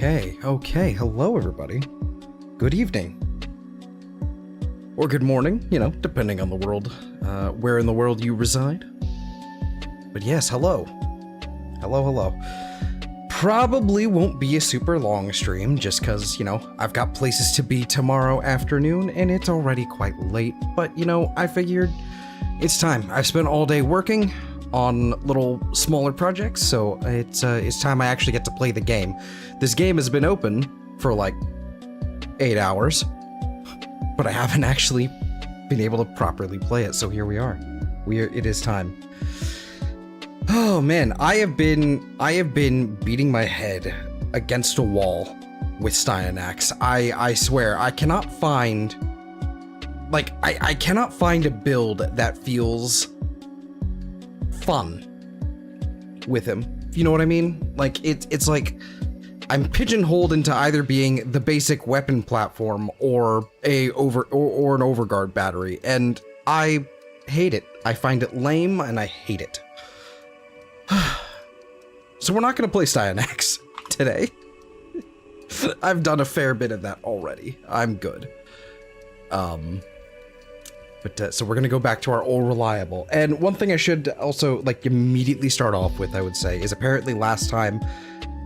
Okay. Hello, everybody. Good evening. Or good morning, you know, depending on the world, where in the world you reside. But yes, hello. Hello. Probably won't be a super long stream, just because, you know, I've got places to be tomorrow afternoon, and it's already quite late. But, you know, I figured it's time. I've spent all day working on little smaller projects, so it's time I actually get to play the game. This game has been open for like 8 hours, but I haven't actually been able to properly play it, so here we are. It is time. Oh man, I have been beating my head against a wall with Styanax. I swear, I cannot find, like, I cannot find a build that feels fun with him. You know what I mean? Like, it's like I'm pigeonholed into either being the basic weapon platform or an overguard battery, and I hate it. I find it lame and I hate it. So we're not going to play Styanax today. I've done a fair bit of that already. I'm good. So we're going to go back to our old reliable. And one thing I should also, like, immediately start off with, I would say, is apparently last stream,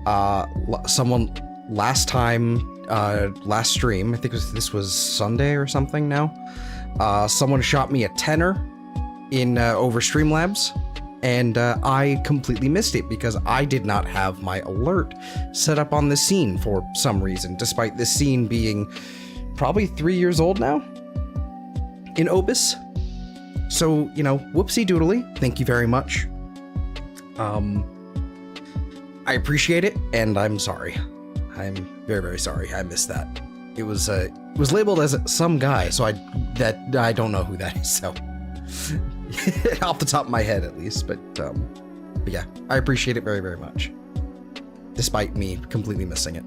last stream, I think this was Sunday or something now, someone shot me a tenner in, over Streamlabs, and, I completely missed it because I did not have my alert set up on the scene for some reason, despite this scene being probably 3 years old now in APES. So, you know, whoopsie doodly, thank you very much. I appreciate it, and I'm sorry. I'm very, very sorry. I missed that. It was labeled as some guy, so I don't know who that is, so off the top of my head at least, but yeah, I appreciate it very, very much, despite me completely missing it.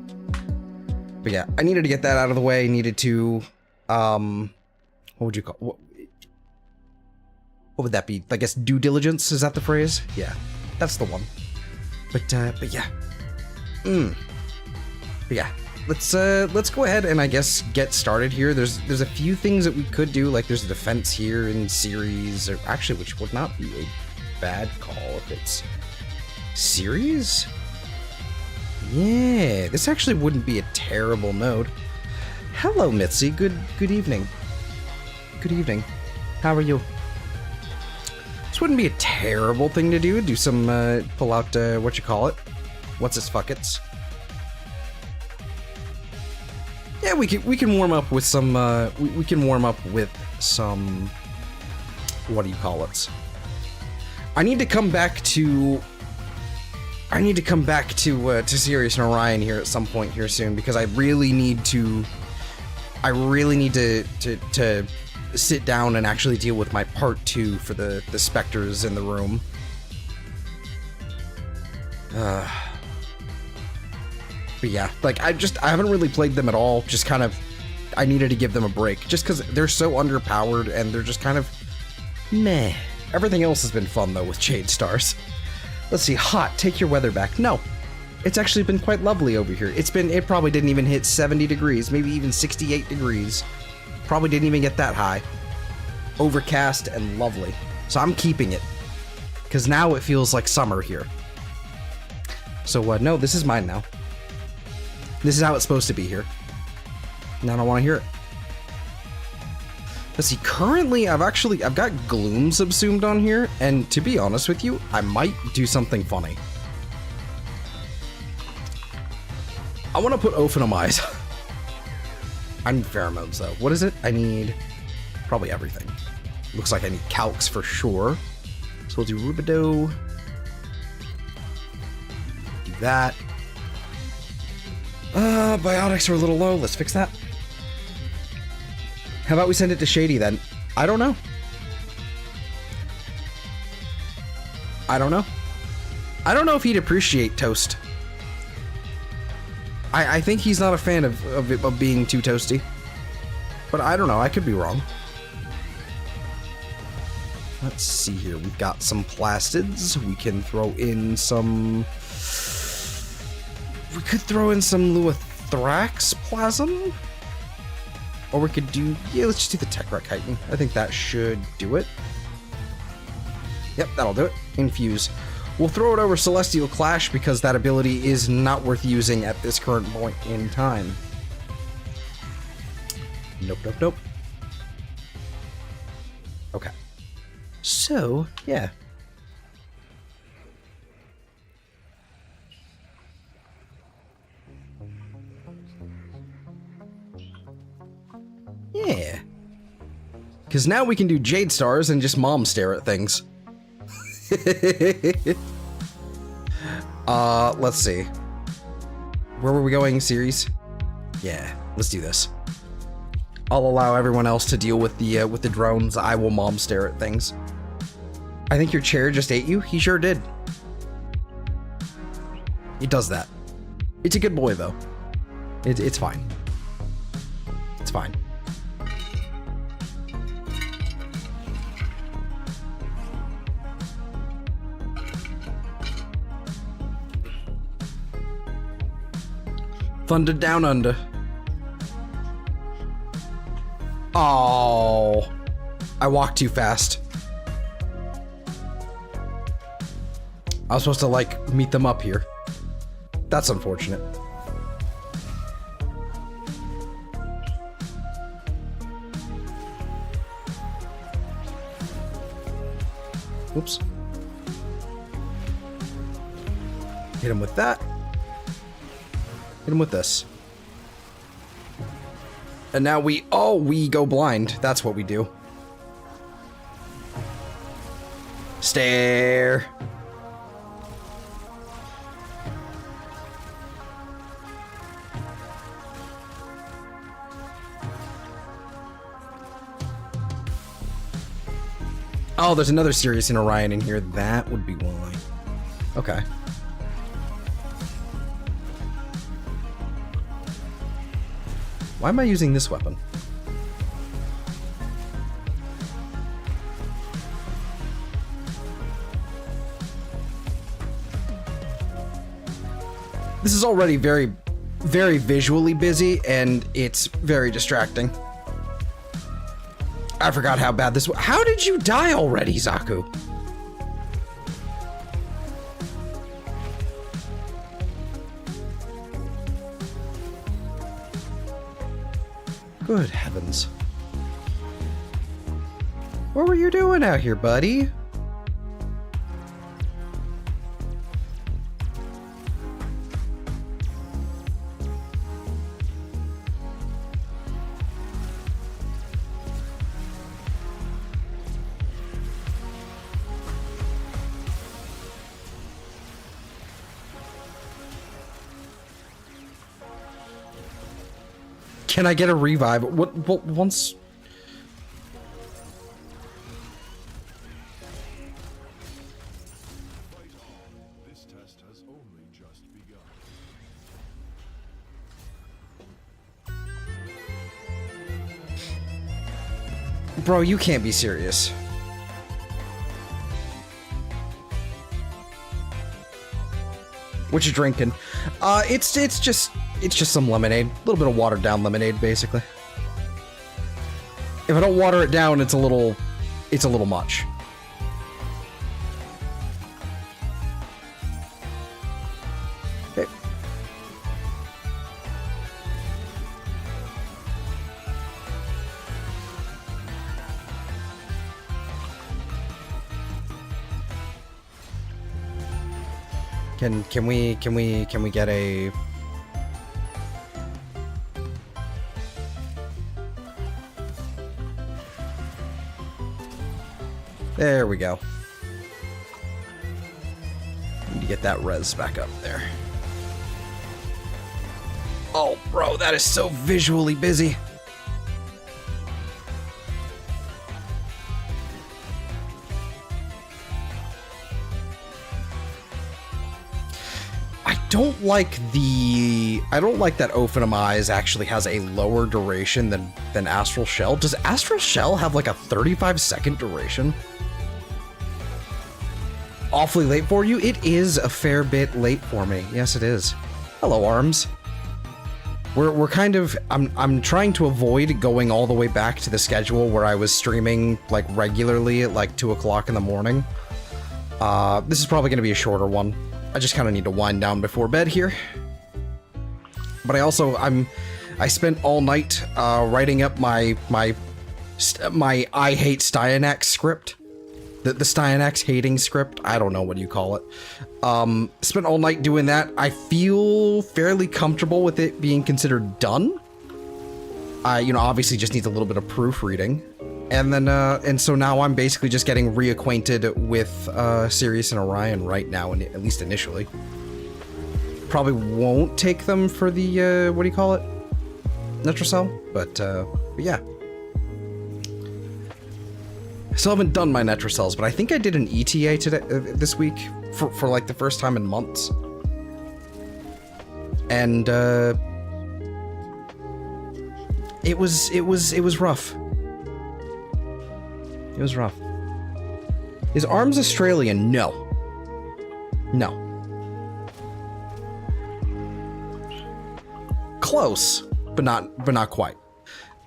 But yeah, I needed to get that out of the way. I needed to, what would you call, what would that be? I guess due diligence, is that the phrase? Yeah, that's the one. But yeah. But yeah, let's go ahead and I guess get started here. There's a few things that we could do, like there's a defense here in series, or actually, which would not be a bad call if it's series. Yeah, this actually wouldn't be a terrible node. Hello, Mitzi. Good evening. Good evening. How are you? This wouldn't be a terrible thing to do. Do some pull out what you call it? What's its fuckets? Yeah, we can warm up with some we can warm up with some, what do you call it? I need to come back to Sirius and Orion here at some point here soon, because I really need to sit down and actually deal with my part 2 for the specters in the room. But yeah, like I haven't really played them at all, just kind of, I needed to give them a break, just because they're so underpowered and they're just kind of meh. Everything else has been fun though with Jade stars. Let's see, hot, take your weather back. No, it's actually been quite lovely over here. It probably didn't even hit 70 degrees, maybe even 68 degrees. Probably didn't even get that high. Overcast and lovely. So I'm keeping it, because now it feels like summer here. So no, this is mine now. This is how it's supposed to be here. And I don't want to hear it. Let's see, currently I've got Gloom subsumed on here, and to be honest with you, I might do something funny. I want to put Ophanomize. I need pheromones though. What is it? I need probably everything. Looks like I need calcs for sure. So we'll do Rubidoux. Do that. Biotics are a little low. Let's fix that. How about we send it to Shady then? I don't know. I don't know if he'd appreciate toast. I think he's not a fan of being too toasty. But I don't know, I could be wrong. Let's see here, we've got some plastids. We can throw in some We could throw in some Luithrax Plasm. Or we could do... Yeah, let's just do the Tech-Wreck Chitin. I think that should do it. Yep, that'll do it. Infuse. We'll throw it over Celestial Clash because that ability is not worth using at this current point in time. Nope, nope, nope. Okay. So, yeah. Yeah. Because now we can do Jade Stars and just mom stare at things. Let's see. Where were we going, series? Yeah, let's do this. I'll allow everyone else to deal with the drones. I will mom stare at things. I think your chair just ate you. He sure did. He does that. It's a good boy, though. It's fine. It's fine. Thunder down under. Oh, I walked too fast. I was supposed to, like, meet them up here. That's unfortunate. Oops. Hit him with that. Hit him with this. And now we go blind. That's what we do. Stare. Oh, there's another Sirius in Orion in here. That would be why. Okay. Why am I using this weapon? This is already very, very visually busy, and it's very distracting. I forgot how bad this was. How did you die already, Zaku? Good heavens. What were you doing out here, buddy? Can I get a revive? What once? This test has only just begun. Bro, you can't be serious. What you drinking? It's just some lemonade. A little bit of watered down lemonade, basically. If I don't water it down, it's a little much. Okay. Can we get a... There we go. Need to get that res back up there. Oh, bro, that is so visually busy. I don't like that Ophanum Eyes actually has a lower duration than Astral Shell. Does Astral Shell have like a 35-second duration? Awfully late for you? It is a fair bit late for me. Yes, it is. Hello, Arms. We're kind of I'm trying to avoid going all the way back to the schedule where I was streaming like regularly at like 2 o'clock in the morning. This is probably gonna be a shorter one. I just kind of need to wind down before bed here. But I spent all night writing up my I hate Styanax script. The Styanax hating script. I don't know what you call it. Spent all night doing that. I feel fairly comfortable with it being considered done. You know, obviously just needs a little bit of proofreading. And then, and so now I'm basically just getting reacquainted with Sirius and Orion right now, and at least initially. Probably won't take them for the, what do you call it? Netracell? But yeah. I still haven't done my Netracells, but I think I did an ETA today, this week, for like the first time in months. And it was rough. It was rough. Is Arms Australian? No. No. Close, but not quite.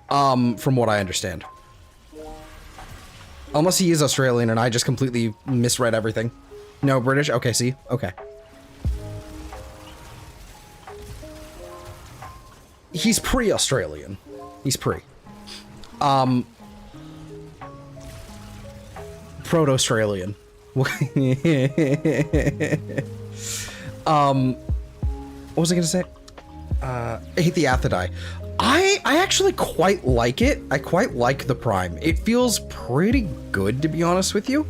From what I understand. Unless he is Australian and I just completely misread everything. No, British? Okay, see? Okay. He's pre-Australian. He's pre. Proto-Australian. What was I gonna say? I hate the Athidai. I actually quite like it. I quite like the Prime. It feels pretty good, to be honest with you.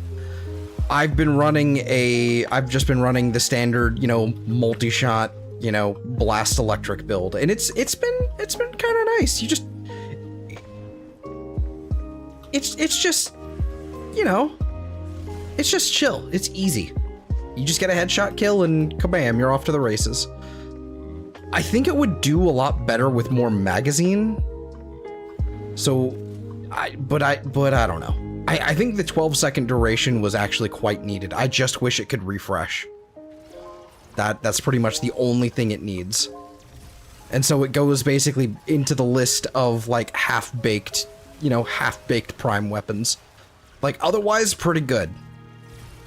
I've just been running the standard, you know, multi-shot, you know, blast electric build, and it's been kind of nice. You just, it's just, you know, it's just chill. It's easy. You just get a headshot kill and kabam, you're off to the races. I think it would do a lot better with more magazine. So, but I don't know. I think the 12-second duration was actually quite needed. I just wish it could refresh. That's pretty much the only thing it needs. And so it goes basically into the list of like half-baked, you know, half-baked Prime weapons. Like otherwise pretty good.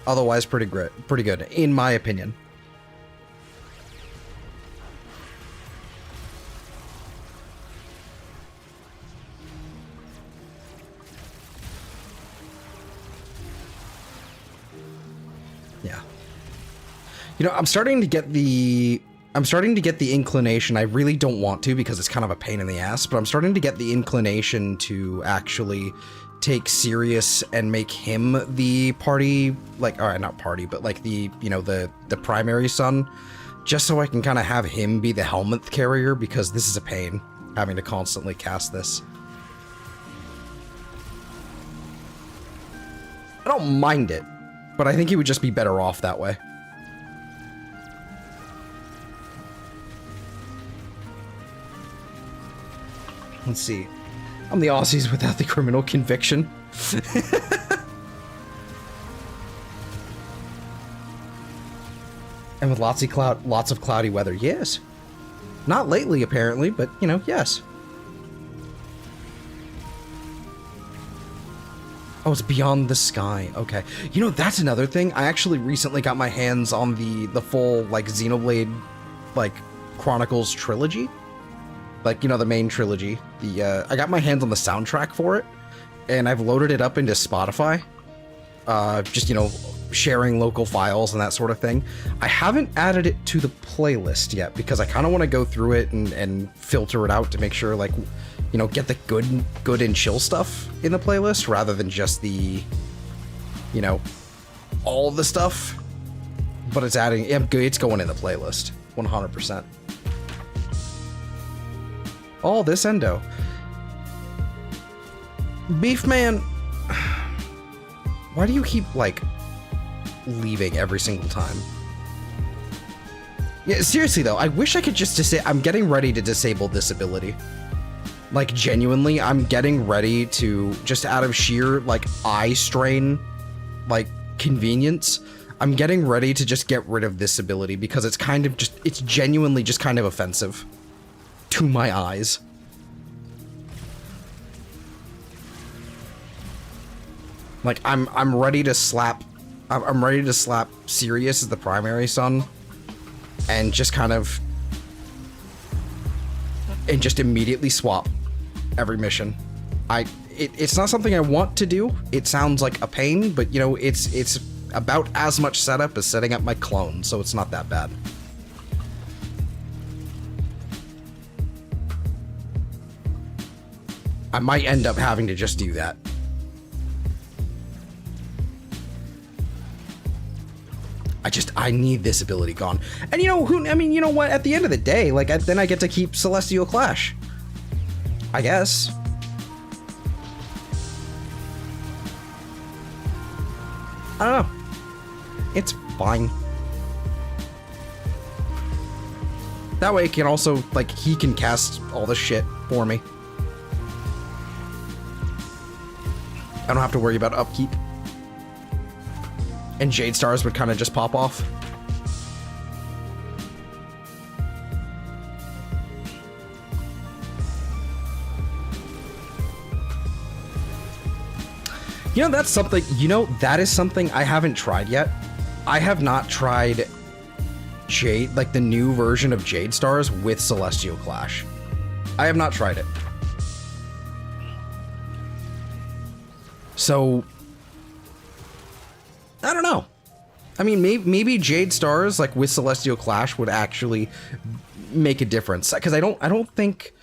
Otherwise pretty good, in my opinion. Yeah. You know, I'm starting to get the inclination. I really don't want to because it's kind of a pain in the ass, but I'm starting to get the inclination to actually take Sirius and make him the party, like, or not party, but like the, you know, the primary son, just so I can kind of have him be the helmet carrier, because this is a pain having to constantly cast this. I don't mind it, but I think he would just be better off that way. Let's see. I'm the Aussies without the criminal conviction. And with lots of cloudy weather. Yes. Not lately, apparently, but, you know, yes. Oh, it's Beyond the Sky. Okay. You know, that's another thing. I actually recently got my hands on the full, like, Xenoblade, like, Chronicles trilogy. Like, you know, the main trilogy. I got my hands on the soundtrack for it, and I've loaded it up into Spotify. Just, you know, sharing local files and that sort of thing. I haven't added it to the playlist yet, because I kind of want to go through it and filter it out to make sure, like, you know, get the good and chill stuff in the playlist, rather than just the, you know, all the stuff. But it's it's going in the playlist, 100%. Oh, this endo. Beefman, why do you keep, like, leaving every single time? Yeah, seriously though, I wish I could just I'm getting ready to disable this ability. Like, genuinely, I'm getting ready to, just out of sheer, like, eye strain, like, convenience, I'm getting ready to just get rid of this ability because it's kind of just, it's genuinely just kind of offensive to my eyes. Like, I'm ready to slap, I'm ready to slap Sirius as the primary son and just kind of, and just immediately swap every mission. It's not something I want to do. It sounds like a pain, but you know, it's about as much setup as setting up my clone, so it's not that bad. I might end up having to just do that. I need this ability gone. And you know who, I mean, you know what, at the end of the day, like, then I get to keep Celestial Clash. I guess. I don't know. It's fine. That way it can also, like, he can cast all the shit for me. I don't have to worry about upkeep. And Jade Stars would kind of just pop off. You know, that's something, you know, that is something I haven't tried yet. I have not tried Jade, like the new version of Jade Stars with Celestial Clash. I have not tried it. So, I don't know. I mean, maybe Jade Stars, like with Celestial Clash, would actually make a difference. Because I don't think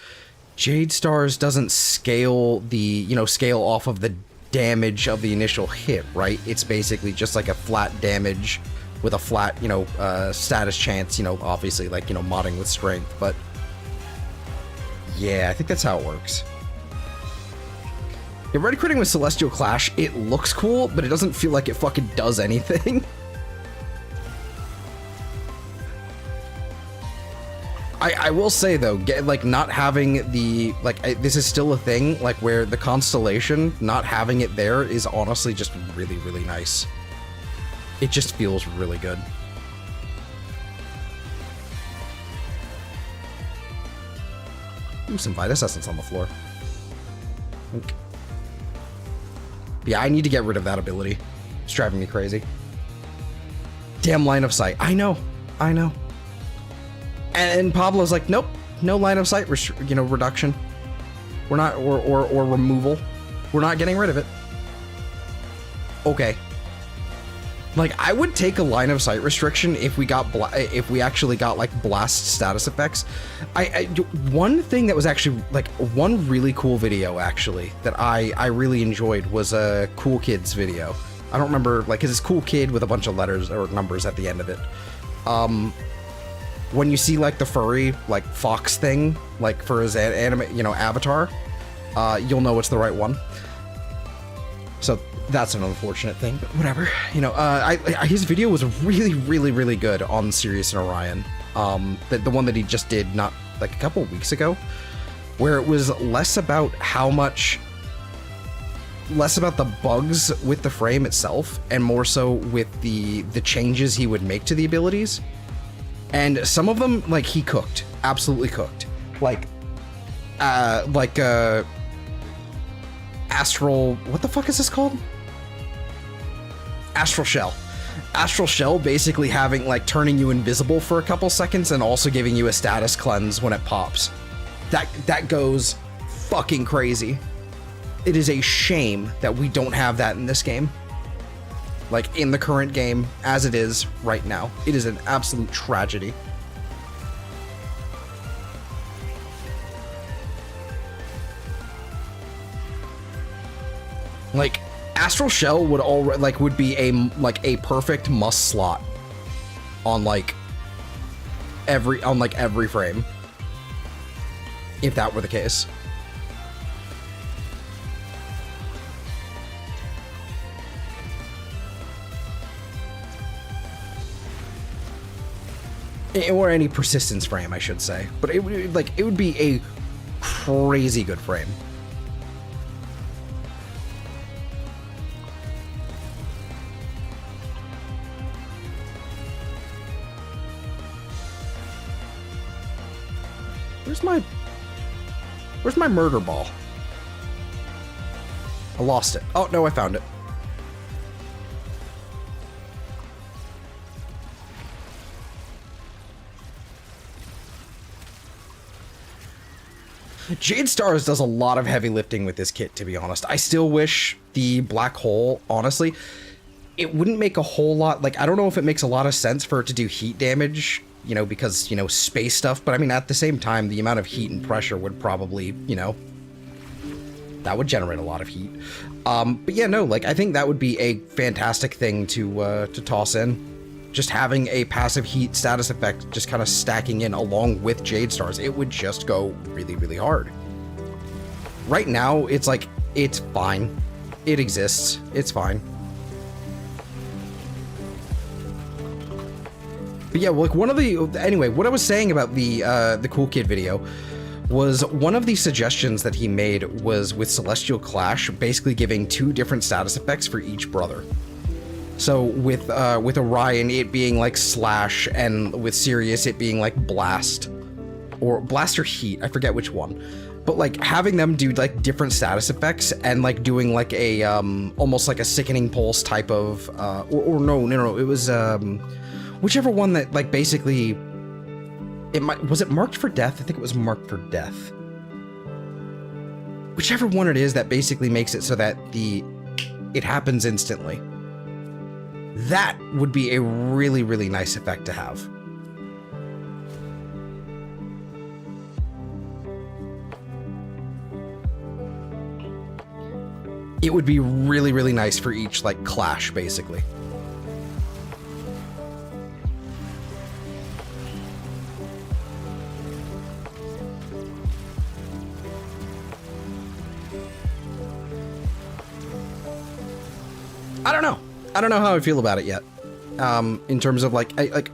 Jade Stars doesn't scale the, you know, scale off of the damage of the initial hit, right? It's basically just like a flat damage with a flat, you know, status chance, you know, obviously like, you know, modding with strength, but yeah, I think that's how it works. Yeah, red critting with Celestial Clash, it looks cool, but it doesn't feel like it fucking does anything. I will say though, like not having the, like, this is still a thing, like where the Constellation, not having it there is honestly just really, really nice. It just feels really good. Ooh, some Vitus Essence on the floor. Okay. Yeah, I need to get rid of that ability. It's driving me crazy. Damn line of sight. I know. And Pablo's like, nope, no line of sight, you know, reduction. We're not, or removal. We're not getting rid of it. Okay. Like, I would take a line of sight restriction if we got, if we actually got like blast status effects. One thing that was actually like one really cool video actually that I really enjoyed was a Cool Kids video. I don't remember, like, 'cause it's Cool Kid with a bunch of letters or numbers at the end of it. When you see like the furry like fox thing, like for his anime, you know, avatar, you'll know it's the right one. So that's an unfortunate thing, but whatever. You know, his video was really, really, really good on Sirius and Orion. The one that he just did not like a couple weeks ago, where it was less about less about the bugs with the frame itself, and more so with the changes he would make to the abilities. And some of them, like, he cooked, absolutely cooked. Like Astral, what the fuck is this called? Astral Shell. Astral Shell basically having, like, turning you invisible for a couple seconds and also giving you a status cleanse when it pops. That goes fucking crazy. It is a shame that we don't have that in this game. Like, in the current game, as it is right now. It is an absolute tragedy. Like, Astral Shell would already, like, would be a perfect must slot on, like, every frame. If that were the case. Or any persistence frame, I should say. But it would be a crazy good frame. Where's my murder ball? I lost it. Oh, no, I found it. Jade Stars does a lot of heavy lifting with this kit, to be honest. I still wish the black hole, honestly, it wouldn't make a whole lot, like, I don't know if it makes a lot of sense for it to do heat damage, you know, because, you know, space stuff, but I mean, at the same time, the amount of heat and pressure would probably, you know, that would generate a lot of heat. But yeah, no, like, I think that would be a fantastic thing to toss in. Just having a passive heat status effect just kind of stacking in along with Jade Stars, it would just go really, really hard. Right now, it's like, it's fine. It exists. It's fine. But yeah, like one of the, anyway, what I was saying about the Cool Kid video was one of the suggestions that he made was with Celestial Clash, basically giving 2 different status effects for each brother. So with Orion, it being like Slash, and with Sirius, it being like Blast. Or Blast or Heat, I forget which one. But like having them do like different status effects and like doing like a, almost like a Sickening Pulse type of, no, it was, whichever one that like basically, was it Marked for Death? I think it was Marked for Death. Whichever one it is that basically makes it so that it happens instantly. That would be a really, really nice effect to have. It would be really, really nice for each, like, clash, basically. I don't know. I don't know how I feel about it yet. In terms of like, well,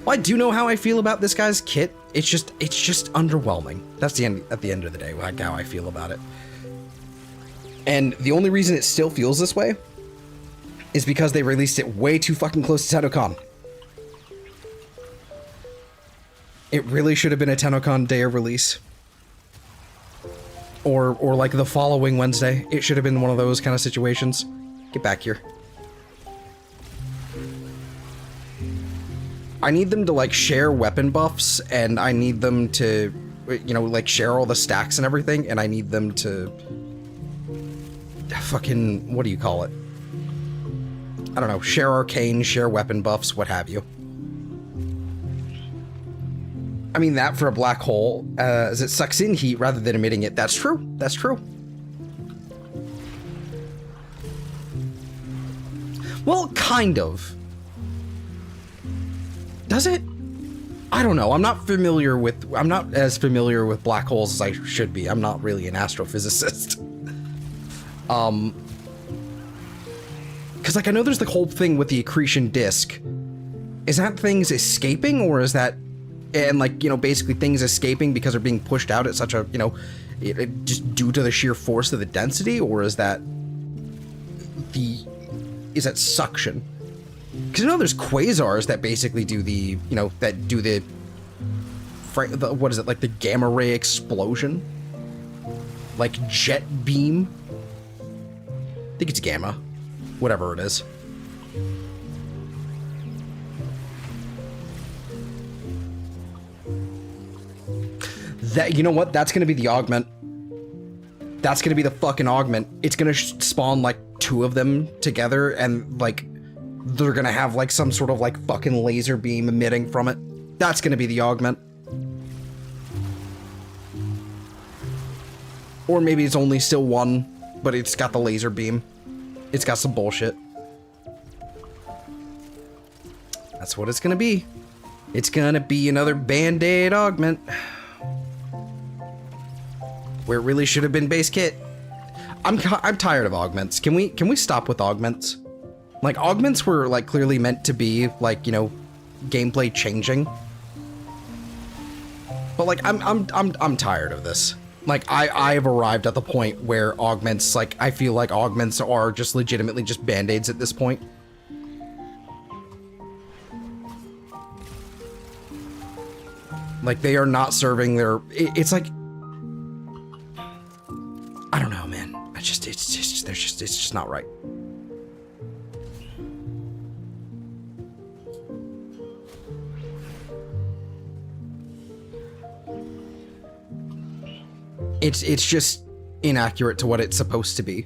I do know how I feel about this guy's kit. It's just underwhelming. That's at the end of the day, like how I feel about it. And the only reason it still feels this way is because they released it way too fucking close to TennoCon. It really should have been a TennoCon day of release. Or like the following Wednesday. It should have been one of those kind of situations. Get back here. I need them to, like, share weapon buffs, and I need them to, you know, like, share all the stacks and everything, and I need them to fucking, what do you call it? I don't know, share arcane, share weapon buffs, what have you. I mean, that for a black hole, as it sucks in heat rather than emitting it, that's true, that's true. Well, kind of. Does it? I don't know. I'm not as familiar with black holes as I should be. I'm not really an astrophysicist. Because, like, I know there's the whole thing with the accretion disk. Is that things escaping, or is that, and like, you know, basically things escaping because they're being pushed out at such a, you know, just due to the sheer force of the density, or is that suction? Because I know there's quasars that basically do the, you know, that do the what is it, like the gamma ray explosion? Like jet beam? I think it's gamma. Whatever it is. That, you know what? That's gonna be the augment. That's gonna be the fucking augment. It's gonna spawn like 2 of them together, and like they're gonna have like some sort of like fucking laser beam emitting from it. That's gonna be the augment. Or maybe it's only still 1, but it's got the laser beam. It's got some bullshit. That's what it's gonna be. It's gonna be another Band-Aid augment. Where it really should have been base kit. I'm tired of augments. Can we stop with augments? Like, augments were like clearly meant to be like, you know, gameplay changing. But like I'm tired of this. Like I've arrived at the point where augments, like, I feel like augments are just legitimately just band-aids at this point. Like, they are not serving their... It's like... I don't know, man. It's just not right. It's just inaccurate to what it's supposed to be.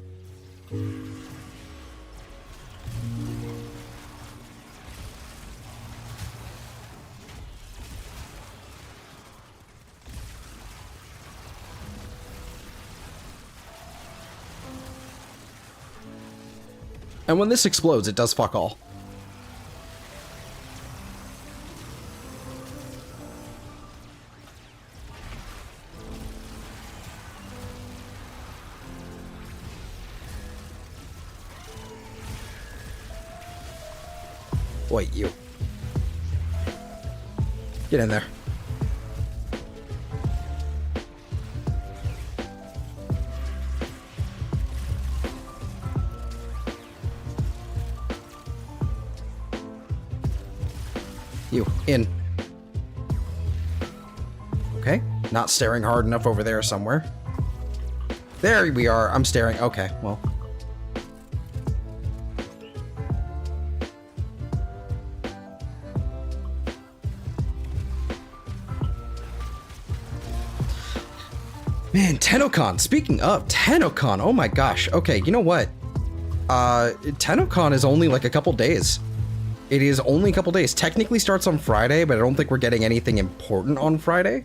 And when this explodes, it does fuck all. Wait, you. Get in there. You, in. Okay, not staring hard enough over there somewhere. There we are, I'm staring, okay, well. Man, TennoCon, speaking of TennoCon, oh my gosh, okay, you know what? TennoCon is only like a couple days. It is only a couple days. Technically starts on Friday, but I don't think we're getting anything important on Friday.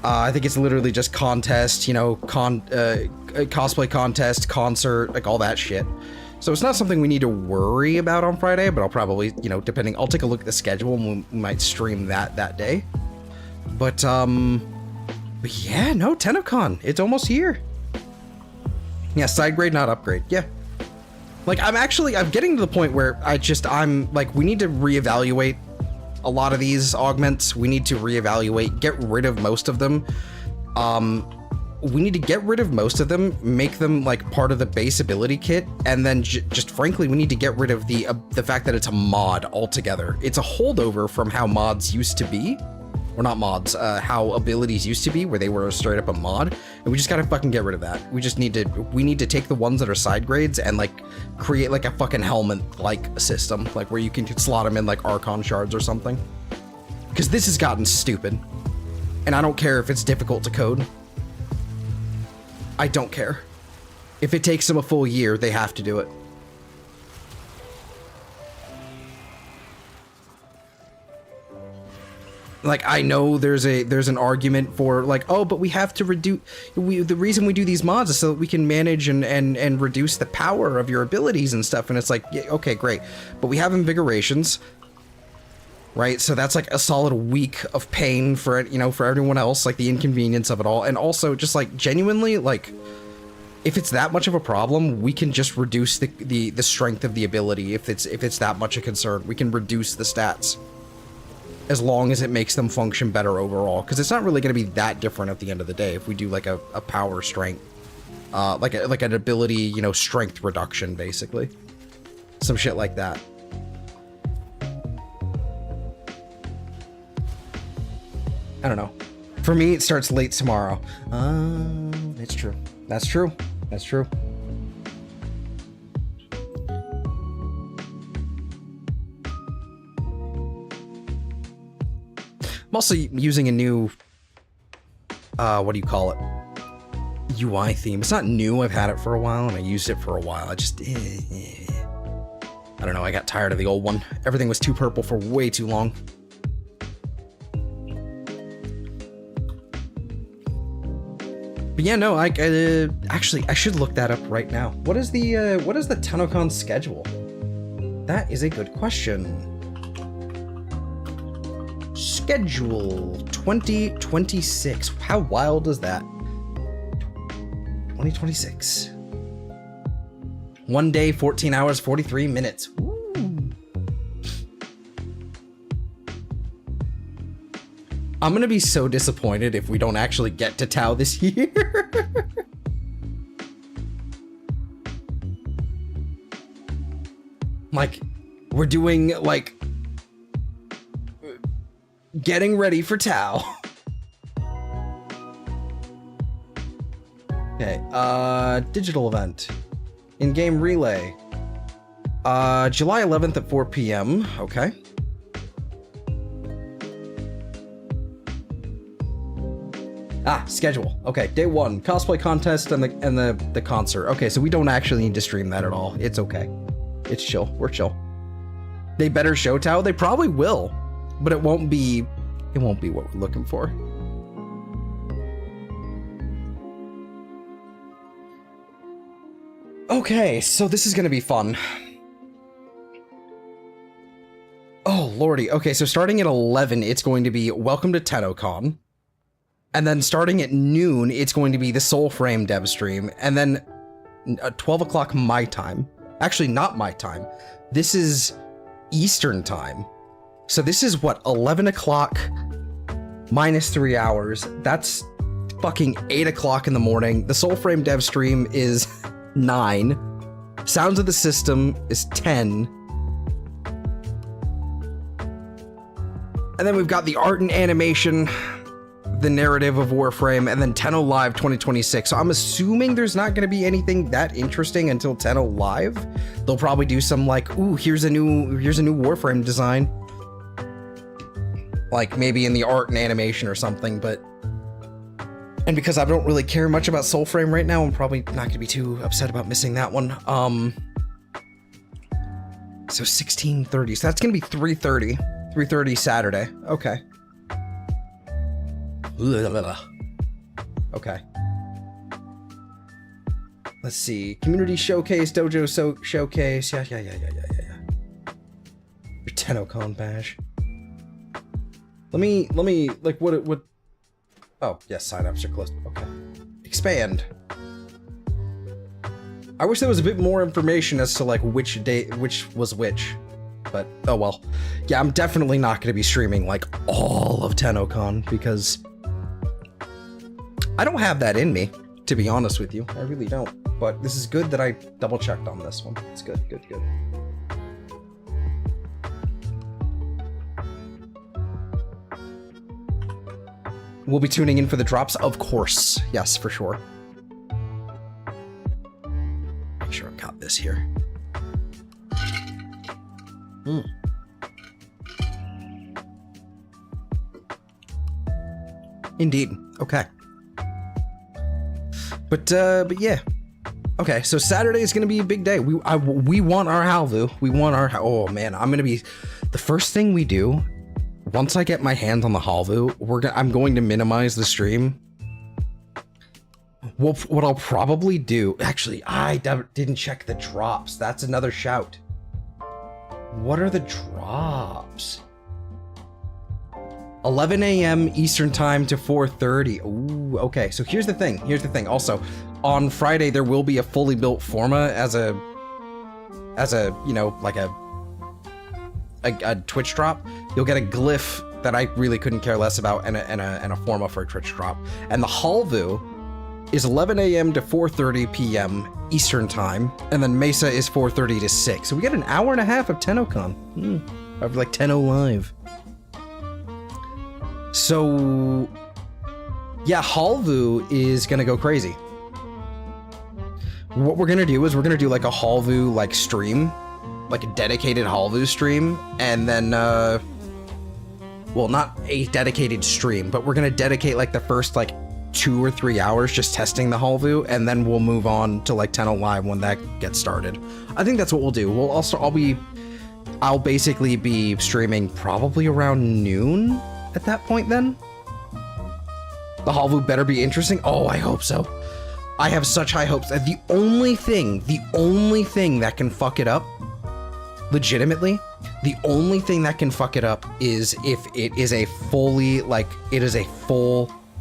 I think it's literally just contest, you know, cosplay contest, concert, like all that shit. So it's not something we need to worry about on Friday, but I'll probably, you know, depending, I'll take a look at the schedule and we might stream that day. But yeah, no, TennoCon, it's almost here. Yeah, side grade, not upgrade. Yeah. Like, I'm getting to the point where I'm like, we need to reevaluate a lot of these augments. We need to reevaluate, get rid of most of them. We need to get rid of most of them, make them like part of the base ability kit, and then just frankly, we need to get rid of the fact that it's a mod altogether. It's a holdover from how mods used to be. Or not mods, how abilities used to be, where they were straight up a mod, and we just gotta fucking get rid of that. We need to take the ones that are side grades and like create like a fucking helmet-like system, like where you can slot them in like Archon shards or something. Because this has gotten stupid, and I don't care if it's difficult to code. I don't care. If it takes them a full year, they have to do it. Like, I know there's an argument for like, oh, but we have to reduce, the reason we do these mods is so that we can manage and reduce the power of your abilities and stuff. And it's like, yeah, okay, great. But we have invigorations, right? So that's like a solid week of pain for, you know, for everyone else, like the inconvenience of it all. And also just like genuinely, like, if it's that much of a problem, we can just reduce the strength of the ability. If it's that much a concern, we can reduce the stats. As long as it makes them function better overall, because it's not really going to be that different at the end of the day if we do like a power strength, like an ability, you know, strength reduction, basically. Some shit like that. I don't know. For me, it starts late tomorrow. It's true. That's true. That's true. I'm also using a new, what do you call it? UI theme. It's not new, I've had it for a while, and I used it for a while. I just, I don't know, I got tired of the old one. Everything was too purple for way too long. But yeah, no, actually, I should look that up right now. What is the TennoCon schedule? That is a good question. Schedule 2026. How wild is that? 2026. 1 day, 14 hours, 43 minutes. Ooh. I'm gonna be so disappointed if we don't actually get to Tau this year. Like, we're doing like Getting ready for Tau. Okay, digital event. In-game relay. July 11th at 4 p.m. Okay. Schedule. Okay, day 1, cosplay contest and the concert. Okay, so we don't actually need to stream that at all. It's okay. It's chill. We're chill. They better show Tau. They probably will, but it won't be what we're looking for. Okay, so this is gonna be fun. Oh lordy. Okay, so starting at 11, it's going to be Welcome to TennoCon. And then starting at noon, it's going to be the Soulframe dev stream. And then 12 o'clock my time. Actually, not my time. This is Eastern time. So this is what, 11 o'clock minus 3 hours. That's fucking 8 o'clock in the morning. The Soulframe dev stream is 9. Sounds of the System is 10. And then we've got the art and animation, the narrative of Warframe, and then Tenno Live 2026. So I'm assuming there's not going to be anything that interesting until Tenno Live. They'll probably do some like, ooh, here's a new Warframe design. Like maybe in the art and animation or something, but... And because I don't really care much about Soulframe right now, I'm probably not going to be too upset about missing that one. So 16:30, so that's going to be 3:30. 3:30 Saturday. Okay. Okay. Let's see. Community showcase, dojo showcase. Yeah. Your TennoCon badge. Let me like what oh, yes, signups are closed. Okay. Expand. I wish there was a bit more information as to like which day which was which. But oh well. Yeah, I'm definitely not going to be streaming like all of TennoCon because I don't have that in me, to be honest with you. I really don't. But this is good that I double checked on this one. It's good. We'll be tuning in for the drops, of course. Yes, for sure. Make sure I've got this here. Indeed. Okay. But yeah. Okay, so Saturday is gonna be a big day. We want our Halvu. We want our... Oh man, I'm gonna be... The first thing we do, once I get my hands on the Halvu, I'm going to minimize the stream. What I'll probably do... Actually, I didn't check the drops. That's another shout. What are the drops? 11 a.m. Eastern time to 4:30. Ooh, okay. So here's the thing. Also, on Friday there will be a fully built forma as a you know, like a Twitch drop. You'll get a glyph that I really couldn't care less about and a forma for a Twitch drop. And the Halvu is 11 a.m. to 4:30 p.m. Eastern time, and then Mesa is 4:30 to 6. So we get an hour and a half of TennoCon. Of like Tenno Live. So, yeah, Halvu is gonna go crazy. What we're gonna do is we're gonna do like a Halvu like stream, like a dedicated Halvu stream, and then well, not a dedicated stream, but we're gonna dedicate like the first like 2 or 3 hours just testing the Halvu, and then we'll move on to like Tenno Live when that gets started. I think that's what we'll do. I'll basically be streaming probably around noon. At that point, then? The Halvu better be interesting? Oh, I hope so. I have such high hopes. The only thing that can fuck it up, legitimately, the only thing that can fuck it up is if it is a full,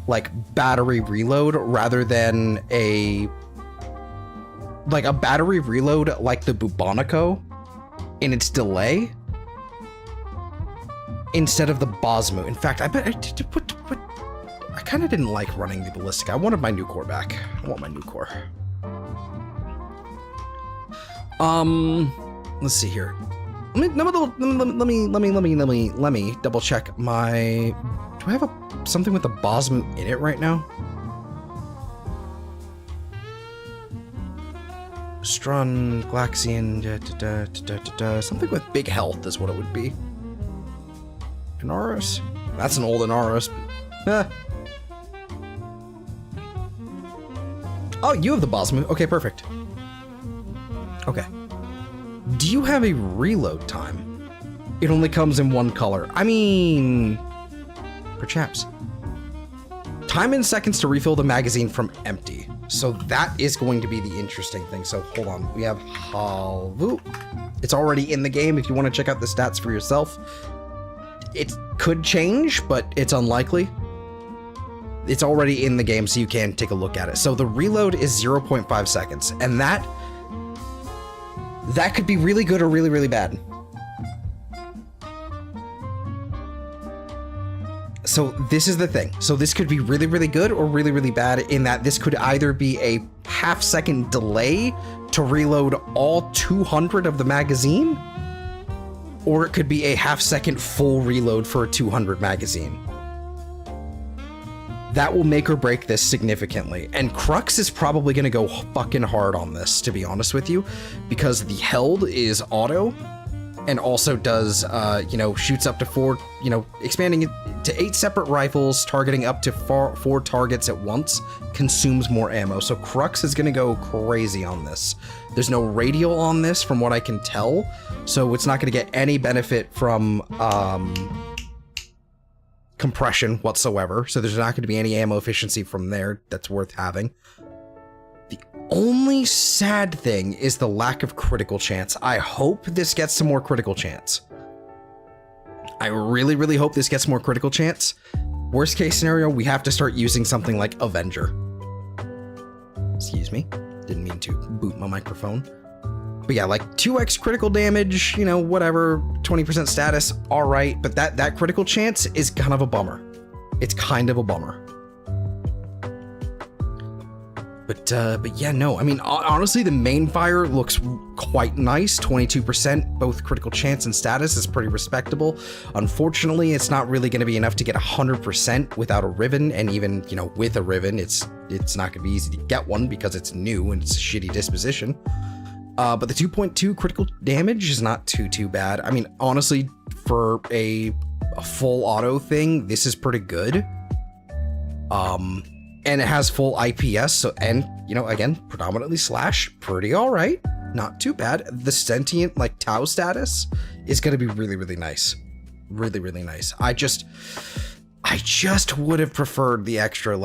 like, battery reload rather than a battery reload like the Bubonico in its delay. Instead of the Bosmu. In fact, I bet I kind of didn't like running the Ballistic. I wanted my new core back. I want my new core. Let's see here. Let me double check my. Do I have something with the Bosm in it right now? Strun, Glaxian, something with big health is what it would be. Inaros? That's an old Inaros. Oh, you have the Bosm. Okay, perfect. Okay. Do you have a reload time? It only comes in one color. I mean, perhaps. Time in seconds to refill the magazine from empty. So that is going to be the interesting thing. So hold on. We have Halvu. It's already in the game if you want to check out the stats for yourself. It could change, but it's unlikely. It's already in the game, so you can take a look at it. So the reload is 0.5 seconds, and that could be really good or really, really bad. So this is the thing. So this could be really, really good or really, really bad in that this could either be a half-second delay to reload all 200 of the magazine, or it could be a half-second full reload for a 200 magazine. That will make or break this significantly. And Crux is probably going to go fucking hard on this, to be honest with you, because the Held is auto and also does, shoots up to 4, expanding it to 8 separate rifles, targeting up to 4 targets at once, consumes more ammo. So Crux is going to go crazy on this. There's no radial on this from what I can tell, so it's not going to get any benefit from, compression whatsoever, so there's not going to be any ammo efficiency from there that's worth having. The only sad thing is the lack of critical chance. I hope this gets some more critical chance. I really, really hope this gets more critical chance. Worst case scenario, we have to start using something like Avenger. Excuse me, didn't mean to boot my microphone. But yeah, like 2x critical damage, whatever, 20% status, all right. But that critical chance is kind of a bummer. It's kind of a bummer. But yeah, no, I mean, honestly, the main fire looks quite nice. 22%, both critical chance and status is pretty respectable. Unfortunately, it's not really going to be enough to get 100% without a Riven. And even, with a Riven, it's not going to be easy to get one because it's new and it's a shitty disposition. But the 2.2 critical damage is not too bad. I mean, honestly, for a full auto thing, this is pretty good. And it has full IPS, so, and, again, predominantly slash, pretty all right. Not too bad. The sentient, Tau status is going to be really, really nice. Really, really nice. I just would have preferred the extra,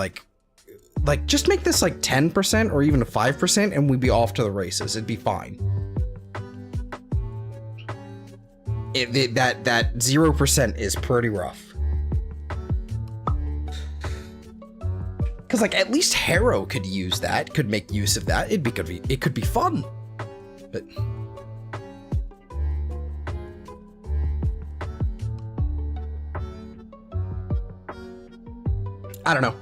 just make this 10% or even 5% and we'd be off to the races. It'd be fine. That 0% is pretty rough. Because at least Harrow could use that, could make use of that. It could be fun. But I don't know.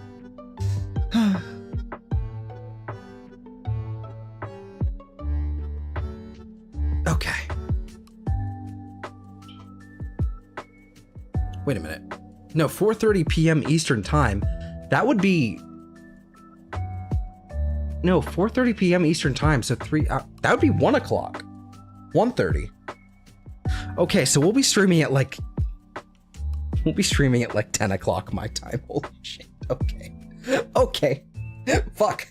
Okay. Wait a minute. No, 4:30 p.m. Eastern time. That would be... No, 4:30 p.m. Eastern time, so that would be 1 o'clock. 1:30. Okay, so we'll be streaming at We'll be streaming at 10 o'clock my time. Holy shit. Okay. Okay. Fuck.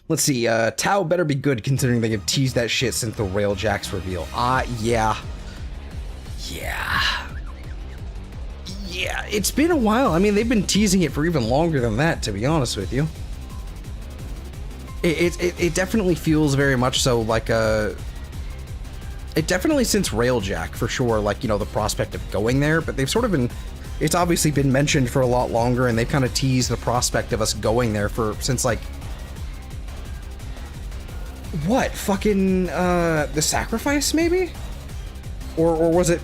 Let's see, Tau better be good considering they have teased that shit since the Railjack's reveal. Yeah. Yeah, it's been a while. I mean, they've been teasing it for even longer than that, to be honest with you. It definitely feels very much so like a... It definitely since Railjack, for sure, the prospect of going there, but they've sort of been... It's obviously been mentioned for a lot longer, and they've kind of teased the prospect of us going there since, what? Fucking, the Sacrifice, maybe? Or was it...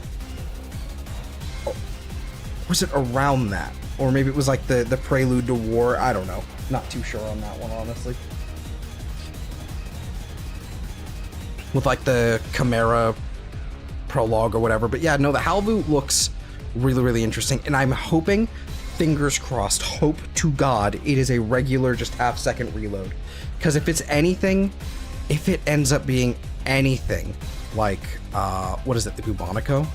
Was it around that? Or maybe it was the prelude to war? I don't know. Not too sure on that one, honestly. with like the Chimera prologue or whatever. But yeah, no, the Halvu looks really, really interesting, and I'm hoping, fingers crossed, hope to God, it is a regular just half-second reload. Because if it's anything, if it ends up being anything like, what is it, the Bubonico?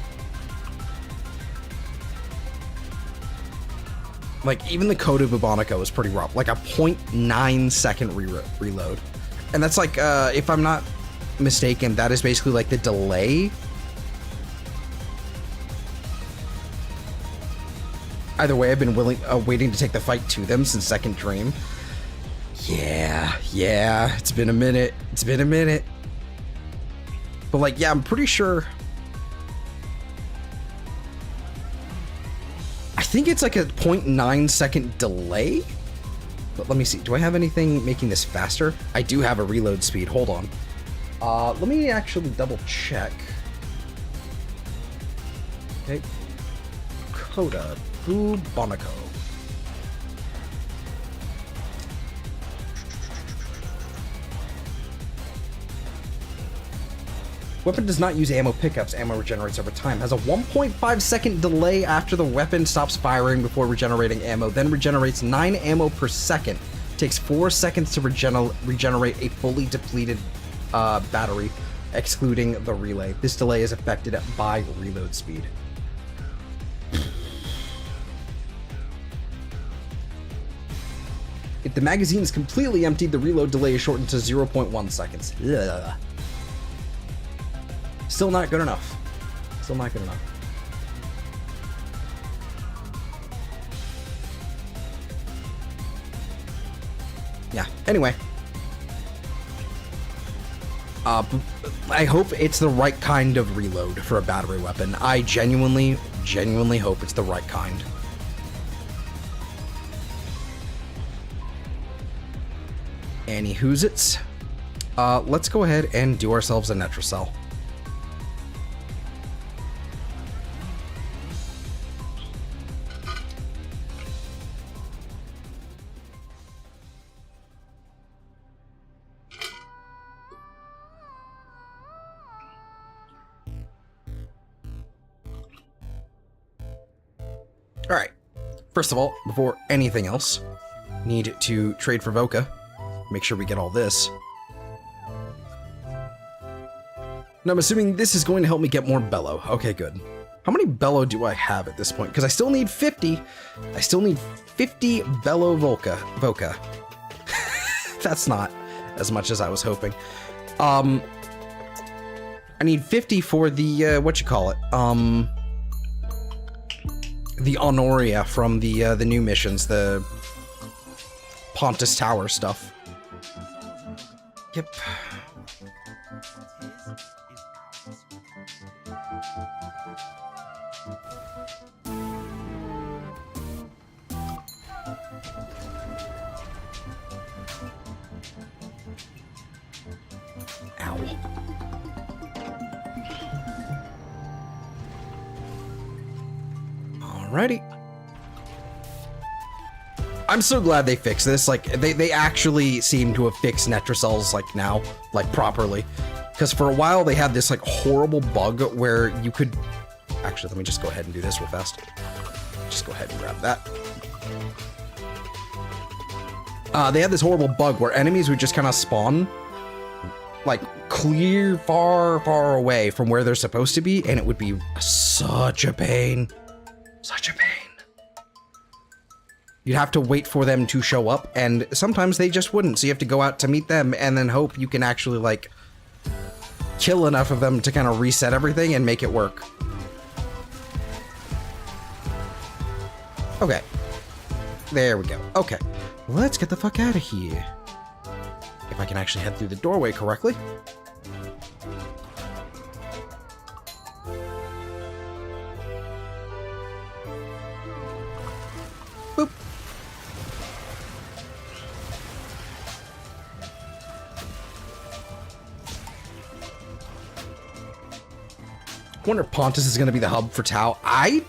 Like, even the Coda Bubonico is pretty rough. Like a 0.9 second reload. And that's like, if I'm not mistaken, that is basically like the delay. Either way, I've been waiting to take the fight to them since Second Dream. Yeah, it's been a minute. It's been a minute. But like, yeah, I'm pretty sure. I think it's like a 0.9 second delay. But let me see. Do I have anything making this faster? I do have a reload speed. Hold on. Let me actually double check. Okay. Coda Bubonico. Weapon does not use ammo pickups. Ammo regenerates over time. Has a 1.5 second delay after the weapon stops firing before regenerating ammo. Then regenerates 9 ammo per second. Takes 4 seconds to regenerate a fully depleted battery, excluding the relay. This delay is affected by reload speed. If the magazine is completely emptied, the reload delay is shortened to 0.1 seconds. Ugh. Still not good enough. Still not good enough. Yeah, anyway. I hope it's the right kind of reload for a battery weapon. I genuinely hope it's the right kind. Anywhoozits. Let's go ahead and do ourselves a Netracell. Alright, first of all, before anything else, need to trade for Voka. Make sure we get all this. Now I'm assuming this is going to help me get more Bellow. Okay, good. How many Bellow do I have at this point? Because I still need 50. I still need 50 Bellow Voka. That's not as much as I was hoping. I need 50 for the, the Honoria from the new missions, the Pontus Tower stuff. Yep. Ow. Alrighty. I'm so glad they fixed this. Like, they actually seem to have fixed Netracells, like, now, like, properly. Because for a while, they had this, like, horrible bug where you could... Actually, let me just go ahead and do this real fast. Just go ahead and grab that. They had this horrible bug where enemies would just kind of spawn, like, clear far away from where they're supposed to be, and it would be such a pain. Such a pain. You'd have to wait for them to show up, and sometimes they just wouldn't, so you have to go out to meet them and then hope you can actually, like, kill enough of them to kind of reset everything and make it work. Okay. There we go. Okay. Let's get the fuck out of here. If I can actually head through the doorway correctly. Boop. I wonder if Pontus is going to be the hub for Tau. I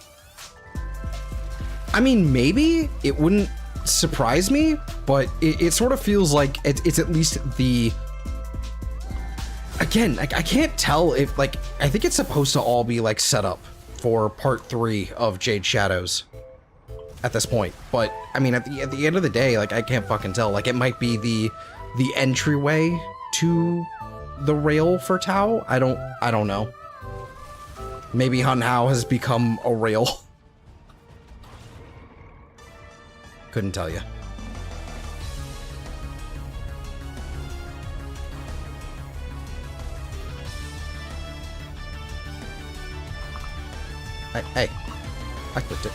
mean, maybe. It wouldn't surprise me, but it sort of feels like it's at least the Again, I can't tell if, like, I think it's supposed to all be, like, set up for part 3 of Jade Shadows at this point. But, I mean, at the end of the day, like, I can't fucking tell. Like, it might be the entryway to the rail for Tau. I don't know. Maybe Hun Hao has become a rail. Couldn't tell you. Hey, I clicked it.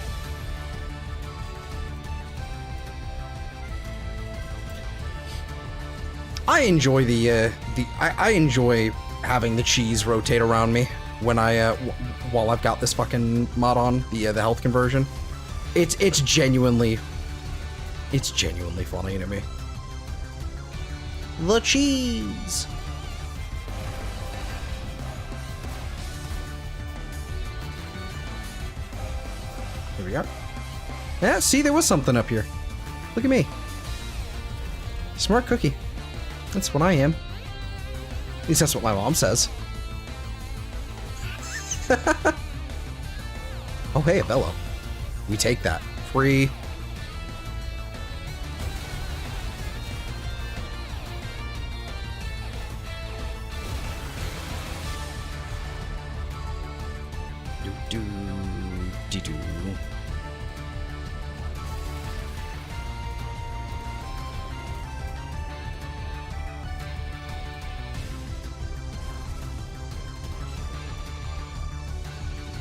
I enjoy I enjoy having the cheese rotate around me when while I've got this fucking mod on, the health conversion. It's genuinely funny to me. The cheese. Here we are. Yeah, see, there was something up here. Look at me. Smart cookie. That's what I am. At least that's what my mom says. Oh, hey, a bellow. We take that. Free. Do-do-de-do.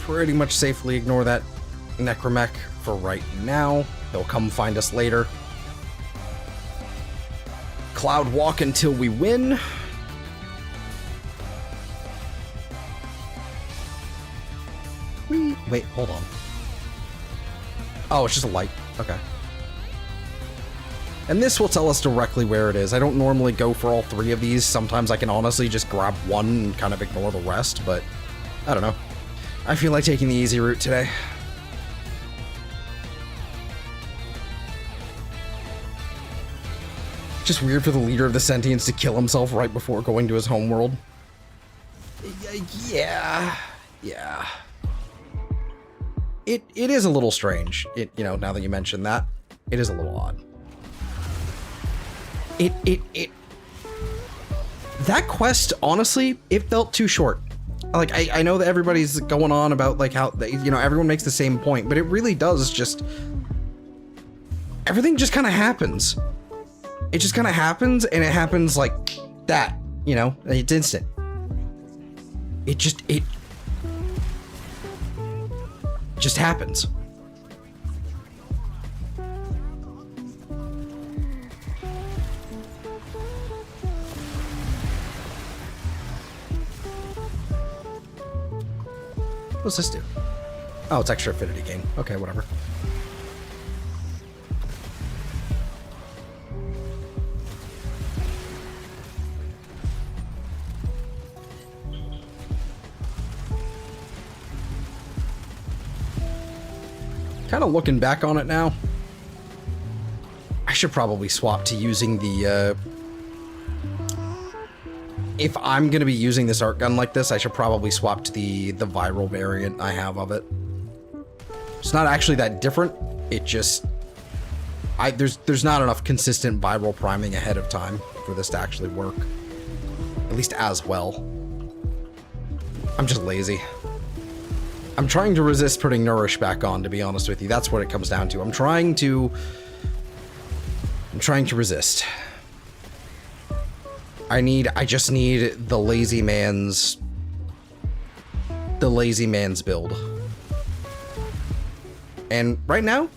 Pretty much safely ignore that necromech for right now. They'll come find us later. Cloud walk until we win. Wait, hold on. Oh, it's just a light. Okay. And this will tell us directly where it is. I don't normally go for all 3 of these. Sometimes I can honestly just grab one and kind of ignore the rest, but I don't know. I feel like taking the easy route today. Just weird for the leader of the Sentients to kill himself right before going to his homeworld. Yeah. It is a little strange. You know, now that you mention that, it is a little odd. That quest, honestly, it felt too short. Like, I know that everybody's going on about, like, how, you know, everyone makes the same point, but it really does just... Everything just kind of happens. It just kind of happens, and it happens like that, you know? It's instant. It just happens. What's this do? Oh, it's extra affinity gain. Okay, whatever. Kind of looking back on it now, I should probably swap to using the, if I'm going to be using this art gun like this, I should probably swap to the viral variant I have of it. It's not actually that different. It just, there's not enough consistent viral priming ahead of time for this to actually work. At least as well. I'm just lazy. I'm trying to resist putting Nourish back on, to be honest with you. That's what it comes down to. I'm trying to resist. I just need the lazy man's build. And right now,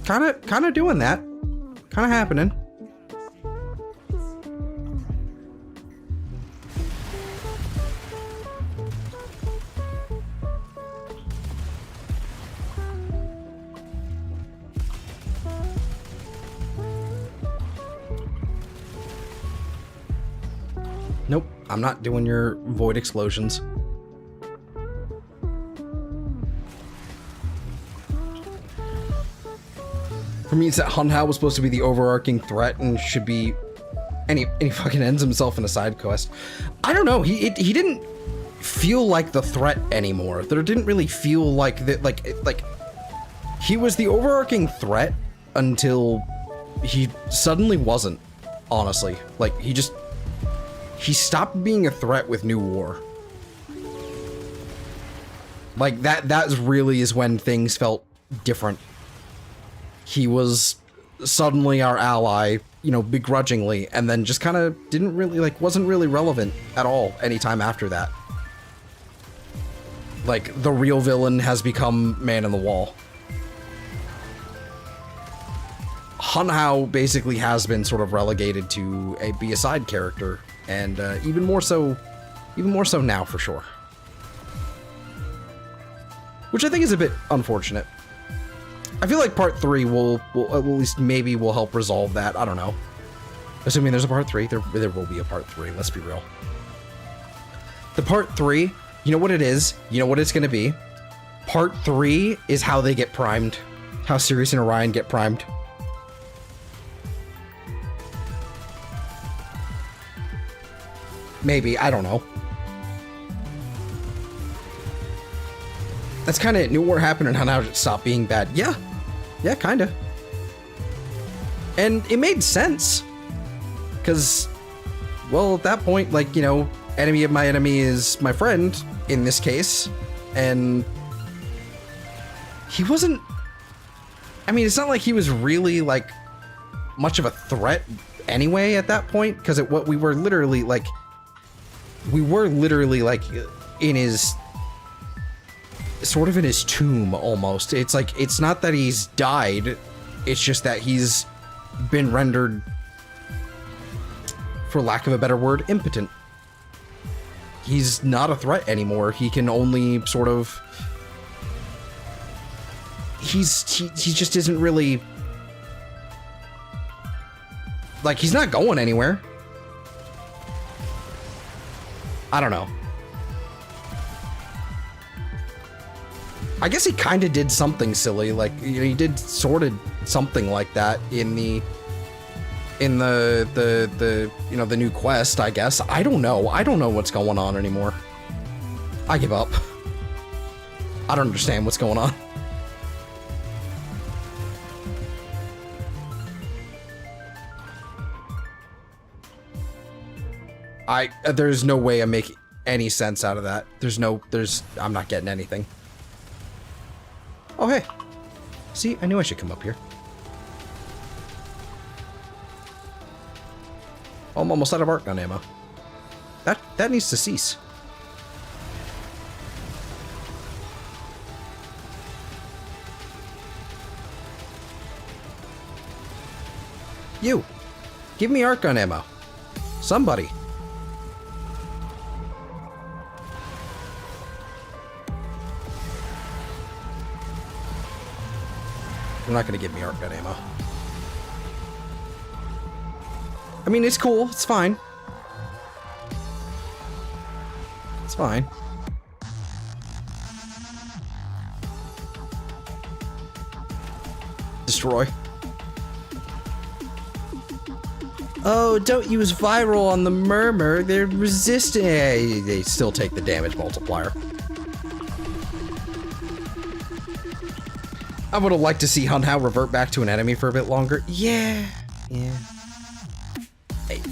kind of doing that. Kind of happening. Nope, I'm not doing your void explosions. For me, it's that Hun Hao was supposed to be the overarching threat and should be and he fucking ends himself in a side quest. I don't know. He didn't feel like the threat anymore. There didn't really feel like that. Like he was the overarching threat until he suddenly wasn't. Honestly, like he stopped being a threat with New War. Like that really is when things felt different. He was suddenly our ally, you know, begrudgingly, and then just kind of didn't really, like, wasn't really relevant at all anytime after that. Like, the real villain has become Man in the Wall. Hun Hao basically has been sort of relegated to be a side character, and even more so now for sure. Which I think is a bit unfortunate. I feel like part 3 will at least maybe will help resolve that. I don't know. Assuming there's a part 3, there will be a part 3. Let's be real. The part 3, you know what it is? You know what it's going to be? Part 3 is how they get primed. How Sirius and Orion get primed. Maybe, I don't know. That's kind of New War happened and how now it stopped being bad. Yeah, kind of. And it made sense. Because, well, at that point, like, you know, enemy of my enemy is my friend, in this case. And he wasn't... I mean, it's not like he was really, like, much of a threat anyway at that point. Because we were literally, like, in his... sort of in his tomb, almost. It's like, it's not that he's died, it's just that he's been rendered, for lack of a better word, impotent. He's not a threat anymore. He can only sort of... He just isn't really... Like, he's not going anywhere. I don't know. I guess he kind of did something silly, like, you know, he did sort of something like that in the you know, the new quest, I guess. I don't know what's going on anymore. I give up. I don't understand what's going on. There's no way I'm making any sense out of that. I'm not getting anything. Oh, hey. See, I knew I should come up here. Oh, I'm almost out of arc gun ammo. That needs to cease. You! Give me arc gun ammo. Somebody. They're not going to give me arc gun ammo. I mean, it's cool. It's fine. It's fine. Destroy. Oh, don't use viral on the murmur. They're resistant. They still take the damage multiplier. I would have liked to see Hun Hao revert back to an enemy for a bit longer. Yeah.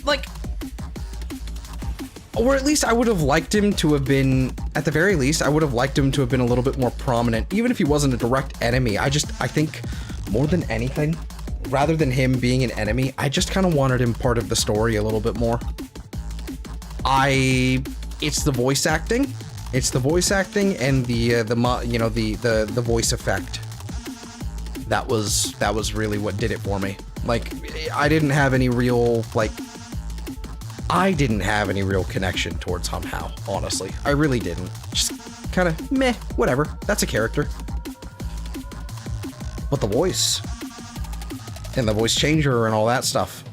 Like, or at least I would have liked him to have been, at the very least, I would have liked him to have been a little bit more prominent, even if he wasn't a direct enemy. I think more than anything, rather than him being an enemy, I just kind of wanted him part of the story a little bit more. It's the voice acting. It's the voice acting and the voice effect. That was really what did it for me. Like, I didn't have any real connection towards Hun Hao, honestly. I really didn't. Just kind of meh, whatever. That's a character. But the voice and the voice changer and all that stuff,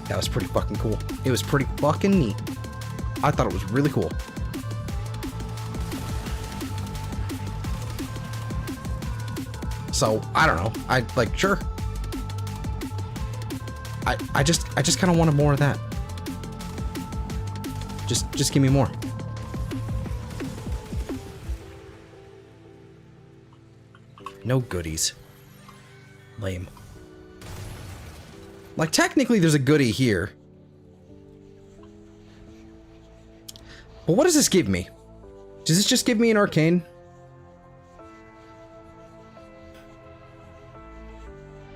that was pretty fucking cool. It was pretty fucking neat. I thought it was really cool. So, I don't know. Sure. I just kind of wanted more of that. Just give me more. No goodies. Lame. Like, technically there's a goodie here. But what does this give me? Does this just give me an arcane?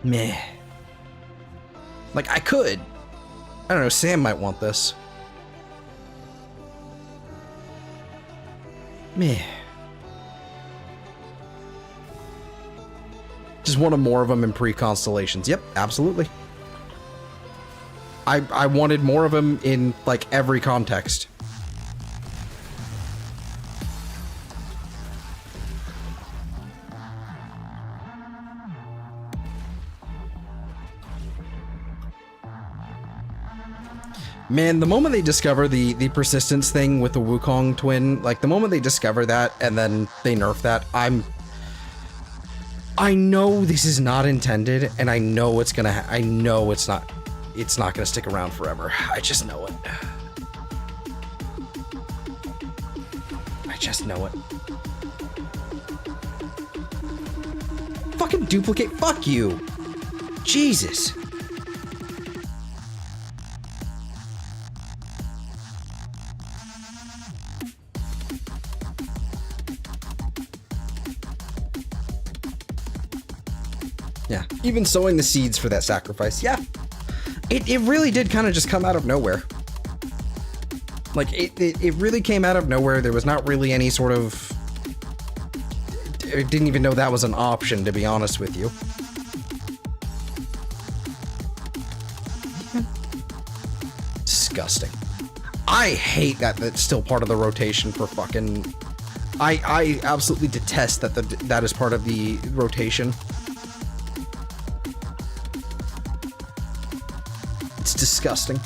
Meh. Like, I could. I don't know, Sam might want this. Meh. Just wanted more of them in pre-Constellations. Yep, absolutely. I wanted more of them in, like, every context. Man, the moment they discover the persistence thing with the Wukong twin, like, the moment they discover that and then they nerf that, I know this is not intended, and I know it's gonna, I know it's not gonna stick around forever. I just know it. I just know it. Fucking duplicate, fuck you. Jesus. Yeah, even sowing the seeds for that sacrifice. Yeah, it really did kind of just come out of nowhere. Like, it really came out of nowhere. There was not really any sort of... I didn't even know that was an option, to be honest with you. Disgusting. I hate that that's still part of the rotation for fucking... I absolutely detest that that is part of the rotation. It's disgusting.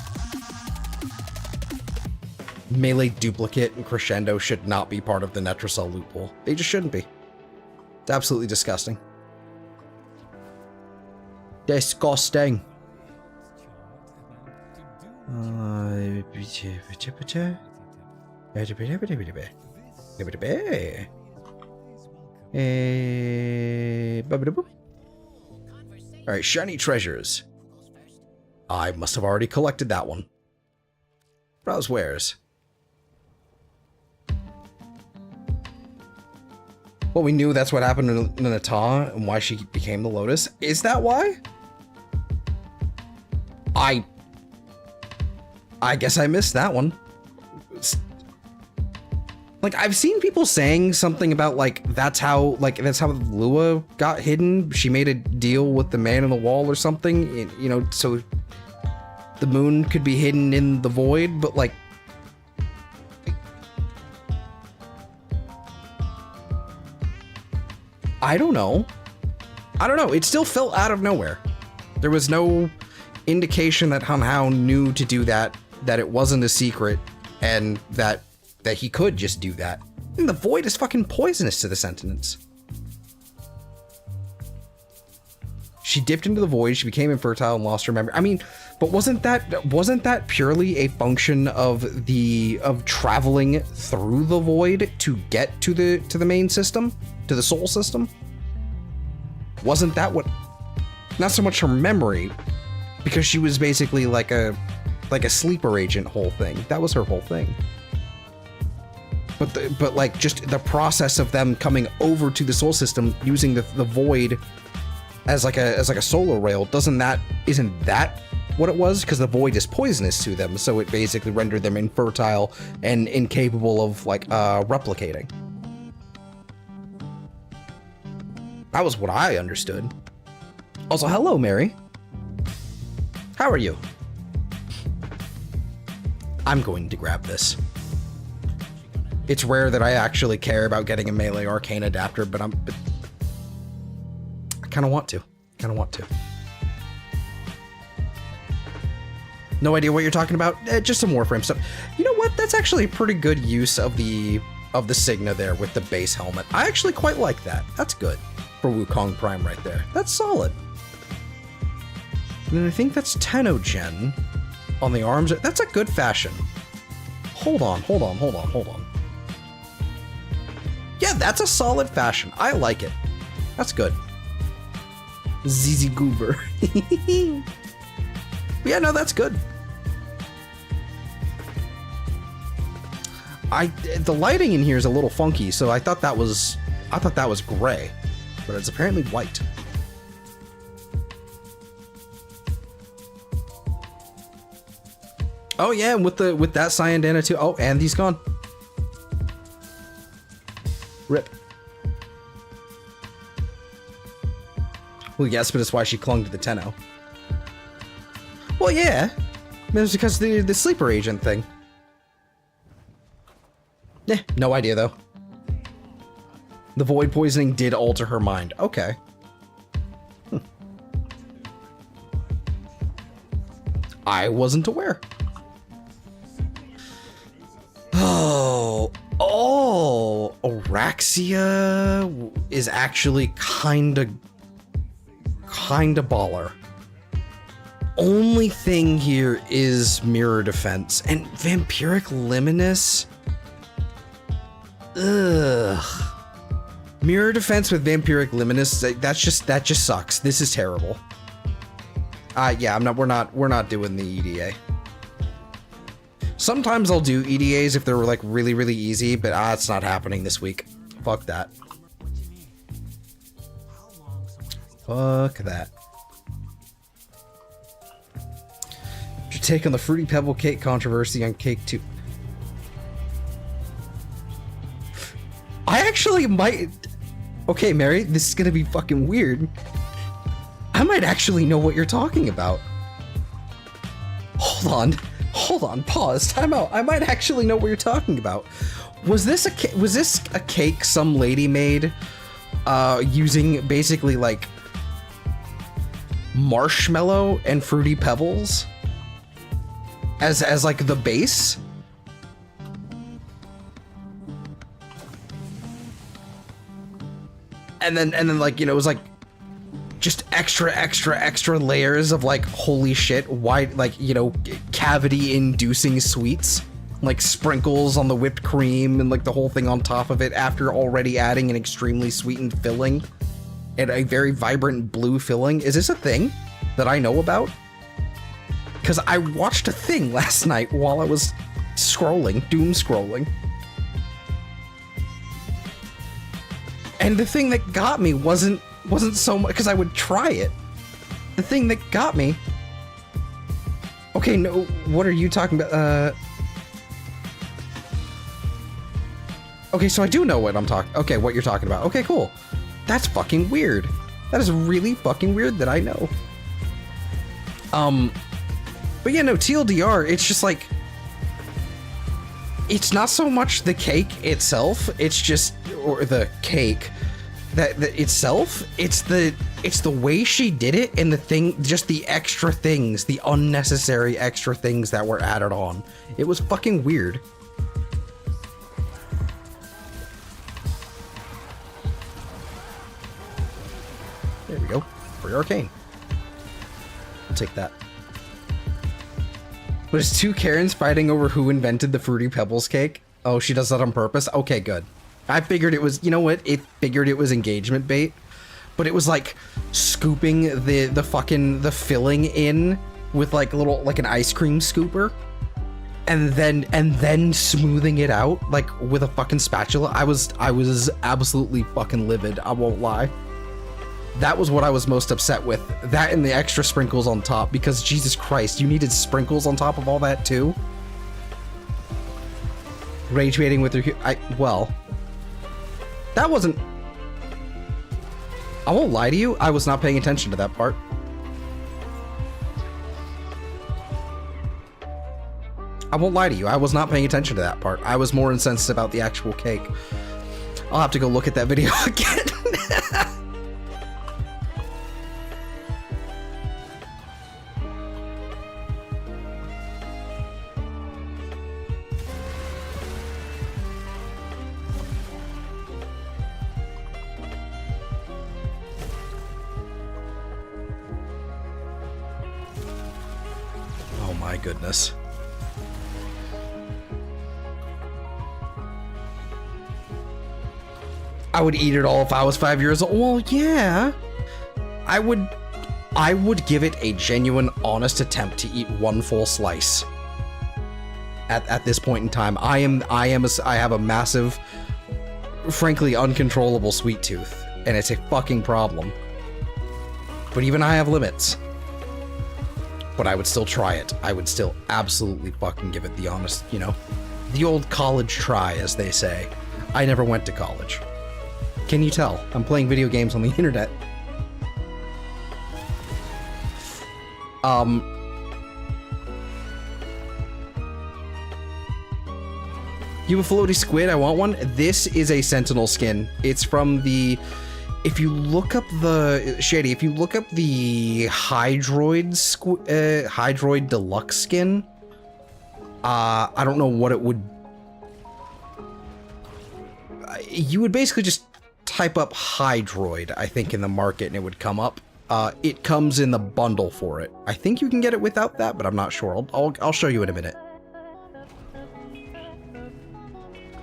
Melee duplicate and crescendo should not be part of the Netracell loophole. They just shouldn't be. It's absolutely disgusting. Disgusting. Alright, shiny treasures. I must have already collected that one. Browse wares. Well, we knew that's what happened to Nata and why she became the Lotus. Is that why? I guess I missed that one. Like, I've seen people saying something about, like, that's how Lua got hidden. She made a deal with the man in the wall or something, you know, so the moon could be hidden in the void, but, like, I don't know. It still felt out of nowhere. There was no indication that Hanhao knew to do that it wasn't a secret, and that he could just do that. And the void is fucking poisonous to the sentients. She dipped into the void, she became infertile and lost her memory. I mean, but wasn't that purely a function of traveling through the void to get to the main system, to the soul system? Wasn't that what? Not so much her memory, because she was basically like a sleeper agent whole thing. That was her whole thing. But like just the process of them coming over to the soul system using the void as like a solar rail, isn't that what it was? Because the void is poisonous to them, so it basically rendered them infertile and incapable of like replicating. That was what I understood. Also, hello, Mary. How are you? I'm going to grab this. It's rare that I actually care about getting a melee arcane adapter, but I kind of want to. No idea what you're talking about. Just some Warframe stuff. You know what? That's actually a pretty good use of the Signa there with the base helmet. I actually quite like that. That's good for Wukong Prime right there. That's solid. And then I think that's Tenogen on the arms. That's a good fashion. Hold on. Yeah, that's a solid fashion. I like it. That's good. ZZ Goober. Yeah, no, that's good. The lighting in here is a little funky, so I thought that was gray, but it's apparently white. Oh yeah, and with that Cyandana too. Oh, and he's gone. Rip. Well, yes, but it's why she clung to the Tenno. Well, yeah. It's because the sleeper agent thing. No idea, though. The void poisoning did alter her mind. Okay. I wasn't aware. Oh, Araxia is actually kinda baller. Only thing here is mirror defense and vampiric liminus. Ugh. Mirror defense with vampiric liminus. That just sucks. This is terrible. Yeah, we're not doing the EDA. Sometimes I'll do EDAs if they're like really, really easy, but it's not happening this week. Fuck that. Fuck that. What's your take on the Fruity Pebble cake controversy on Cake 2? I actually might... Okay, Mary, this is gonna be fucking weird. I might actually know what you're talking about. Hold on, pause, time out. I might actually know what you're talking about. Was this a cake some lady made using basically like marshmallow and Fruity Pebbles as like the base? And then like, you know, it was like just extra layers of like, holy shit, white, like, you know, cavity inducing sweets, like sprinkles on the whipped cream and like the whole thing on top of it after already adding an extremely sweetened filling and a very vibrant blue filling. Is this a thing that I know about? Because I watched a thing last night while I was scrolling, doom scrolling. And the thing that got me wasn't so much because I would try it. The thing that got me. Okay, no, what are you talking about? Okay, so I do know what I'm talking. Okay, what you're talking about. Okay, cool. That's fucking weird. That is really fucking weird that I know. But yeah, no, TLDR. It's just like. It's not so much the cake itself, it's just, or the cake that itself, it's the way she did it and the thing, just the extra things, the unnecessary extra things that were added on. It was fucking weird. There we go, free arcane. I'll take that. But it's two Karens fighting over who invented the Fruity Pebbles cake. Oh, she does that on purpose? Okay, good. I figured it was, you know what? It figured it was engagement bait. But it was like scooping the filling in with like a little, like an ice cream scooper. And then smoothing it out like with a fucking spatula. I was absolutely fucking livid, I won't lie. That was what I was most upset with. That and the extra sprinkles on top, because Jesus Christ, you needed sprinkles on top of all that too? Rage baiting with your... well... That wasn't... I won't lie to you, I was not paying attention to that part. I won't lie to you, I was not paying attention to that part. I was more incensed about the actual cake. I'll have to go look at that video again. my goodness. I would eat it all if I was 5 years old. Well, yeah. I would give it a genuine, honest attempt to eat one full slice. At this point in time, I have a massive, frankly uncontrollable sweet tooth, and it's a fucking problem. But even I have limits. But I would still try it. I would still absolutely fucking give it the honest, you know, the old college try, as they say. I never went to college. Can you tell? I'm playing video games on the internet. You have a floaty squid? I want one. This is a Sentinel skin. It's from the... If you look up the... Shady, if you look up the Hydroid Deluxe skin, I don't know what it would... You would basically just type up Hydroid, I think, in the market, and it would come up. It comes in the bundle for it. I think you can get it without that, but I'm not sure. I'll show you in a minute.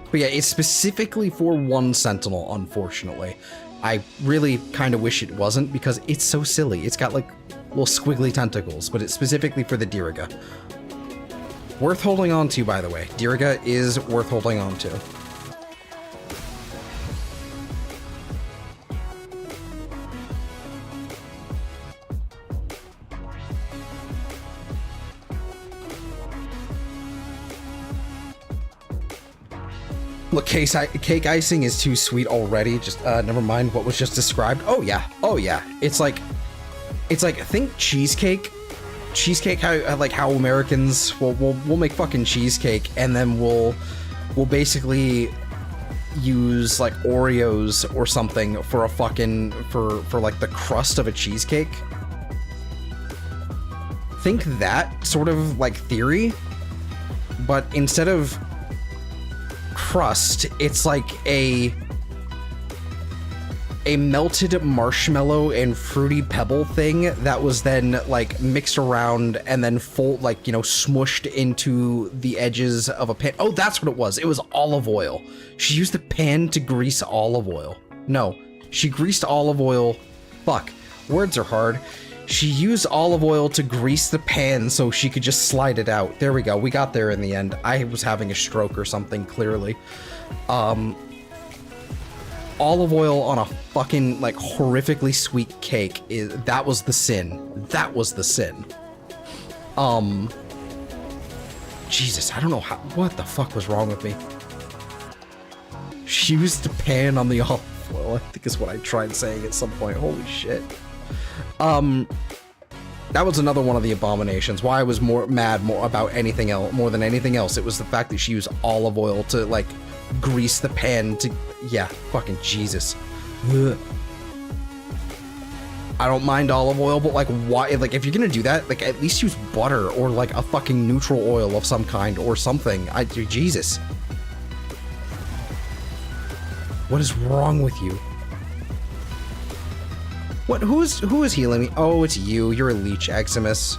But yeah, it's specifically for one Sentinel, unfortunately. I really kind of wish it wasn't, because it's so silly. It's got, like, little squiggly tentacles, but it's specifically for the Diriga. Worth holding on to, by the way. Diriga is worth holding on to. Look, cake icing is too sweet already. Just never mind what was just described. Oh yeah, oh yeah. It's like think cheesecake. Cheesecake, how Americans we'll make fucking cheesecake, and then we'll basically use like Oreos or something for a fucking for like the crust of a cheesecake. Think that sort of like theory, but instead of crust, it's like a melted marshmallow and fruity pebble thing that was then like mixed around and then like, you know, smushed into the edges of a pan. Oh, that's what it was. It was olive oil. She used the pan to grease olive oil. No, she greased olive oil. Fuck, words are hard. She used olive oil to grease the pan so she could just slide it out. There we go. We got there in the end. I was having a stroke or something, clearly. Olive oil on a fucking, like, horrifically sweet cake that was the sin. That was the sin. Jesus, I don't know what the fuck was wrong with me. She used the pan on the olive oil, I think is what I tried saying at some point. Holy shit. That was another one of the abominations. Why I was more about anything else, more than anything else. It was the fact that she used olive oil to, like, grease the pan to, yeah, fucking Jesus. Ugh. I don't mind olive oil, but like, why, like, if you're gonna do that, like, at least use butter or like a fucking neutral oil of some kind or something. Jesus. What is wrong with you? What? Who is healing me? Oh, it's you. You're a leech, Eximus.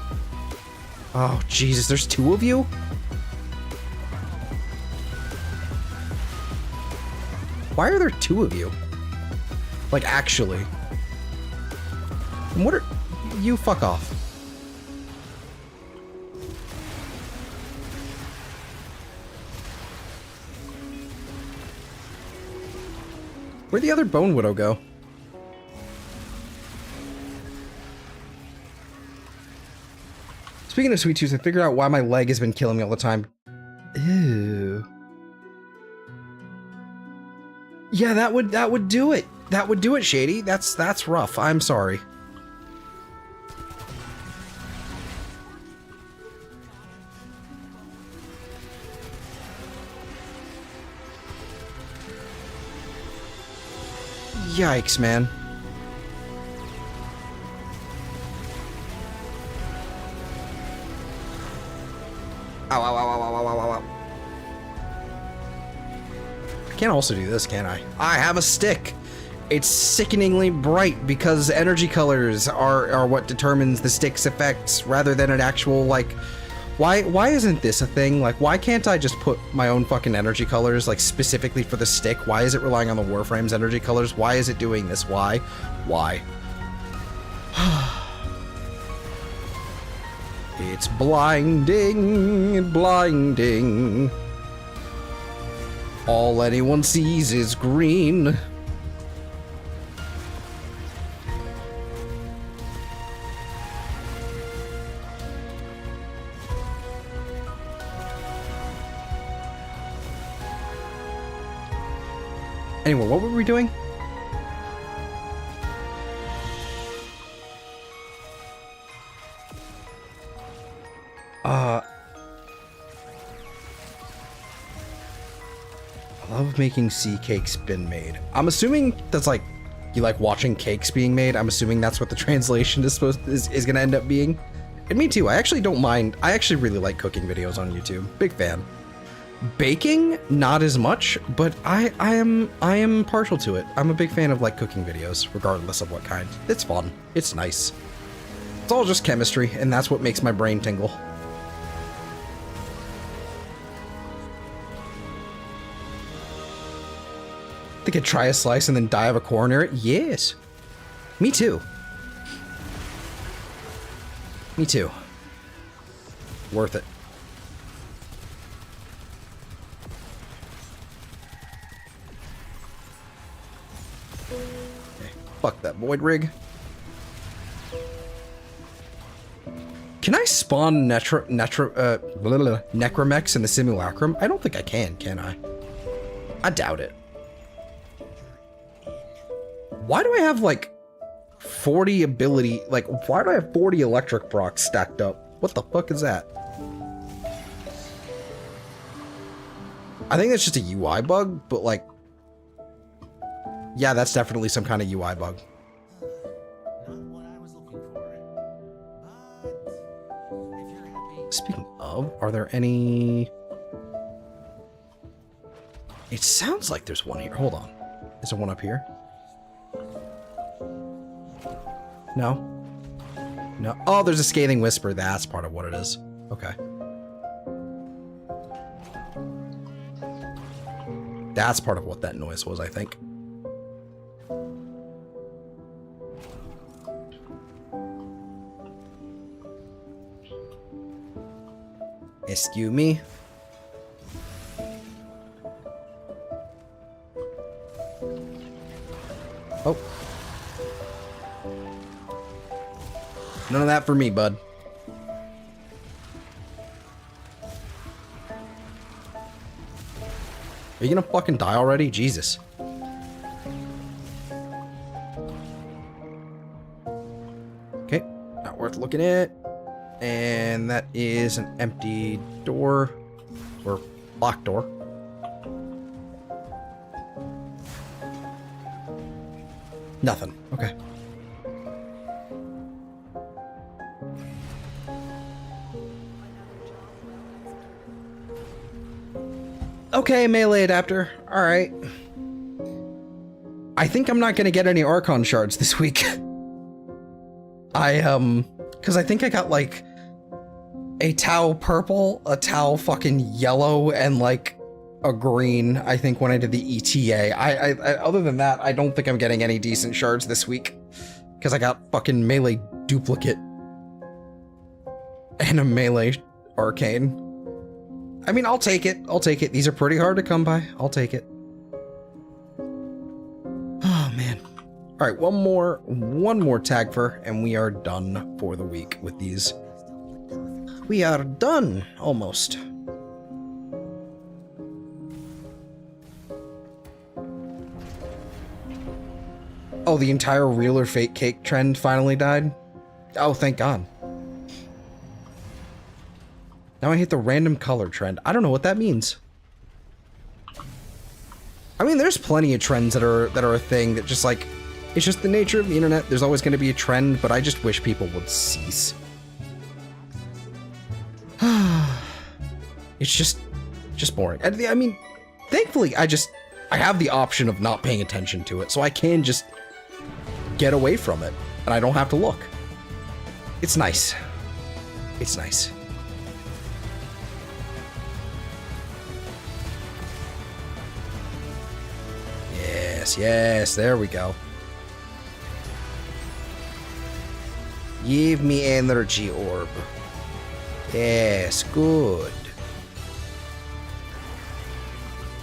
Oh, Jesus. There's two of you? Why are there two of you? Like, actually. And what are... You fuck off. Where'd the other Bone Widow go? Speaking of sweet tooth, I figured out why my leg has been killing me all the time. Ew. Yeah, that would do it. That would do it, Shady. That's rough. I'm sorry. Yikes, man. Ow, ow, ow, ow, ow, ow, ow, ow. I can't also do this, can I? I have a stick. It's sickeningly bright because energy colors are what determines the stick's effects rather than an actual, like, Why isn't this a thing? Like, why can't I just put my own fucking energy colors, like, specifically for the stick? Why is it relying on the Warframe's energy colors? Why is it doing this? Why? Why? It's blinding, blinding. All anyone sees is green. Anyway, what were we doing? I love making sea cakes been made. I'm assuming that's like, you like watching cakes being made. I'm assuming that's what the translation is gonna end up being. And me too, I actually don't mind. I actually really like cooking videos on YouTube. Big fan. Baking, not as much, but I am partial to it. I'm a big fan of like cooking videos, regardless of what kind. It's fun. It's nice. It's all just chemistry, and that's what makes my brain tingle. They could try a slice and then die of a core near it? Yes. Me too. Me too. Worth it. Okay, fuck that void rig. Can I spawn necromechs in the simulacrum? I don't think I can I? I doubt it. Why do I have like 40 ability, like why do I have 40 electric procs stacked up? What the fuck is that? I think that's just a UI bug, but like, yeah, that's definitely some kind of UI bug. Not what I was looking for. But if you're happy. Speaking of, are there any... It sounds like there's one here. Hold on. Is there one up here? No? No. Oh, there's a scathing whisper. That's part of what it is. Okay. That's part of what that noise was, I think. Excuse me. Oh. None of that for me, bud. Are you gonna fucking die already? Jesus. Okay, not worth looking at. And that is an empty door. Or locked door. Nothing. Okay. Okay, melee adapter. Alright. I think I'm not gonna get any Archon shards this week. Because I think I got like a Tau purple, a Tau fucking yellow, and like a green, I think, when I did the ETA. I other than that, I don't think I'm getting any decent shards this week. Because I got fucking melee duplicate. And a melee arcane. I mean, I'll take it. I'll take it. These are pretty hard to come by. I'll take it. Oh, man. All right, one more tag fur, and we are done for the week with these. We are done, almost. Oh, the entire real or fake cake trend finally died? Oh, thank God. Now I hit the random color trend. I don't know what that means. I mean, there's plenty of trends that are a thing that just like, it's just the nature of the internet. There's always going to be a trend, but I just wish people would cease. It's just boring. I mean, thankfully, I have the option of not paying attention to it, so I can just get away from it, and I don't have to look. It's nice. It's nice. yes, there we go. Give me energy orb. Yes, good.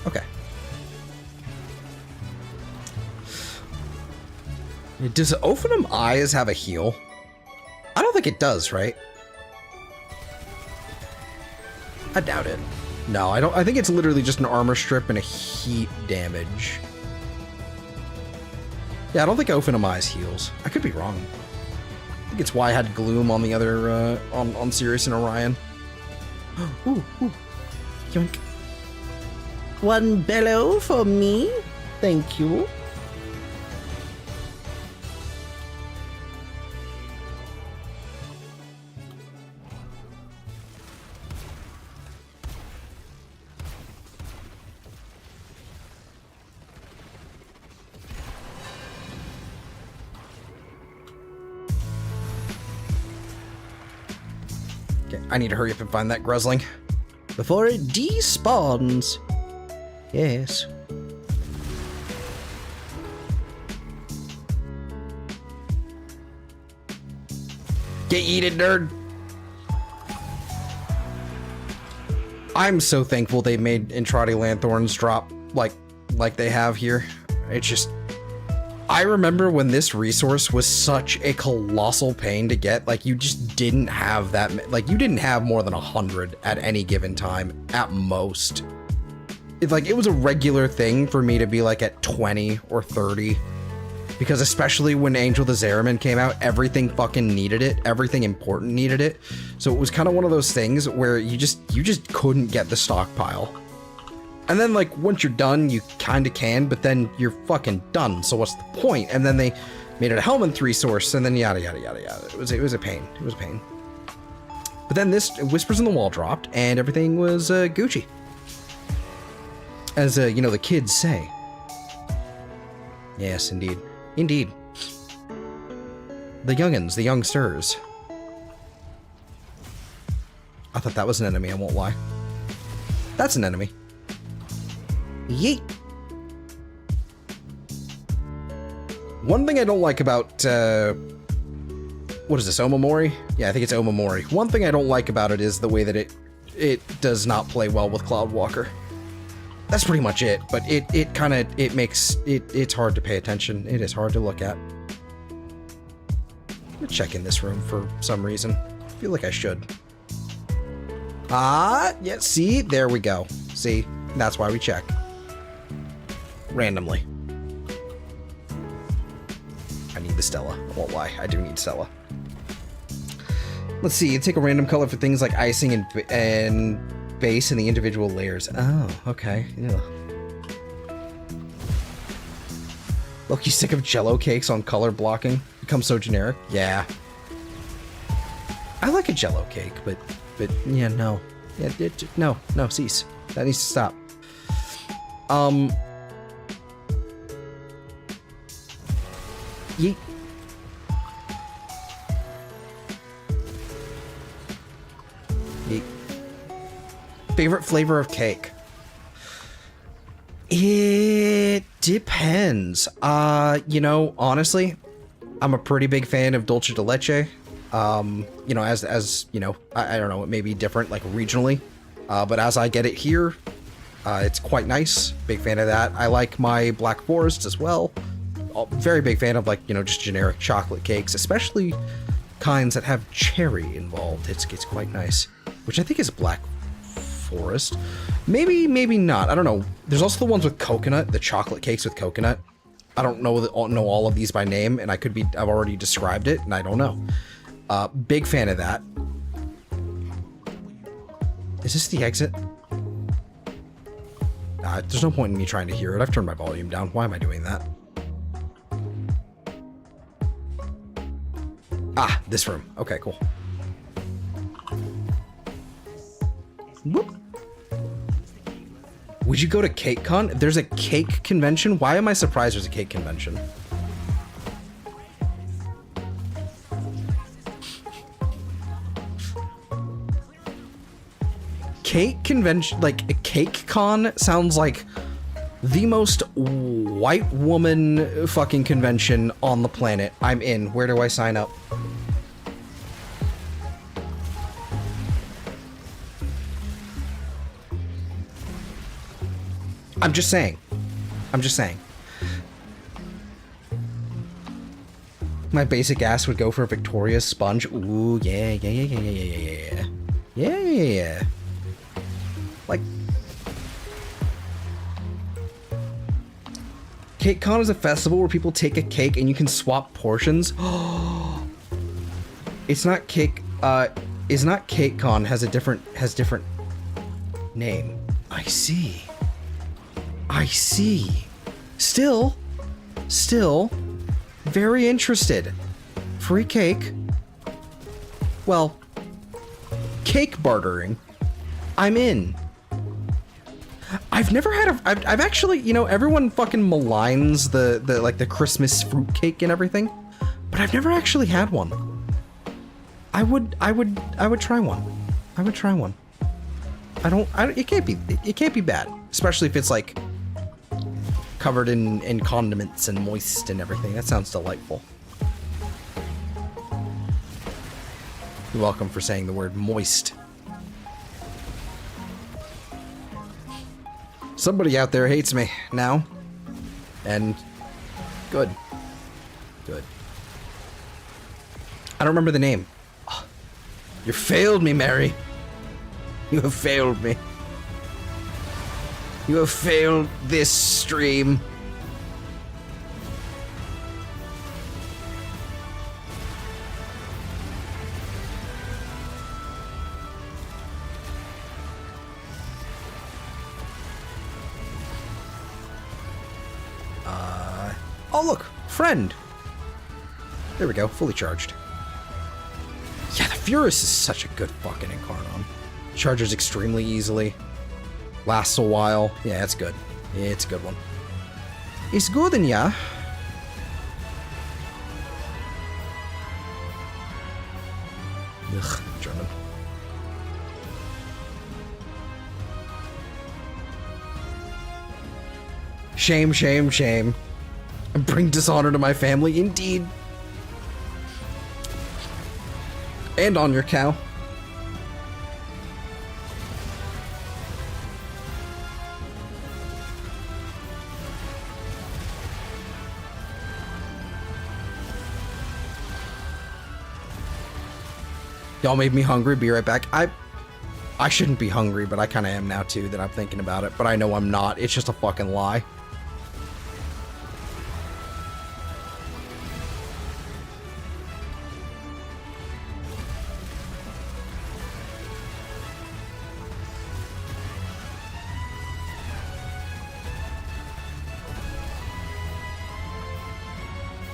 Okay. Does Ophanum Eyes have a heal? I don't think it does, right? I doubt it. No, I don't. I think it's literally just an armor strip and a heat damage. Yeah, I don't think Ophanum Eyes heals. I could be wrong. I think it's why I had Gloom on the other, on Sirius and Orion. Ooh, ooh. Yoink. One bellow for me? Thank you. Okay, I need to hurry up and find that Gruzling before it despawns. Yes. Get yeeted, nerd. I'm so thankful they made Entrati Lanthorns drop like they have here. It's just, I remember when this resource was such a colossal pain to get. Like, you just didn't have that, like, you didn't have more than 100 at any given time at most. It's like, it was a regular thing for me to be like at 20 or 30, because especially when Angel the Zeraman came out, everything fucking needed it. Everything important needed it. So it was kind of one of those things where you just couldn't get the stockpile. And then, like, once you're done, you kind of can, but then you're fucking done. So what's the point? And then they made it a Helminth resource, and then yada yada yada yada. It was a pain. It was a pain. But then this Whispers in the Wall dropped, and everything was Gucci, as you know, the kids say. Yes, indeed, indeed. The youngins, the youngsters. I thought that was an enemy. I won't lie. That's an enemy. Yeet. One thing I don't like about, what is this, Omamori? Yeah, I think it's Omamori. One thing I don't like about it is the way that it does not play well with Cloudwalker. That's pretty much it, but it makes it's hard to pay attention. It is hard to look at. I'm gonna check in this room for some reason. I feel like I should. Yeah, see? There we go. See? That's why we check. Randomly. I need the Stella. I won't lie. I do need Stella. Let's see. You take a random color for things like icing and base in the individual layers. Oh, okay. Yeah. Look, you sick of Jello cakes on color blocking? Become so generic? Yeah. I like a Jello cake, but yeah, no. Yeah, no, cease. That needs to stop. Yeet. Yeet. Favorite flavor of cake? It depends. You know, honestly, I'm a pretty big fan of dulce de leche. You know, as you know, I don't know, it may be different, like, regionally. But as I get it here, it's quite nice. Big fan of that. I like my Black Forest as well. Very big fan of, like, you know, just generic chocolate cakes, especially kinds that have cherry involved. It's quite nice. Which I think is Black Forest. Maybe not. I don't know. There's also the ones with coconut, the chocolate cakes with coconut. I don't know all of these by name, and I've already described it, and I don't know. Big fan of that. Is this the exit? There's no point in me trying to hear it. I've turned my volume down. Why am I doing that? Ah, this room. Okay, cool. Whoop. Would you go to CakeCon? There's a cake convention? Why am I surprised there's a cake convention? Cake convention, like a cake con sounds like The most white woman fucking convention on the planet. I'm in. Where do I sign up? I'm just saying. I'm just saying. My basic ass would go for a Victoria's sponge. Ooh, yeah, yeah, yeah, yeah, yeah, yeah, yeah, yeah. Yeah, yeah, yeah. Like... CakeCon is a festival where people take a cake and you can swap portions. It's not cake, is not CakeCon, has different name. I see. I see. Still, very interested. Free cake. Well, cake bartering. I'm in. I've never had a... I've actually, you know, everyone fucking maligns the Christmas fruit cake and everything, but I've never actually had one. I would try one. I would try one. It can't be bad, especially if it's like covered in condiments and moist and everything. That sounds delightful. You're welcome for saying the word moist. Somebody out there hates me now. And good. Good. I don't remember the name. Oh, you failed me, Mary. You have failed me. You have failed this stream. Oh look, friend. There we go, fully charged. Yeah, the Furus is such a good fucking Incarnon. Charges extremely easily. Lasts a while. Yeah, it's good. It's a good one. It's good, and yeah. Ugh, German. Shame, shame, shame. Bring dishonor to my family, indeed. And on your cow. Y'all made me hungry. Be right back. I shouldn't be hungry, but I kind of am now too, that I'm thinking about it. But I know I'm not. It's just a fucking lie.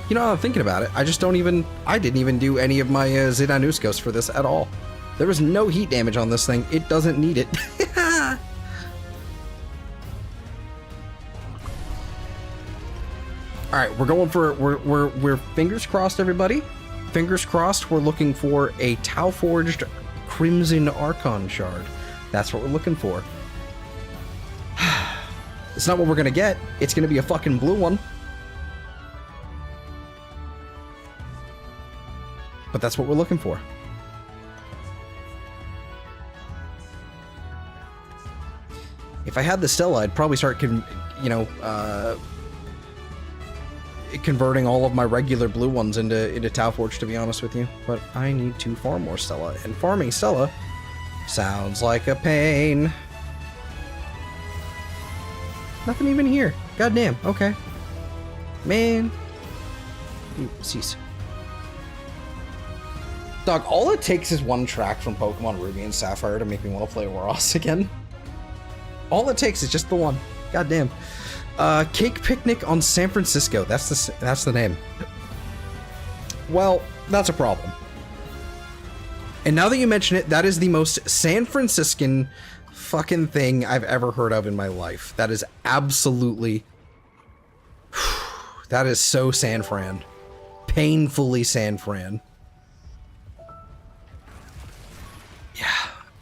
You know, I'm thinking about it. I didn't even do any of my Zidanuskos for this at all. There was no heat damage on this thing. It doesn't need it. All right, we're going for, we're fingers crossed, everybody. Fingers crossed, we're looking for a Tau Forged Crimson Archon Shard. That's what we're looking for. It's not what we're gonna get. It's gonna be a fucking blue one. But that's what we're looking for. If I had the Stella, I'd probably start, converting all of my regular blue ones into Tau Forge, to be honest with you. But I need to farm more Stella, and farming Stella sounds like a pain. Nothing even here. Goddamn. Okay. Man. Ooh, cease. Dog, all it takes is one track from Pokemon Ruby and Sapphire to make me want to play Oros again. All it takes is just the one. Goddamn. Cake Picnic on San Francisco. That's the name. Well, that's a problem. And now that you mention it, that is the most San Franciscan fucking thing I've ever heard of in my life. That is absolutely... That is so San Fran. Painfully San Fran. Yeah.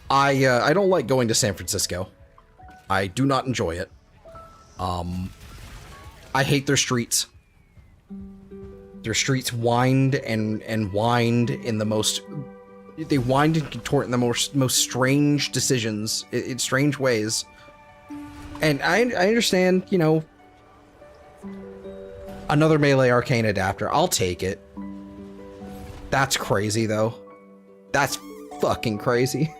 I don't like going to San Francisco. I do not enjoy it. I hate their streets. Their streets wind and wind in the most... They wind and contort in the most strange decisions, in strange ways. And I understand, you know, another melee arcane adapter. I'll take it. That's crazy, though. That's fucking crazy.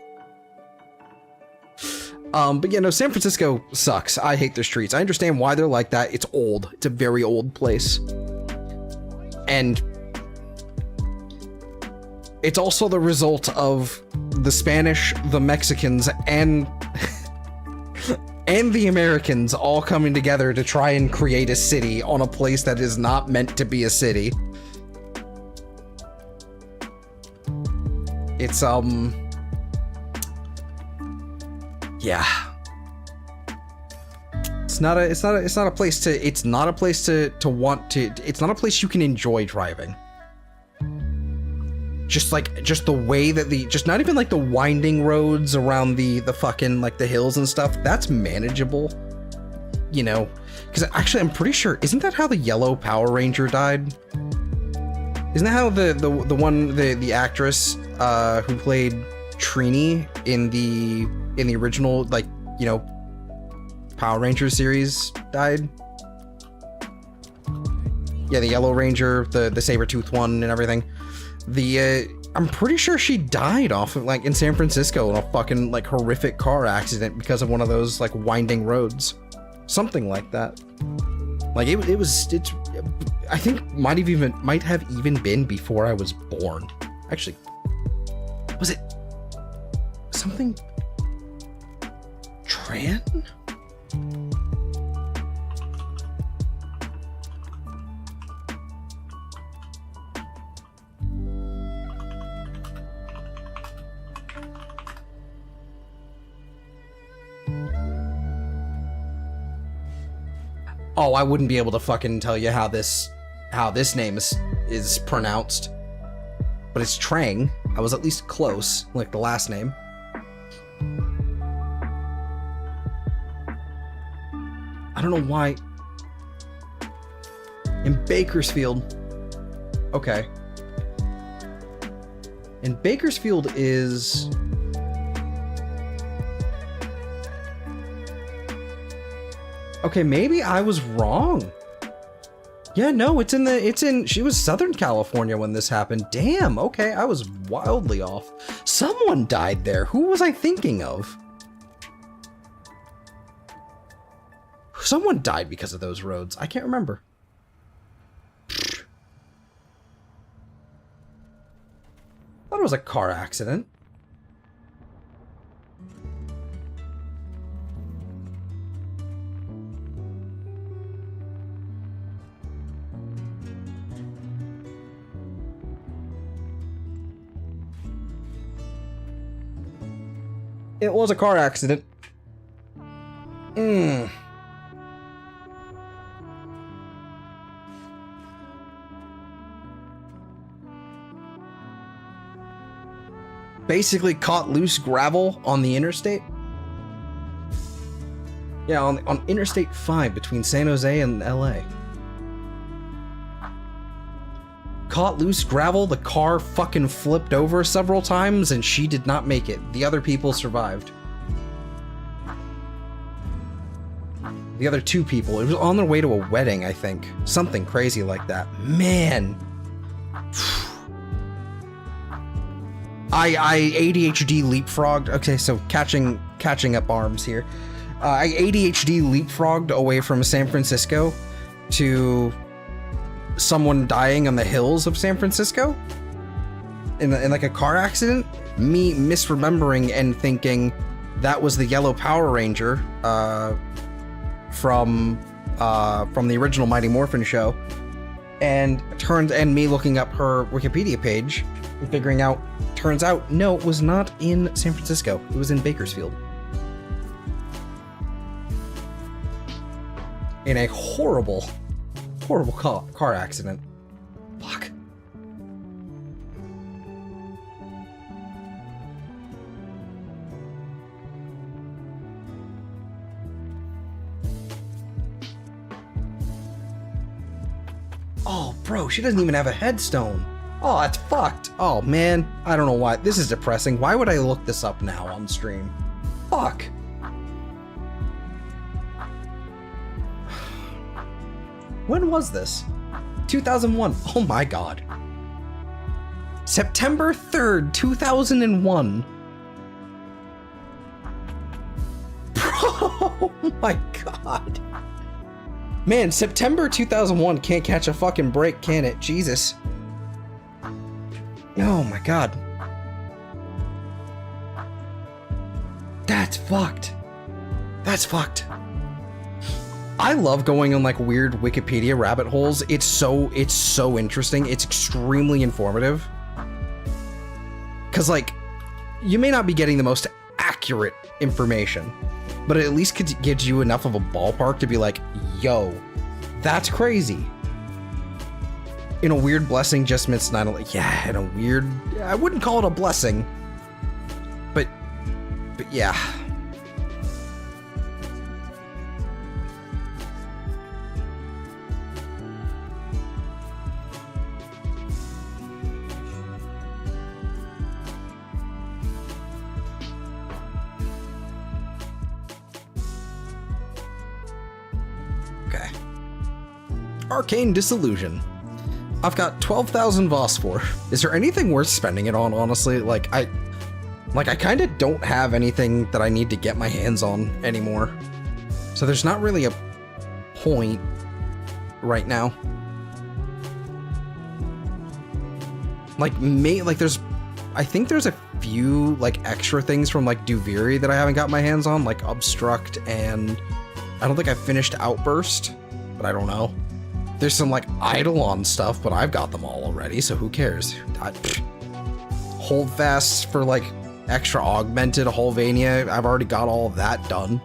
But you know, San Francisco sucks. I hate their streets. I understand why they're like that. It's old. It's a very old place. And it's also the result of the Spanish, the Mexicans, and and the Americans all coming together to try and create a city on a place that is not meant to be a city. It's yeah. It's not a place you can enjoy driving. Just the way that just not even like the winding roads around the fucking like the hills and stuff, that's manageable. You know, because actually I'm pretty sure, isn't that how the yellow Power Ranger died? Isn't that how the actress who played Trini in the original, like, you know, Power Ranger series died? Yeah, the Yellow Ranger, the saber-toothed one and everything. I'm pretty sure she died off of, like, in San Francisco in a fucking, like, horrific car accident because of one of those, like, winding roads. Something like that. Like, it's I think might have even been before I was born. Actually, was it something Tran? Oh, I wouldn't be able to fucking tell you how this name is pronounced. But it's Trang. I was at least close, like the last name. I don't know why. In Bakersfield. Okay. And Bakersfield is... Okay, maybe I was wrong. Yeah, no, she was Southern California when this happened. Damn, okay, I was wildly off. Someone died there. Who was I thinking of? Someone died because of those roads. I can't remember. Thought it was a car accident. It was a car accident. Basically caught loose gravel on the interstate. Yeah, on Interstate 5 between San Jose and LA. Caught loose gravel, the car fucking flipped over several times and she did not make it. The other people survived. The other two people, it was on their way to a wedding, I think. Something crazy like that. Man. I ADHD leapfrogged. Okay, so catching up arms here. I ADHD leapfrogged away from San Francisco to someone dying on the hills of San Francisco in like a car accident. Me misremembering and thinking that was the Yellow Power Ranger from the original Mighty Morphin show, and me looking up her Wikipedia page and figuring out, turns out, no, it was not in San Francisco. It was in Bakersfield. In a horrible car accident. Fuck. Oh, bro, she doesn't even have a headstone. Oh, that's fucked. Oh, man. I don't know why. This is depressing. Why would I look this up now on stream? Fuck. When was this? 2001. Oh my god. September 3rd, 2001. Bro, oh my god. Man, September 2001 can't catch a fucking break, can it? Jesus. Oh my god. That's fucked. That's fucked. I love going on like weird Wikipedia rabbit holes. It's so interesting. It's extremely informative. Cause like, you may not be getting the most accurate information, but it at least gives you enough of a ballpark to be like, yo, that's crazy. In a weird blessing just missed 9/11. Yeah, in a weird, I wouldn't call it a blessing, but yeah. Okay. Arcane Disillusion. I've got 12,000 Voss for. Is there anything worth spending it on, honestly? Like I kind of don't have anything that I need to get my hands on anymore. So there's not really a point right now. Like I think there's a few like extra things from like Duviri that I haven't got my hands on, like Obstruct, and I don't think I finished Outburst, but I don't know. There's some like Eidolon stuff, but I've got them all already, so who cares? Hold Fast for like extra augmented Holvania, I've already got all of that done.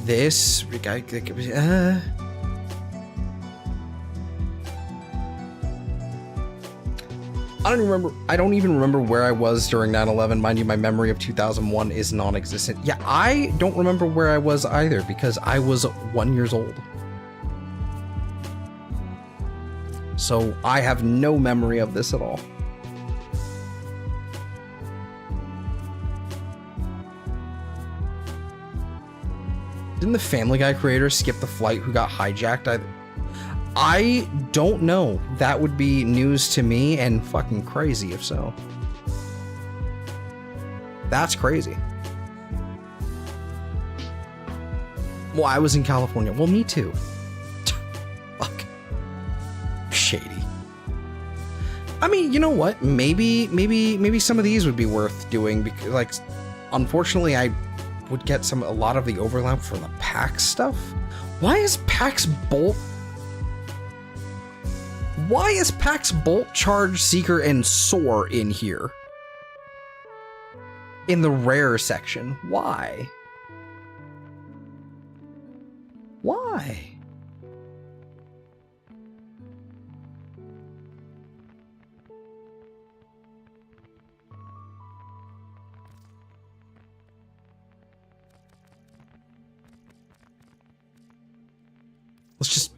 This I don't even remember where I was during 9/11. Mind you, my memory of 2001 is non-existent. Yeah, I don't remember where I was either because I was 1 year old. So I have no memory of this at all. Didn't the Family Guy creator skip the flight who got hijacked? I don't know. That would be news to me and fucking crazy if so. That's crazy. Well, I was in California. Well, me too. Fuck. Shady. I mean, you know what? Maybe some of these would be worth doing because, like, unfortunately, I would get a lot of the overlap from the PAX stuff. Why is PAX Bolt, Charge, Seeker, and Soar in here? In the rare section. Why? Why?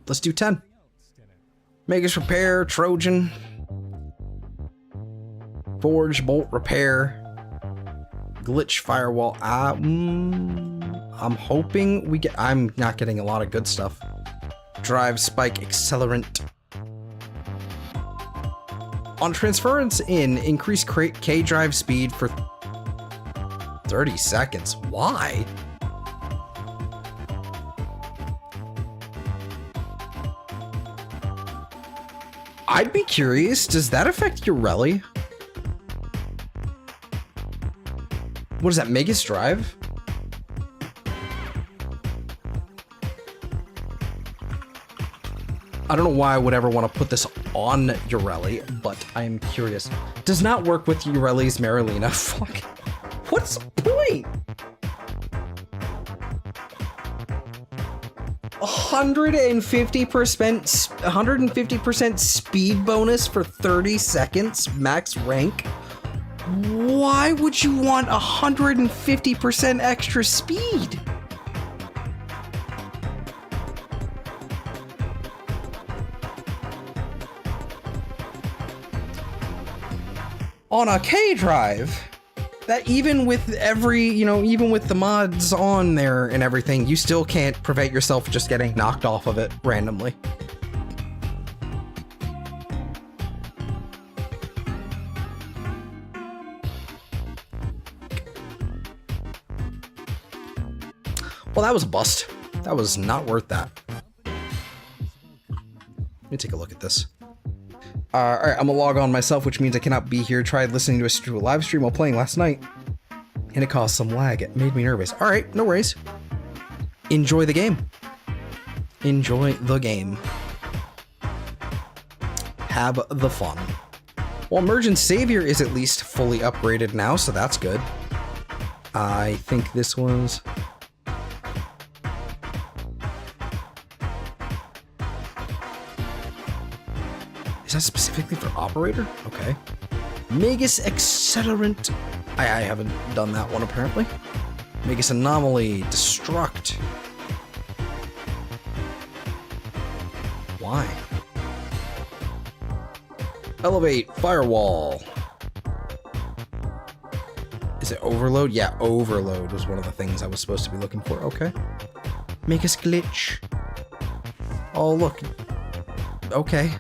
Let's do 10. Magus Repair, Trojan, Forge, Bolt Repair, Glitch, Firewall. I'm hoping we get. I'm not getting a lot of good stuff. Drive, Spike, Accelerant. On transference in, increase K drive speed for 30 seconds. Why? I'd be curious, does that affect your rally? What is that, Magus Drive? I don't know why I would ever want to put this on Ureli, but I'm curious. Does not work with Ureli's Marilena. Fuck. What's the point? 150% speed bonus for 30 seconds, max rank. Why would you want 150% extra speed? on a K drive that even with every, even with the mods on there and everything, you still can't prevent yourself just getting knocked off of it randomly. Well, that was a bust. That was not worth that. Let me take a look at this. Alright, I'm gonna log on myself, which means I cannot be here. Tried listening to a live stream while playing last night, and it caused some lag. It made me nervous. Alright, no worries. Enjoy the game. Enjoy the game. Have the fun. Well, Emergent Savior is at least fully upgraded now, so that's good. I think this was... Is that specifically for Operator? Okay. Magus Accelerant. I haven't done that one, apparently. Magus Anomaly. Destruct. Why? Elevate. Firewall. Is it Overload? Yeah, Overload was one of the things I was supposed to be looking for. Okay. Magus Glitch. Oh, look. Okay.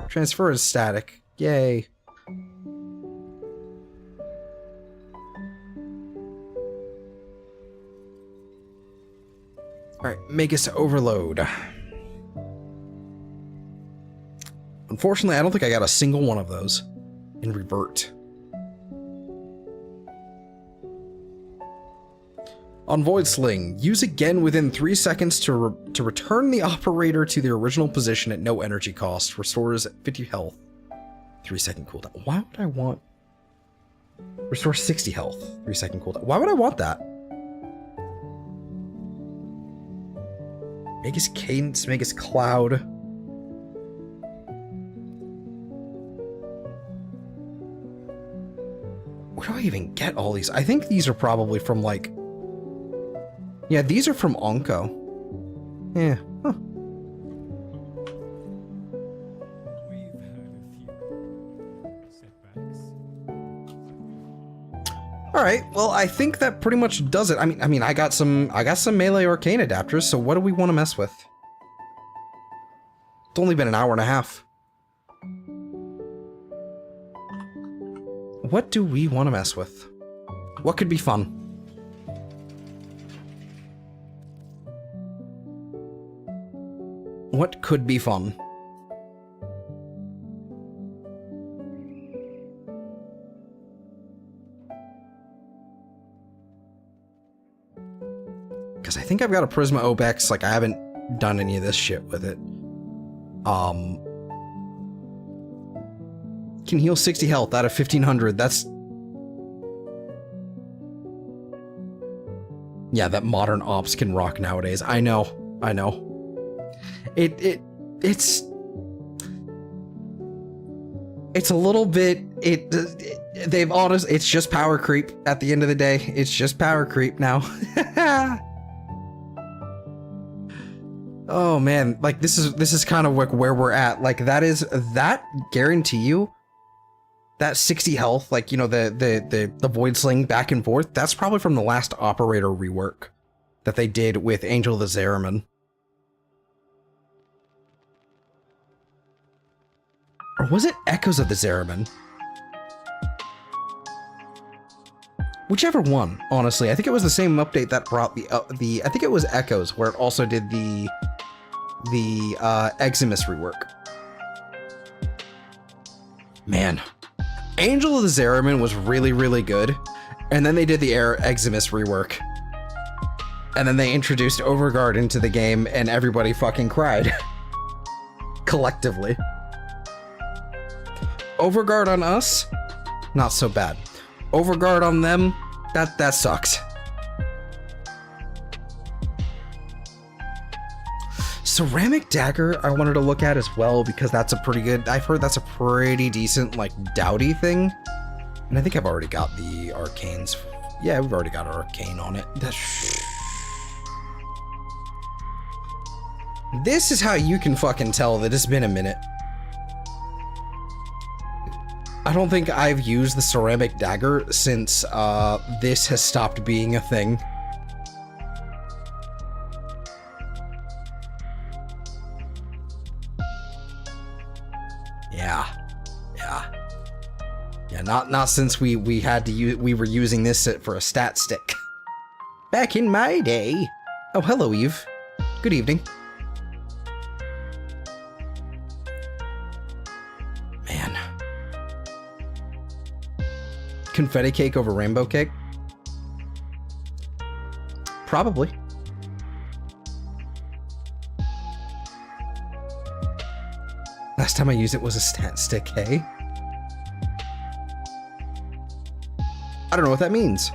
Transfer is static. Yay. Alright, Magus Overload. Unfortunately, I don't think I got a single one of those in Revert. On Void Sling, use again within 3 seconds to return the operator to their original position at no energy cost. Restores 50 health. 3-second cooldown. Why would I want... Restore 60 health. 3-second cooldown. Why would I want that? Magus Cadence, Magus Cloud. Where do I even get all these? I think these are probably from, like... Yeah, these are from Onko. Yeah. Huh. We've had a few setbacks. All right. Well, I think that pretty much does it. I mean, I got some melee arcane adapters. So what do we want to mess with? It's only been an hour and a half. What do we want to mess with? What could be fun? What could be fun? Because I think I've got a Prisma Obex, like I haven't done any of this shit with it. Can heal 60 health out of 1500, that's... Yeah, that modern ops can rock nowadays. I know. It's a little bit, they've honestly, it's just power creep at the end of the day. It's just power creep now. Oh man, like this is kind of like where we're at. Like that guarantee you that 60 health, like, the Void Sling back and forth, that's probably from the last Operator rework that they did with Angel of the Zeraman. Or was it Echoes of the Zeraman? Whichever one, honestly. I think it was the same update that brought the I think it was Echoes, where it also did the Eximus rework. Man. Angel of the Zeraman was really, really good. And then they did the Eximus rework. And then they introduced Overguard into the game, and everybody fucking cried. Collectively. Overguard on us, not so bad. Overguard on them, that sucks. Ceramic Dagger I wanted to look at as well, because that's a pretty good, I've heard that's a pretty decent, like, dowdy thing. And I think I've already got the arcanes. Yeah, we've already got our arcane on it. This is how you can fucking tell that it's been a minute. I don't think I've used the ceramic dagger since this has stopped being a thing. Yeah, not since we had to use, we were using this for a stat stick. Back in my day. Oh, hello, Eve. Good evening. Man. Confetti cake over rainbow cake? Probably. Last time I used it was a stat stick, hey? I don't know what that means.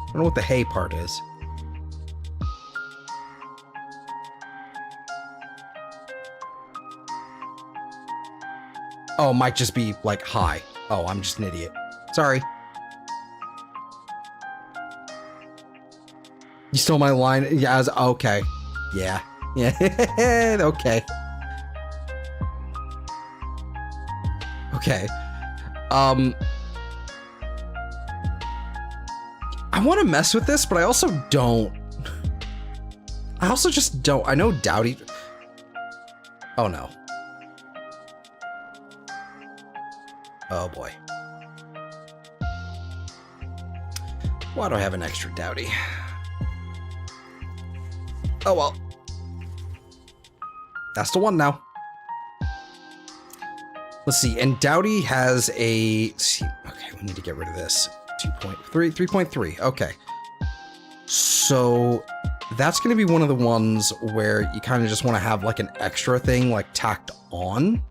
I don't know what the hay part is. Oh, it might just be like hi. Oh, I'm just an idiot. Sorry. You stole my line? Yeah, I was, okay. Yeah. Yeah. Okay. Okay. I want to mess with this, but I also don't. I also just don't. I know Dowdy. Oh no. Oh boy. Why do I have an extra Dowdy? Oh well. That's the one now. Let's see, and Dowdy has a... see, okay, we need to get rid of this. 2.3, 3.3, okay. So, that's going to be one of the ones where you kind of just want to have like an extra thing like tacked on.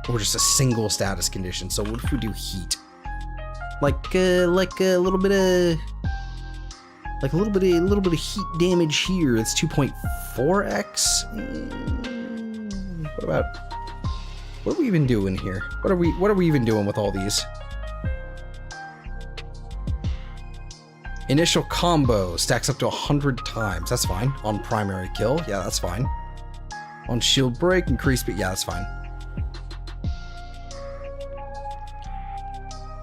Or just a single status condition. So what if we do heat? Like a little bit of... like a little bit of heat damage here. It's 2.4x. What are we even doing here? What are we even doing with all these? Initial combo stacks up to 100 times. That's fine. On primary kill, yeah, that's fine. On shield break, increase speed, yeah, that's fine.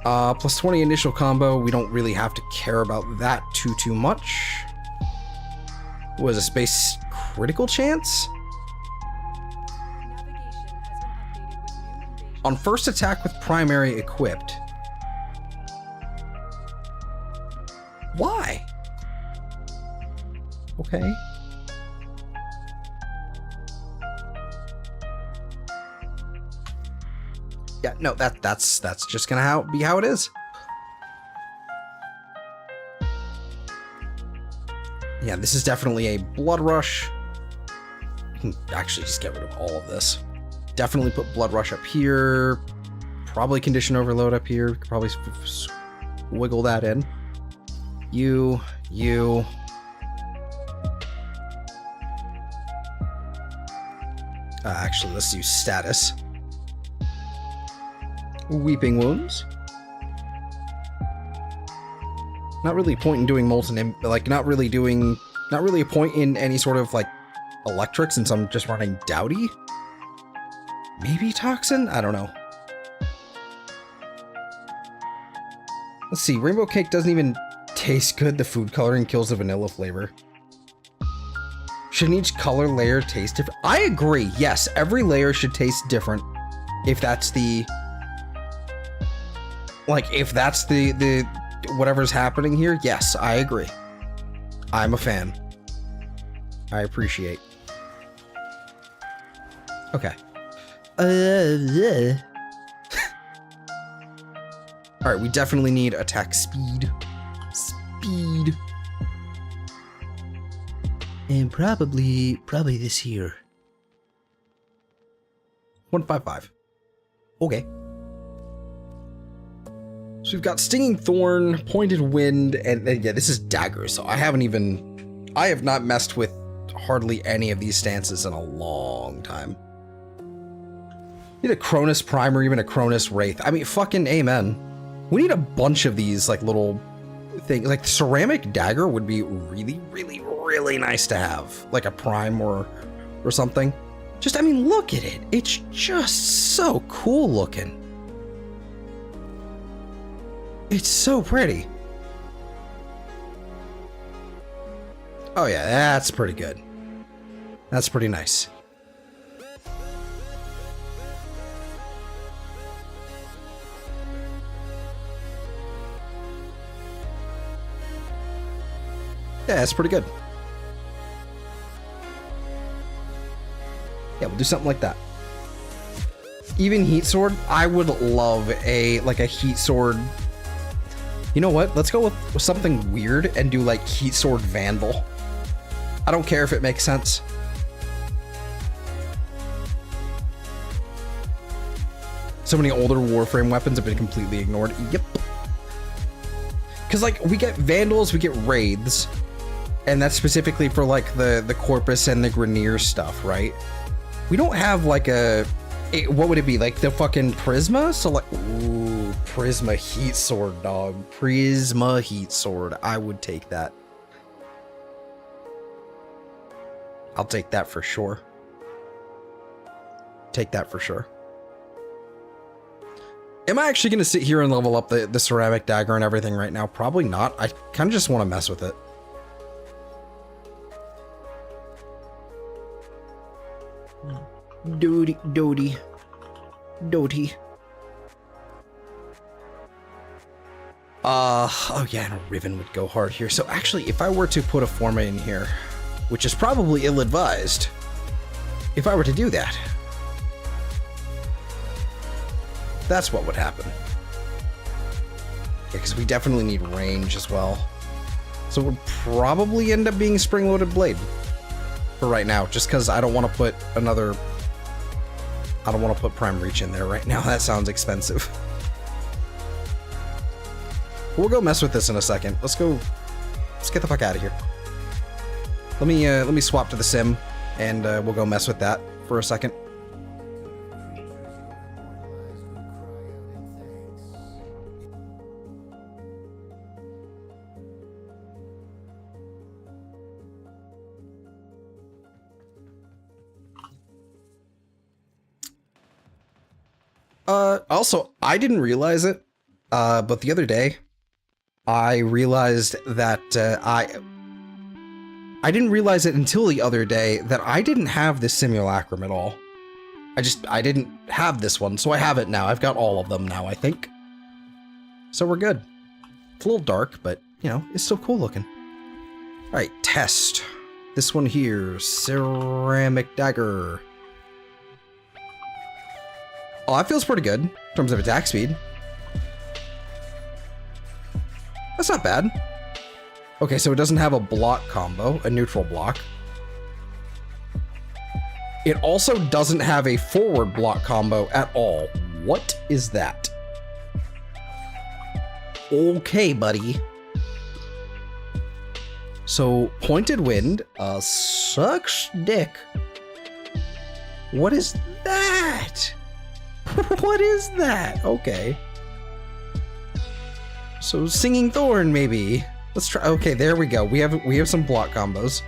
Plus 20 initial combo. We don't really have to care about that too much. Was a space critical chance? On first attack with primary equipped. Why? Okay. Yeah, no, that's just gonna be how it is. Yeah, this is definitely a blood rush. I can actually just get rid of all of this. Definitely put blood rush up here. Probably condition overload up here. We could probably wiggle that in. You. Actually, let's use status. Weeping wounds. Not really a point in doing molten, like not really a point in any sort of like electric since I'm just running Dowdy. Maybe toxin? I don't know. Let's see, rainbow cake doesn't even taste good. The food coloring kills the vanilla flavor. Shouldn't each color layer taste different? I agree, yes, every layer should taste different. If that's the... like, if that's the whatever's happening here, yes, I agree. I'm a fan. I appreciate. Okay. Alright, we definitely need attack speed. Speed. And probably this here. 155. Okay. So we've got Stinging Thorn, Pointed Wind, and yeah, this is Dagger, so I have not messed with hardly any of these stances in a long time. Need a Cronus Prime or even a Cronus Wraith. I mean, fucking amen. We need a bunch of these, like, little things. Like, Ceramic Dagger would be really, really, really nice to have. Like a Prime or or something. Just, I mean, look at it. It's just so cool looking. It's so pretty. Oh yeah, that's pretty good. That's pretty nice. Yeah, that's pretty good. Yeah, we'll do something like that. Even heat sword, I would love a heat sword. You know what? Let's go with something weird and do like heat sword vandal. I don't care if it makes sense. So many older Warframe weapons have been completely ignored. Yep. Because like we get vandals, we get wraiths, and that's specifically for like the corpus and the Grineer stuff, right? We don't have like what would it be, like the fucking Prisma? So like, ooh, Prisma heat sword, dog. Prisma heat sword. I would take that. I'll take that for sure. Take that for sure. Am I actually going to sit here and level up the ceramic dagger and everything right now? Probably not. I kind of just want to mess with it. Doty. Oh yeah, and a Riven would go hard here. So actually, if I were to put a Forma in here, which is probably ill-advised, if I were to do that, that's what would happen. Yeah, because we definitely need range as well. So it would probably end up being spring-loaded blade for right now, just because I don't want to put another... I don't want to put Prime Reach in there right now. That sounds expensive. We'll go mess with this in a second. Let's get the fuck out of here. Let me swap to the sim, and we'll go mess with that for a second. Also, I didn't realize it, but the other day, I realized that I didn't realize it until the other day that I didn't have this simulacrum at all. I didn't have this one, so I have it now. I've got all of them now, I think. So we're good. It's a little dark, but, you know, it's still cool looking. Alright, test. This one here, ceramic dagger. Oh, that feels pretty good in terms of attack speed. That's not bad. Okay, so it doesn't have a block combo, a neutral block. It also doesn't have a forward block combo at all. What is that? Okay, buddy. So, pointed wind, sucks dick. What is that? What is that? Okay. So Singing Thorn, maybe. Let's try. Okay, there we go. We have some block combos.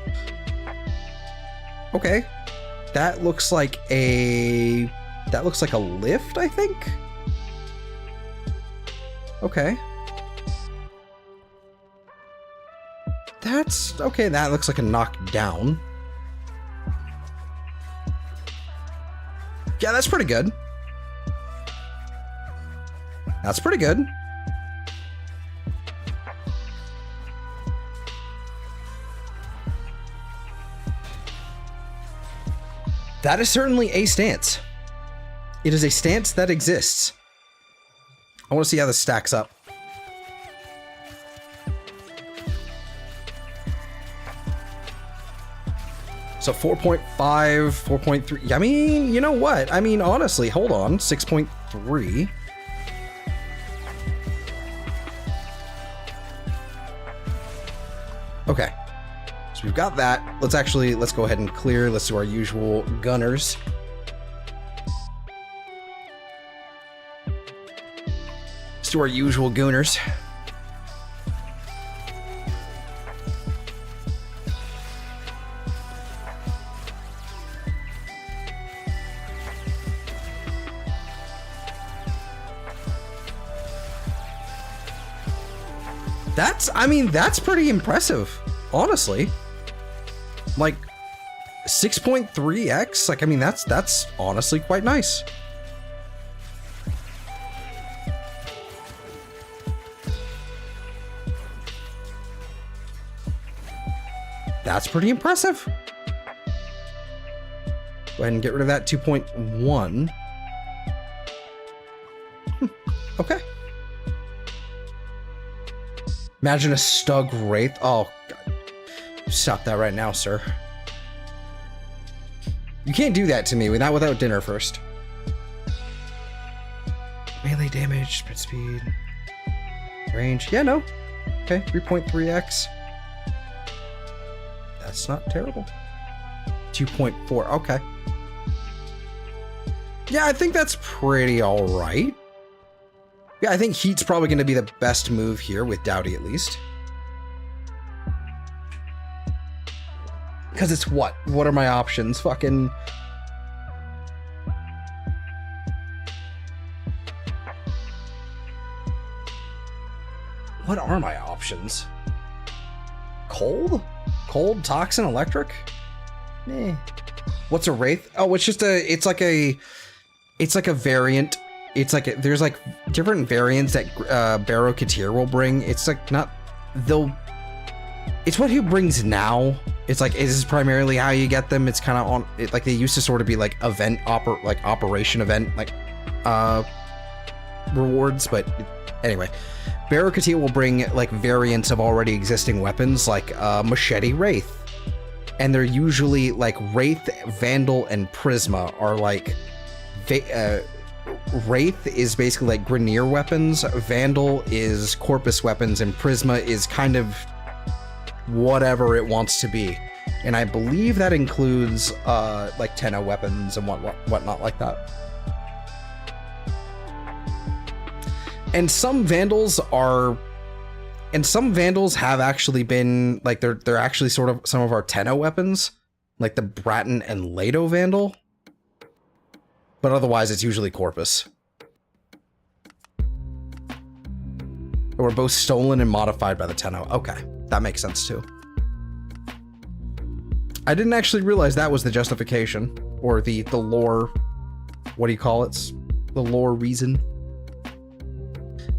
Okay. That looks like a lift, I think. Okay. That's okay. That looks like a knockdown. Yeah, that's pretty good. That's pretty good. That is certainly a stance. It is a stance that exists. I want to see how this stacks up. So 4.5, 4.3. I mean, you know what? I mean, honestly, hold on. 6.3. Okay, so we've got that. Let's go ahead and clear. Let's do our usual gunners. Let's do our usual gooners. I mean, that's pretty impressive, honestly. Like, 6.3x, like, I mean, that's honestly quite nice. That's pretty impressive. Go ahead and get rid of that 2.1. Okay. Imagine a Stug Wraith. Oh, God. Stop that right now, sir. You can't do that to me without dinner first. Melee damage, sprint speed, range. Yeah, no. Okay, 3.3x. That's not terrible. 2.4. Okay. Yeah, I think that's pretty all right. Yeah, I think Heat's probably going to be the best move here with Dowdy at least. Because it's what? What are my options? Fucking... What are my options? Cold? Cold, Toxin, Electric? Eh. What's a Wraith? Oh, it's just a... It's like a variant. It's like... There's like different variants that Barrow Katir will bring. It's like not... They'll... It's what he brings now. It's like, is this primarily how you get them? It's kind of on... It, like, they used to sort of be like event... operation event, like... rewards, but... Anyway. Barrow Katir will bring, like, variants of already existing weapons, like, Machete Wraith. And they're usually, like, Wraith, Vandal, and Prisma are, like... Wraith is basically, like, Grineer weapons, Vandal is Corpus weapons, and Prisma is kind of... whatever it wants to be. And I believe that includes, like, Tenno weapons and whatnot like that. And some Vandals are... And some Vandals have actually been... Like, they're actually sort of some of our Tenno weapons. Like the Bratton and Leto Vandal. But otherwise, it's usually Corpus. They were both stolen and modified by the Tenno. Okay, that makes sense too. I didn't actually realize that was the justification. Or the lore... What do you call it? The lore reason.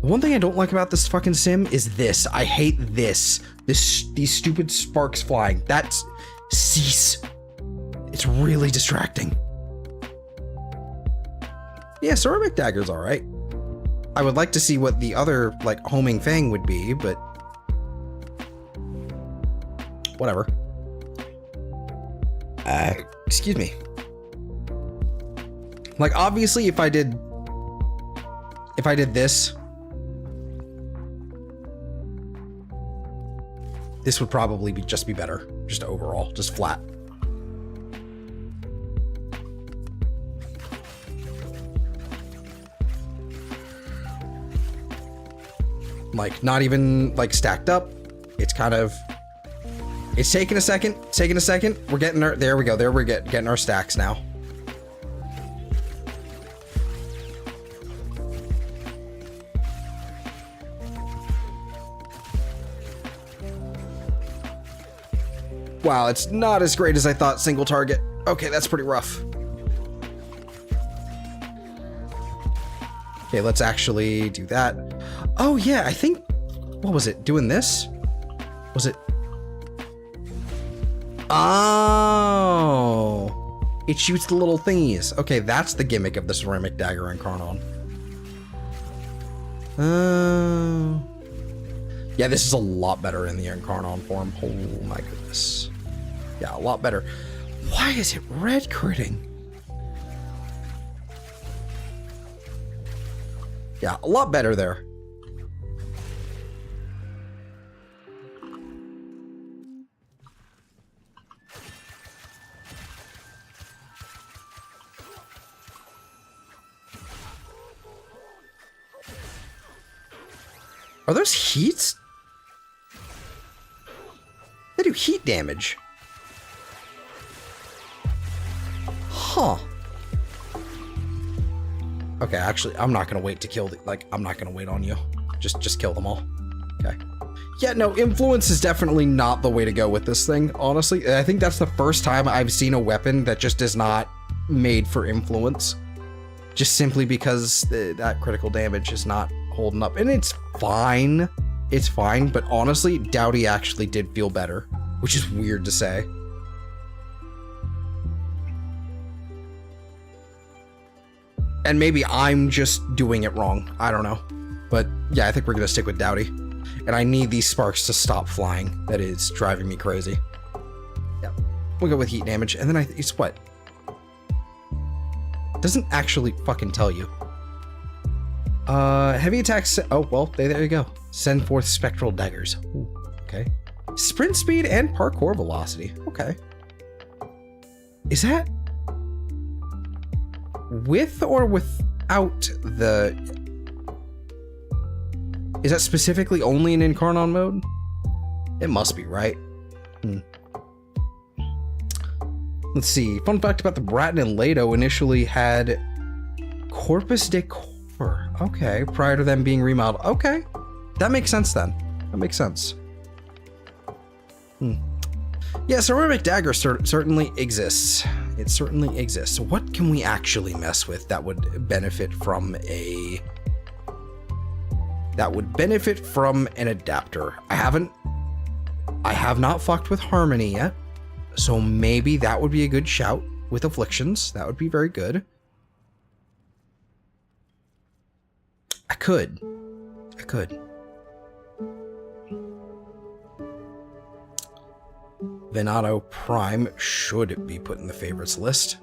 The one thing I don't like about this fucking sim is this. I hate this. These stupid sparks flying. That's... Cease. It's really distracting. Yeah, Ceramic Dagger's alright. I would like to see what the other, like, homing fang would be, but... Whatever. Excuse me. Like, obviously, if I did this... This would probably just be better. Just overall. Just flat. Like, not even, like, stacked up. It's kind of... It's taking a second. It's taking a second. We're getting our... There we go. There we're getting our stacks now. Wow, it's not as great as I thought, single target. Okay, that's pretty rough. Okay, let's actually do that. Oh yeah, I think... What was it? Doing this? Was it... Oh! It shoots the little thingies. Okay, that's the gimmick of the Ceramic Dagger in Karnon. Oh... Yeah, this is a lot better in the Incarnon form. Oh my goodness. Yeah, a lot better. Why is it red critting? Yeah, a lot better there. Are those heats? They do heat damage. Huh. Okay, actually, I'm not gonna wait to kill the, like, I'm not gonna wait on you. Just kill them all. Okay. Yeah, no, influence is definitely not the way to go with this thing, honestly. I think that's the first time I've seen a weapon that just is not made for influence. Just simply because that critical damage is not holding up. And it's fine. It's fine, but honestly, Dowdy actually did feel better, which is weird to say. And maybe I'm just doing it wrong. I don't know. But yeah, I think we're gonna stick with Dowdy. And I need these sparks to stop flying. That is driving me crazy. Yeah, we'll go with heat damage. And then it's what? Doesn't actually fucking tell you. Heavy attacks. Oh, well, there you go. Send forth spectral daggers. Ooh, okay. Sprint speed and parkour velocity. Okay. Is that with or without the... Is that specifically only in Incarnon mode? It must be, right? Let's see. Fun fact about the Bratten and Leto initially had Corpus de Cor. Okay, prior to them being remodeled. Okay, that makes sense then. That makes sense. Yeah, ceramic dagger certainly exists. It certainly exists. What can we actually mess with that would benefit from a... That would benefit from an adapter? I have not fucked with Harmony yet. So maybe that would be a good shout with Afflictions. That would be very good. I could. Venato Prime should be put in the favorites list.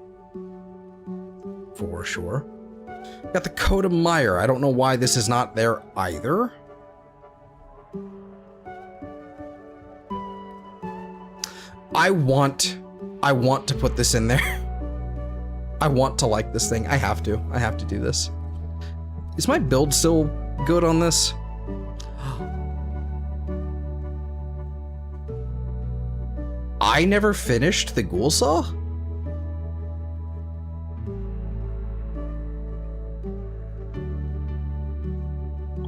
For sure. Got the Coda Meyer. I don't know why this is not there either. I want to put this in there. I want to like this thing. I have to do this. Is my build still good on this? I never finished the Ghoul Saw?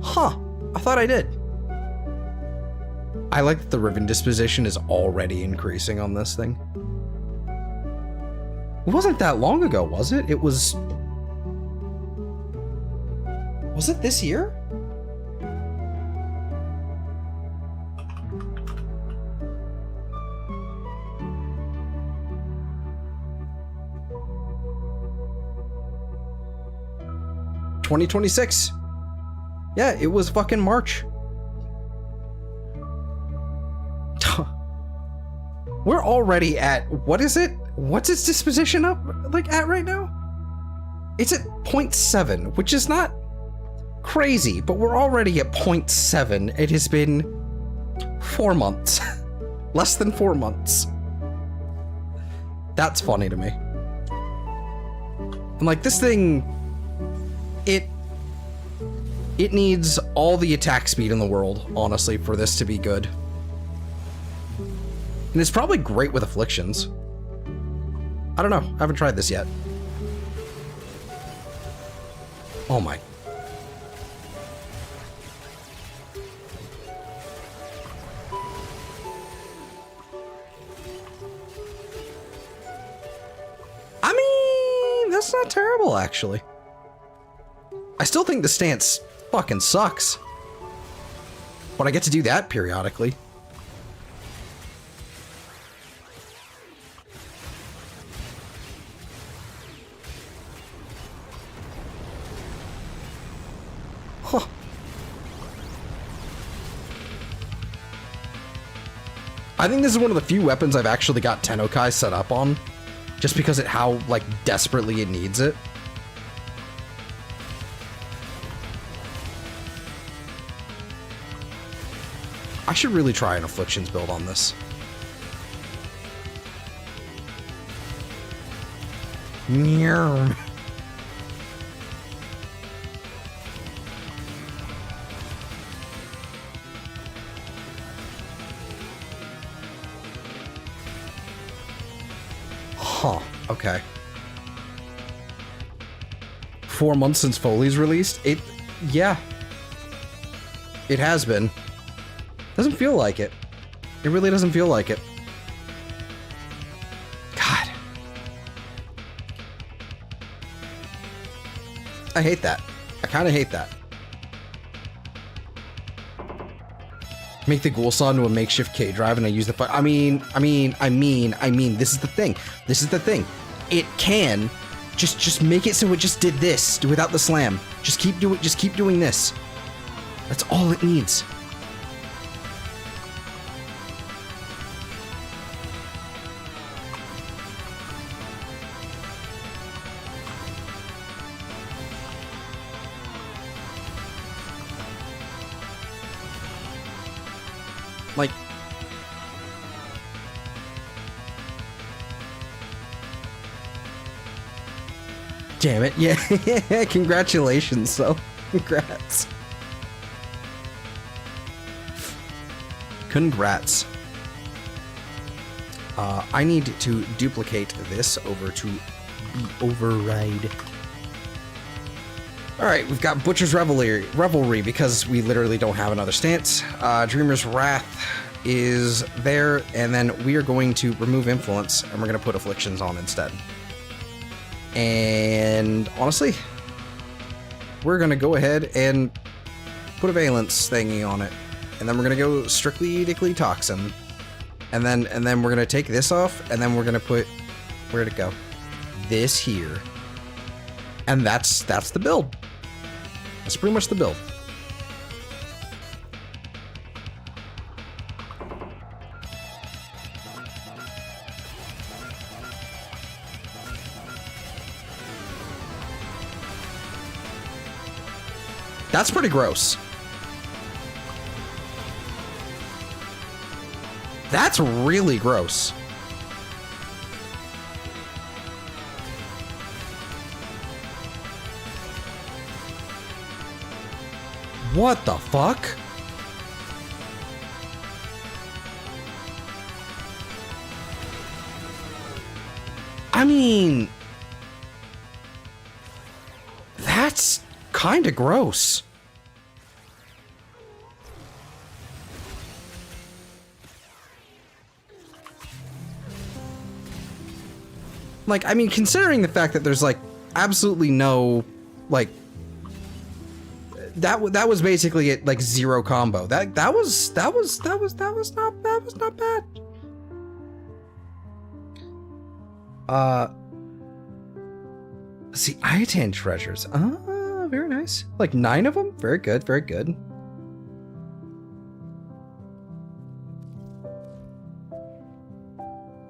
Huh. I thought I did. I like that the ribbon disposition is already increasing on this thing. It wasn't that long ago, was it? It was... Was it this year? $2026. Yeah, it was fucking March. We're already at, what is it? What's its disposition up like at right now? It's at 0.7, which is not crazy, but we're already at 0.7. It has been 4 months. Less than 4 months. That's funny to me. And like this thing, it needs all the attack speed in the world, honestly, for this to be good. And it's probably great with Afflictions. I don't know. I haven't tried this yet. Oh my. I mean, that's not terrible, actually. I still think the stance fucking sucks. But I get to do that periodically. Huh. I think this is one of the few weapons I've actually got Tennokai set up on, just because of how, like, desperately it needs it. I should really try an Afflictions build on this. Meow. Huh, okay. 4 months since Foley's released? Yeah. It has been. Doesn't feel like it. It really doesn't feel like it. God. I hate that. I kind of hate that. Make the ghoul saw into a makeshift K drive and I use the I mean, this is the thing. This is the thing. It can just make it so it just did this without the slam. Just keep doing this. That's all it needs. Like, damn it, yeah, congratulations, so, congrats. Congrats. I need to duplicate this over to the override. Alright, we've got Butcher's Revelry because we literally don't have another stance. Dreamer's Wrath is there, and then we are going to remove Influence, and we're going to put Afflictions on instead. And honestly, we're going to go ahead and put a Valence thingy on it. And then we're going to go strictly Dickly Toxin. And then we're going to take this off, and then we're going to put, where'd it go? This here. And that's the build. That's pretty much the build. That's pretty gross. That's really gross. What the fuck? I mean, that's kind of gross. Like, I mean, considering the fact that there's like absolutely no, like, that was basically it, like zero combo. That was not bad. See, Iatan treasures. Ah, very nice. Like 9 of them. Very good. Very good.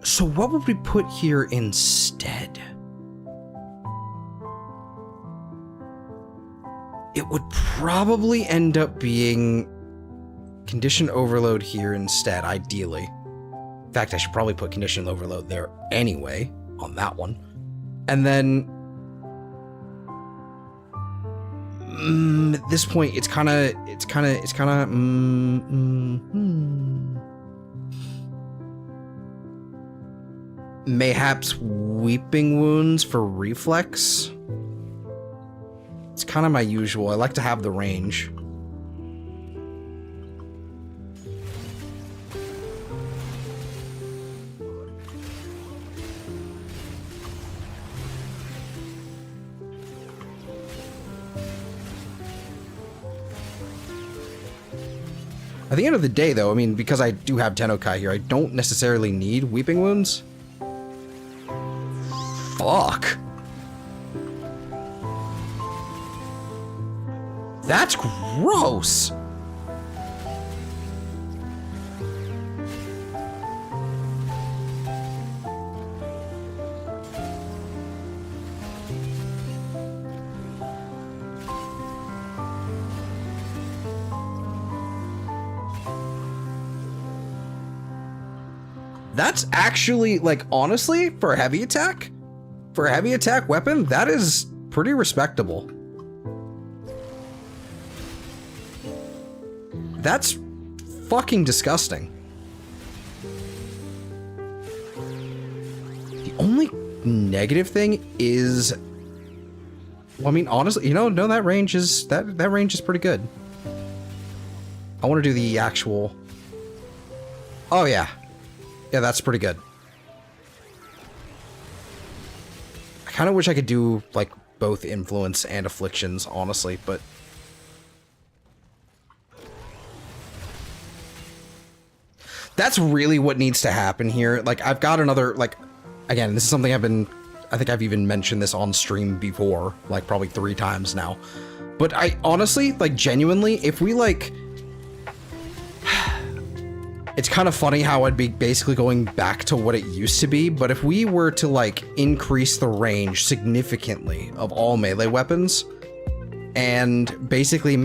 So what would we put here instead? It would probably end up being Condition Overload here instead, ideally. In fact, I should probably put Condition Overload there anyway, on that one. And then... at this point, it's kind of... Mayhaps Weeping Wounds for Reflex? It's kind of my usual. I like to have the range. At the end of the day, though, I mean, because I do have Tennokai here, I don't necessarily need Weeping Wounds. Fuck. That's gross. That's actually, like, honestly, for a heavy attack weapon, that is pretty respectable. That's fucking disgusting. The only negative thing is, well, I mean, honestly, you know, no, that range is pretty good. I want to do the actual Oh, yeah. Yeah, that's pretty good. I kind of wish I could do, like, both influence and afflictions, honestly, but... That's really what needs to happen here. Like, I've got another, like... Again, this is something I think I've even mentioned this on stream before, like, probably 3 times now. But I, honestly, like, genuinely, if we, like... It's kind of funny how I'd be basically going back to what it used to be, but if we were to, like, increase the range significantly of all melee weapons, and basically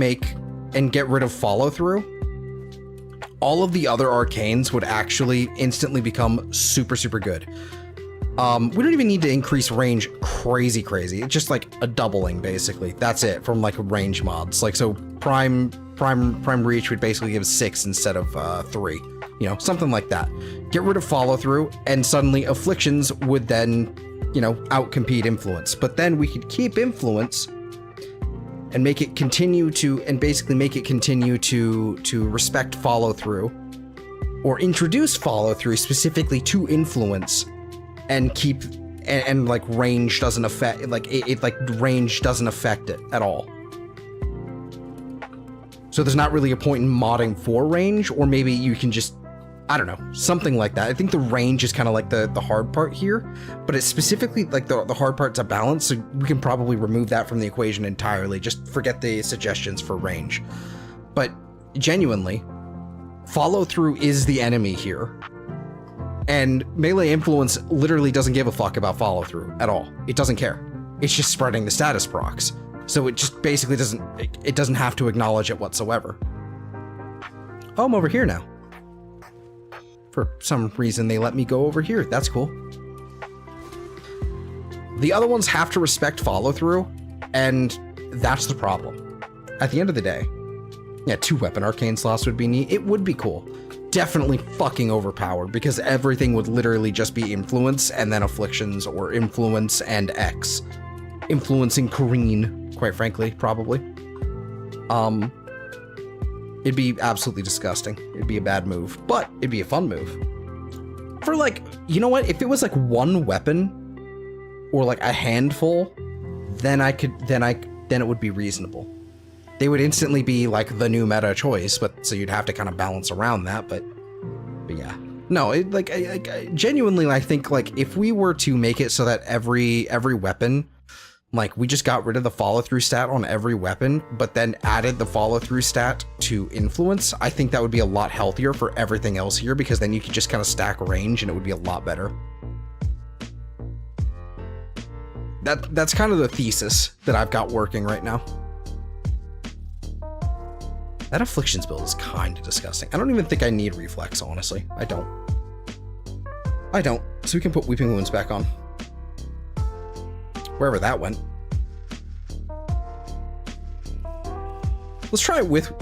get rid of follow-through, all of the other arcanes would actually instantly become super, super good. We don't even need to increase range crazy. It's just like a doubling, basically. That's it, from like range mods. Like, so prime reach would basically give 6 instead of 3. You know, something like that. Get rid of follow through, and suddenly afflictions would then, you know, outcompete influence. But then we could keep influence and make it continue to, and basically make it continue to respect follow through, or introduce follow through specifically to influence, and keep, and like range doesn't affect, like it like range doesn't affect it at all. So there's not really a point in modding for range, or maybe you can just, I don't know, something like that. I think the range is kind of like the hard part here, but it's specifically like the hard part to balance, so we can probably remove that from the equation entirely. Just forget the suggestions for range. But genuinely, follow through is the enemy here. And melee influence literally doesn't give a fuck about follow through at all. It doesn't care. It's just spreading the status procs. So it just basically doesn't have to acknowledge it whatsoever. Oh, I'm over here now. For some reason they let me go over here. That's cool. The other ones have to respect follow through, and that's the problem. At the end of the day, yeah, 2 weapon arcane slots would be neat. It would be cool. Definitely fucking overpowered, because everything would literally just be influence and then afflictions, or influence and X. Influencing Kareen, quite frankly, probably. It'd be absolutely disgusting. It'd be a bad move, but it'd be a fun move. For like, you know what? If it was like 1 weapon or like a handful, then then it would be reasonable. They would instantly be like the new meta choice, but so you'd have to kind of balance around that. But yeah, no, it like I genuinely, I think like if we were to make it so that every weapon, like we just got rid of the follow through stat on every weapon, but then added the follow through stat to influence, I think that would be a lot healthier for everything else here, because then you could just kind of stack range and it would be a lot better. That's kind of the thesis that I've got working right now. That afflictions build is kind of disgusting. I don't even think I need reflex, honestly. I don't. So we can put Weeping Wounds back on. Wherever that went. Let's try it with...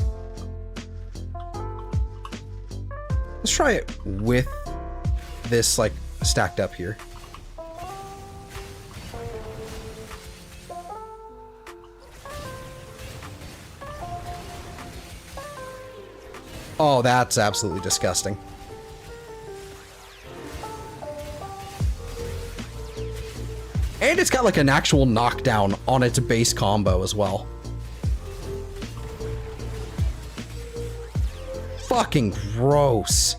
Let's try it with this, like, stacked up here. Oh, that's absolutely disgusting. And it's got like an actual knockdown on its base combo as well. Fucking gross.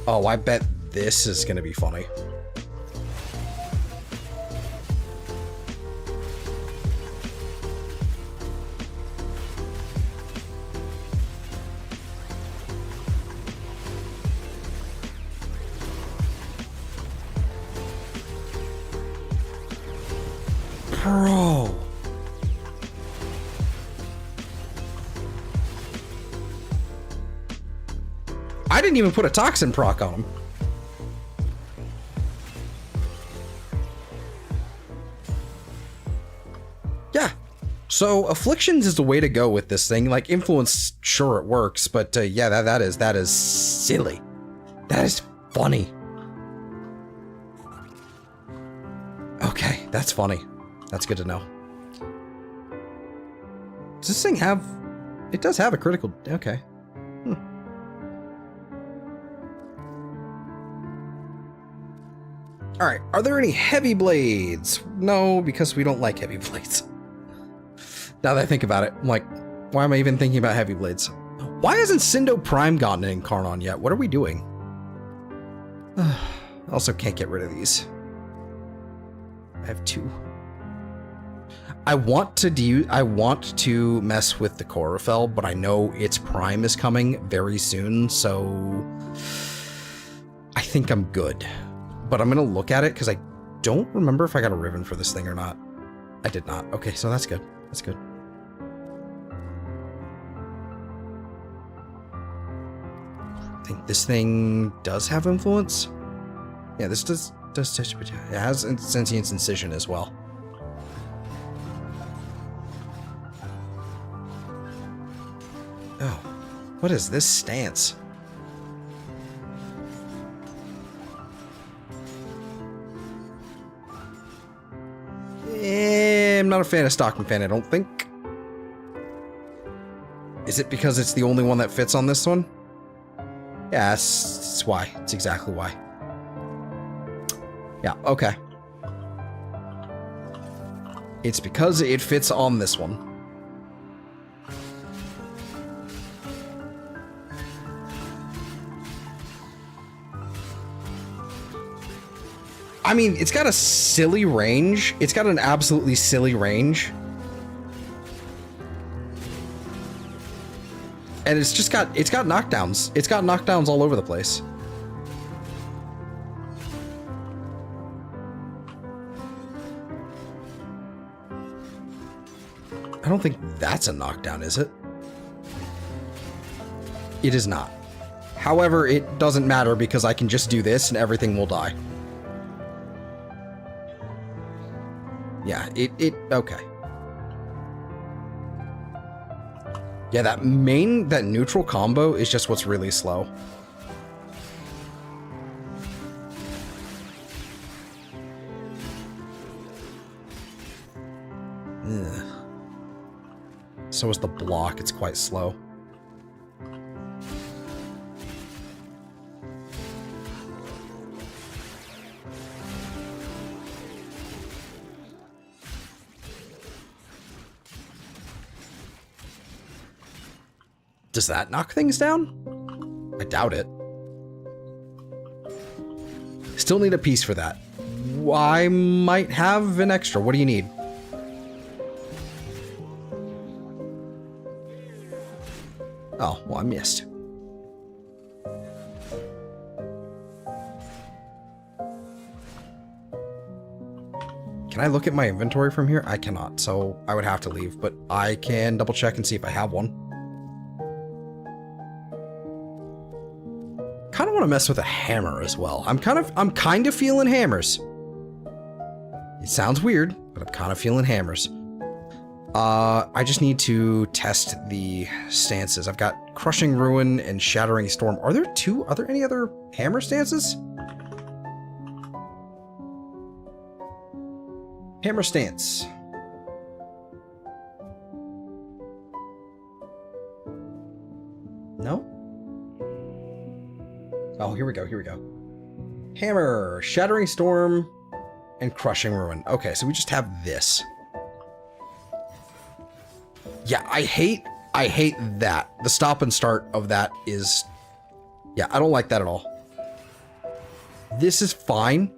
Oh, I bet this is gonna be funny. Bro. I didn't even put a toxin proc on him. Yeah. So afflictions is the way to go with this thing. Like influence, sure it works, but yeah, that is silly. That is funny. Okay, that's funny. That's good to know. Does this thing have... It does have a critical... Okay. Alright, are there any heavy blades? No, because we don't like heavy blades. Now that I think about it, I'm like, why am I even thinking about heavy blades? Why hasn't Sindo Prime gotten an Incarnon yet? What are we doing? Also can't get rid of these. I have 2. I want to mess with the Chorophel, but I know its Prime is coming very soon, so I think I'm good. But I'm gonna look at it because I don't remember if I got a ribbon for this thing or not. I did not. Okay, so that's good. That's good. I think this thing does have influence. Yeah, this does touch. It has sentience incision as well. Oh, what is this stance? I'm not a fan of Stockman Fan, I don't think. Is it because it's the only one that fits on this one? Yeah, that's why. It's exactly why. Yeah, okay. It's because it fits on this one. I mean, it's got a silly range. It's got an absolutely silly range. And it's got knockdowns. It's got knockdowns all over the place. I don't think that's a knockdown, is it? It is not. However, it doesn't matter because I can just do this and everything will die. Yeah, okay. Yeah, that neutral combo is just what's really slow. Ugh. So is the block, it's quite slow. Does that knock things down? I doubt it. Still need a piece for that. I might have an extra. What do you need? Oh, well, I missed. Can I look at my inventory from here? I cannot, so I would have to leave, but I can double check and see if I have one. Kind of want to mess with a hammer as well. I'm kind of feeling hammers. It sounds weird, but I'm kind of feeling hammers. I just need to test the stances. I've got Crushing Ruin and Shattering Storm. Are there any other hammer stances? Hammer stance. No? Oh, here we go, here we go. Hammer, Shattering Storm, and Crushing Ruin. Okay, so we just have this. Yeah, I hate that. The stop and start of that is... Yeah, I don't like that at all. This is fine.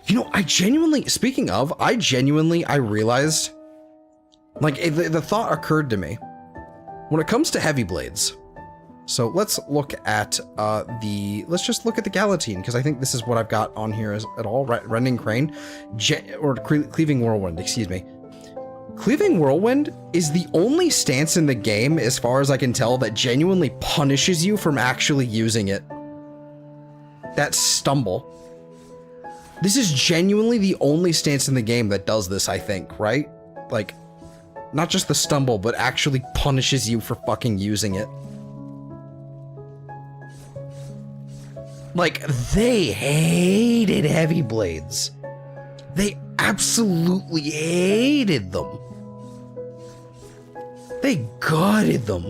You know, speaking of, I realized, like, the thought occurred to me. When it comes to heavy blades, so let's look at let's just look at the Galatine, because I think this is what I've got on here at all. Rending Crane, Cleaving Whirlwind, excuse me. Cleaving Whirlwind is the only stance in the game, as far as I can tell, that genuinely punishes you from actually using it. That Stumble. This is genuinely the only stance in the game that does this, I think, right? Like, not just the Stumble, but actually punishes you for fucking using it. Like, they hated heavy blades. They absolutely hated them. They gutted them.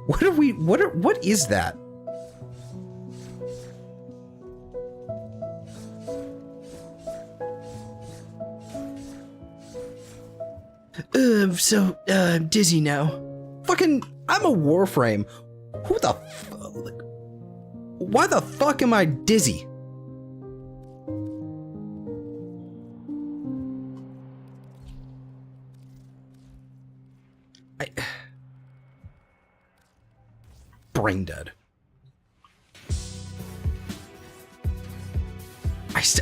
What is that? I'm dizzy now. Fucking, I'm a Warframe. Who the why the fuck am I dizzy? Brain dead.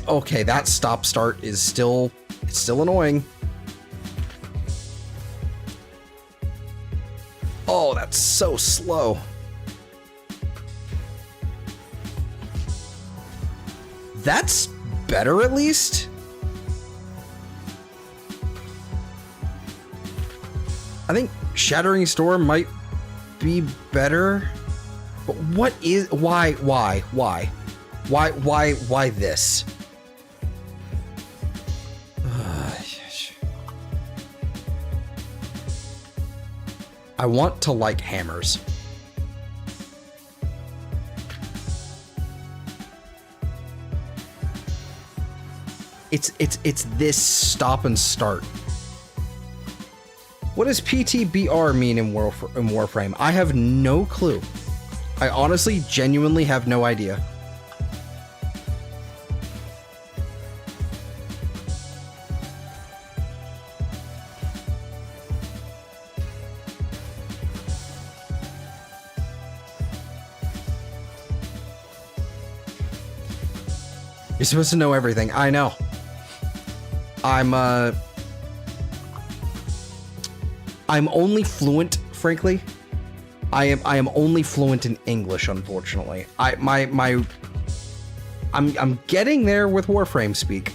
Okay, that stop start is still, it's still annoying. Oh, that's so slow. That's better at least. I think Shattering Storm might be better. But what is, why this? I want to like hammers. It's this stop and start. What does PTBR mean in Warframe? I have no clue. I honestly, genuinely have no idea. You're supposed to know everything. I know. I'm only fluent, frankly. I am only fluent in English, unfortunately. I'm getting there with Warframe speak,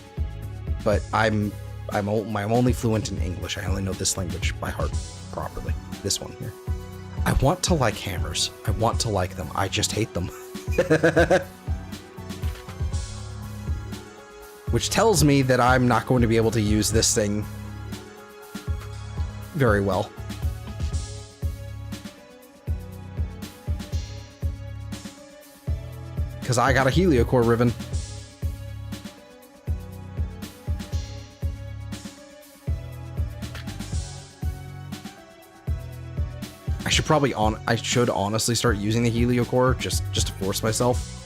but I'm only fluent in English. I only know this language by heart properly. This one here. I want to like hammers. I want to like them. I just hate them. Which tells me that I'm not going to be able to use this thing very well. Because I got a heliocore ribbon. I should honestly start using the heliocore just to force myself.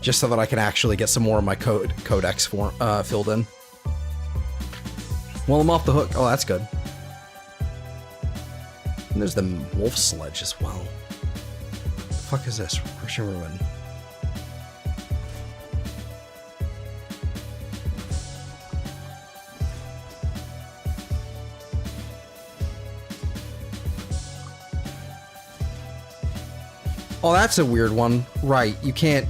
Just so that I can actually get some more of my codex filled in. Well, I'm off the hook. Oh, that's good. And there's the wolf sledge as well. What the fuck is this? Russian ruin. Oh, that's a weird one. Right, you can't...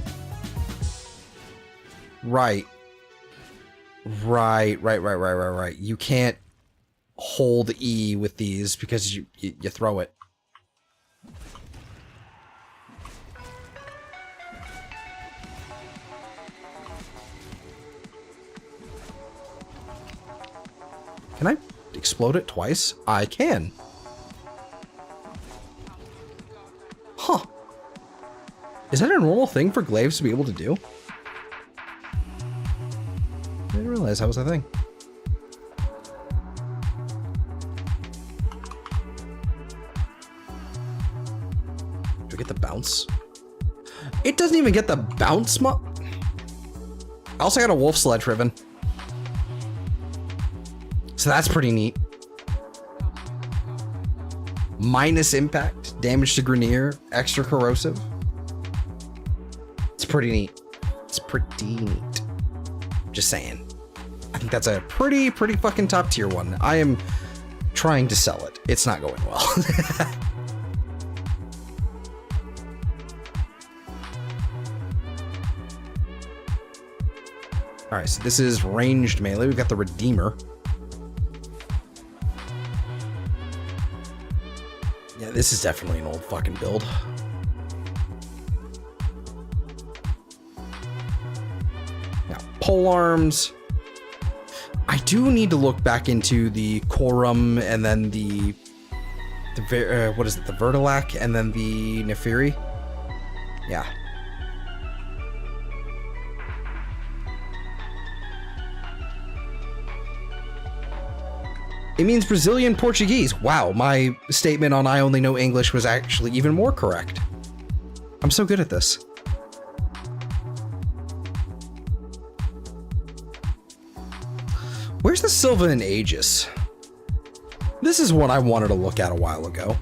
Right. You can't hold E with these because you throw it. Can I explode it twice? I can. Huh. Is that a normal thing for glaives to be able to do? I didn't realize that was a thing. Do I get the bounce? It doesn't even get the bounce I also got a wolf sledge ribbon. So that's pretty neat. Minus impact, damage to Grenier, extra corrosive. It's pretty neat. It's pretty neat. Just saying. I think that's a pretty fucking top tier one. I am trying to sell it. It's not going well. Alright, so this is ranged melee. We've got the Redeemer. Yeah, this is definitely an old fucking build. Pole arms. I do need to look back into the Quorum and then the What is it? The Vertilac and then the Nefiri? Yeah. It means Brazilian Portuguese. Wow, my statement on I only know English was actually even more correct. I'm so good at this. Where's the Sylvan Aegis? This is one I wanted to look at a while ago.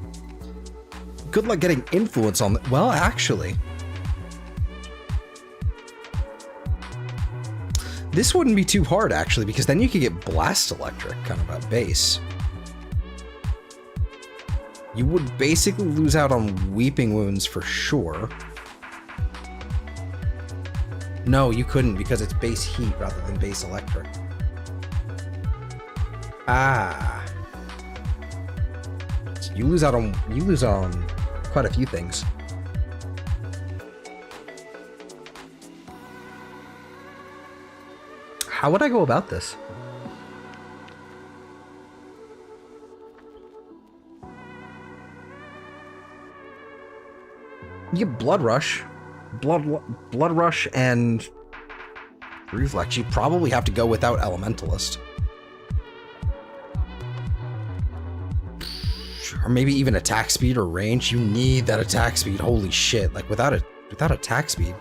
Good luck getting influence on the— well, actually. This wouldn't be too hard, actually, because then you could get Blast Electric kind of at base. You would basically lose out on Weeping Wounds for sure. No, you couldn't because it's base heat rather than base electric. Ah. So you lose out on quite a few things. How would I go about this? You get Blood Rush. Blood Rush and Reflex. You probably have to go without Elementalist. Or maybe even attack speed or range. You need that attack speed. Holy shit. Like without attack speed.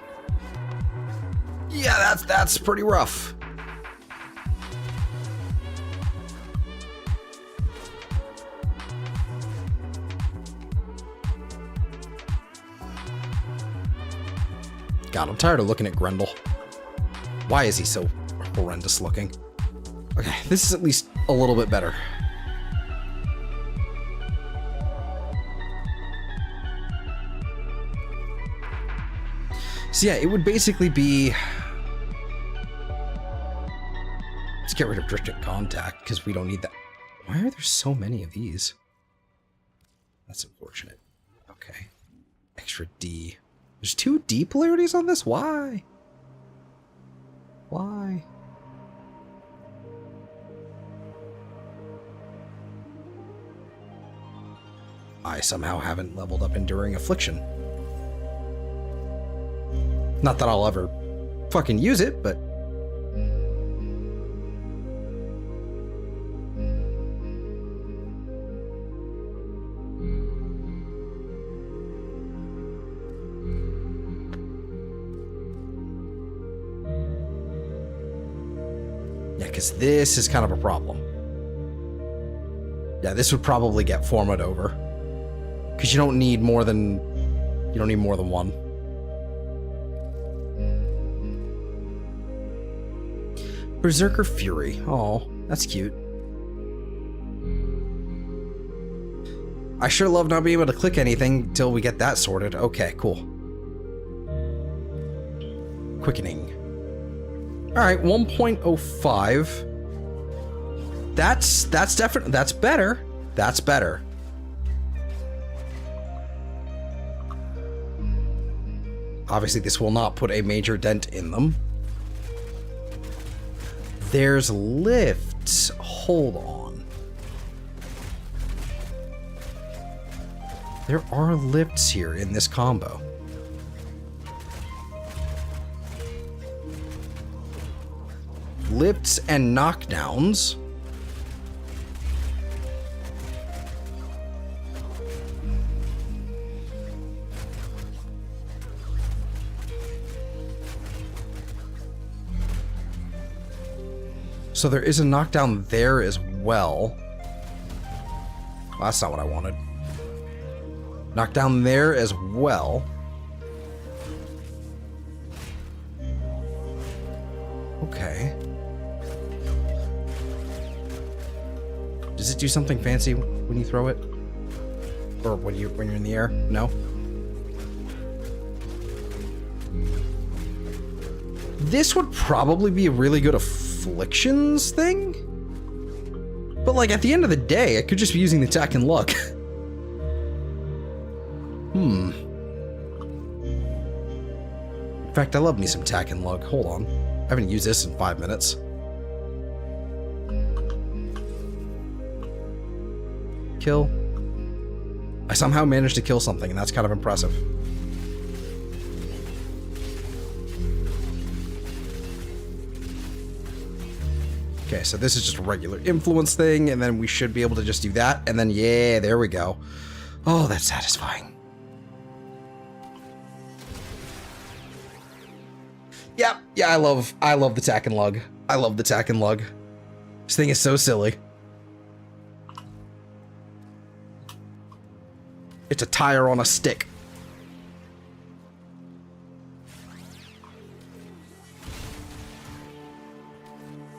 Yeah, that's pretty rough. God, I'm tired of looking at Grendel. Why is he so horrendous looking? Okay, this is at least a little bit better. So yeah, it would basically be... let's get rid of Drifting Contact, because we don't need that. Why are there so many of these? That's unfortunate. Okay. Extra D. There's 2 D polarities on this? Why? Why? I somehow haven't leveled up Enduring Affliction. Not that I'll ever fucking use it, but... yeah, because this is kind of a problem. Yeah, this would probably get Format over. Because you don't need more than... you don't need more than one. Berserker Fury. Oh, that's cute. I sure love not being able to click anything until we get that sorted. Okay, cool. Quickening. Alright, 1.05. That's definitely... that's better. That's better. Obviously, this will not put a major dent in them. There's lifts. Hold on. There are lifts here in this combo. Lifts and knockdowns. So there is a knockdown there as well. Well, that's not what I wanted. Knockdown there as well. Okay. Does it do something fancy when you throw it? Or when you're in the air? No? This would probably be a really good Afflictions thing? But like at the end of the day, I could just be using the attack and luck. In fact, I love me some attack and luck. Hold on. I haven't used this in 5 minutes. Kill. I somehow managed to kill something, and that's kind of impressive. Okay, so this is just a regular influence thing, and then we should be able to just do that, and then yeah, there we go. Oh, that's satisfying. Yeah, I love the tack and lug. I love the tack and lug. This thing is so silly. It's a tire on a stick.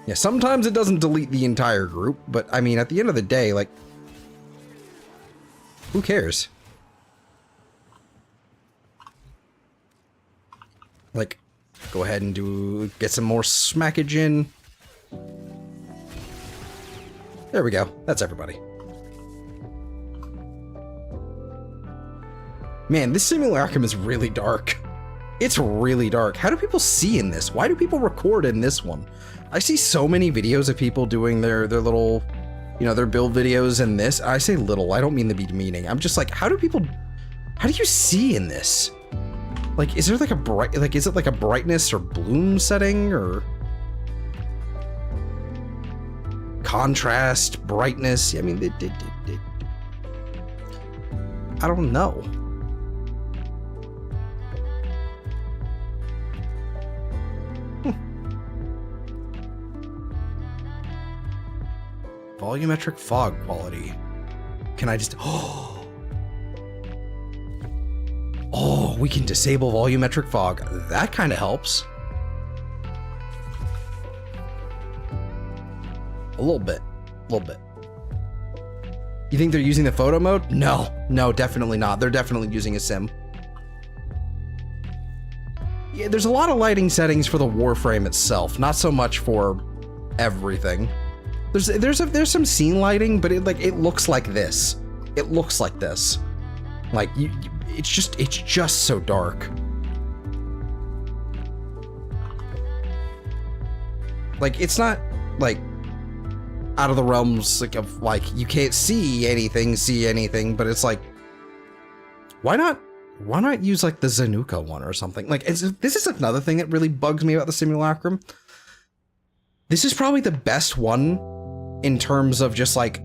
Yeah, sometimes it doesn't delete the entire group, but I mean, at the end of the day, like, who cares? Like, go ahead and get some more smackage in. There we go. That's everybody. Man, this simulacrum is really dark. It's really dark. How do people see in this? Why do people record in this one? I see so many videos of people doing their little, you know, their build videos in this. I say little, I don't mean to be demeaning. I'm just like, how do you see in this? Like, is there like is it like a brightness or bloom setting or contrast, brightness? I mean, I don't know. Volumetric fog quality. Can I just... Oh, we can disable volumetric fog. That kind of helps. A little bit. You think they're using the photo mode? No, definitely not. They're definitely using a sim. Yeah, there's a lot of lighting settings for the Warframe itself, not so much for everything. There's some scene lighting, but it looks like this. It looks like this. Like it's just so dark. Like it's not like out of the realms of like you can't see anything, but it's like why not use like the Zanuka one or something? Like this is another thing that really bugs me about the simulacrum. This is probably the best one in terms of just like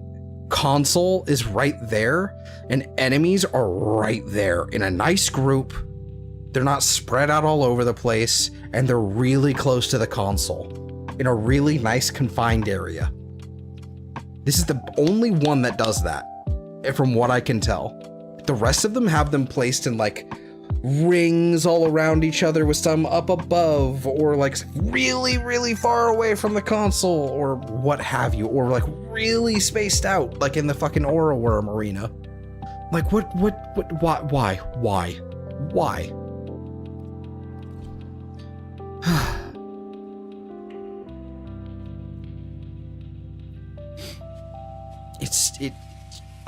console is right there and enemies are right there in a nice group. They're not spread out all over the place and they're really close to the console in a really nice confined area. This is the only one that does that, from what I can tell. The rest of them have them placed in like rings all around each other with some up above or like really far away from the console or what have you, or like really spaced out like in the fucking Aura Worm arena. Like what why?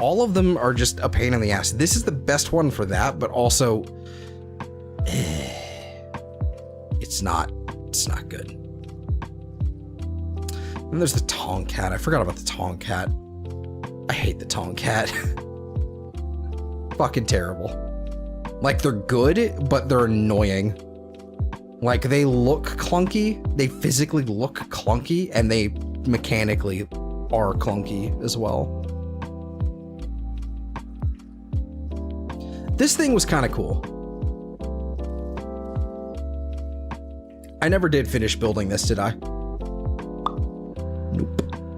All of them are just a pain in the ass. This is the best one for that, but also it's not good. And there's the Tomcat. I forgot about the Tomcat. I hate the Tomcat. Fucking terrible. Like they're good, but they're annoying. Like they look clunky, they physically look clunky, and they mechanically are clunky as well. This thing was kind of cool. I never did finish building this, did I?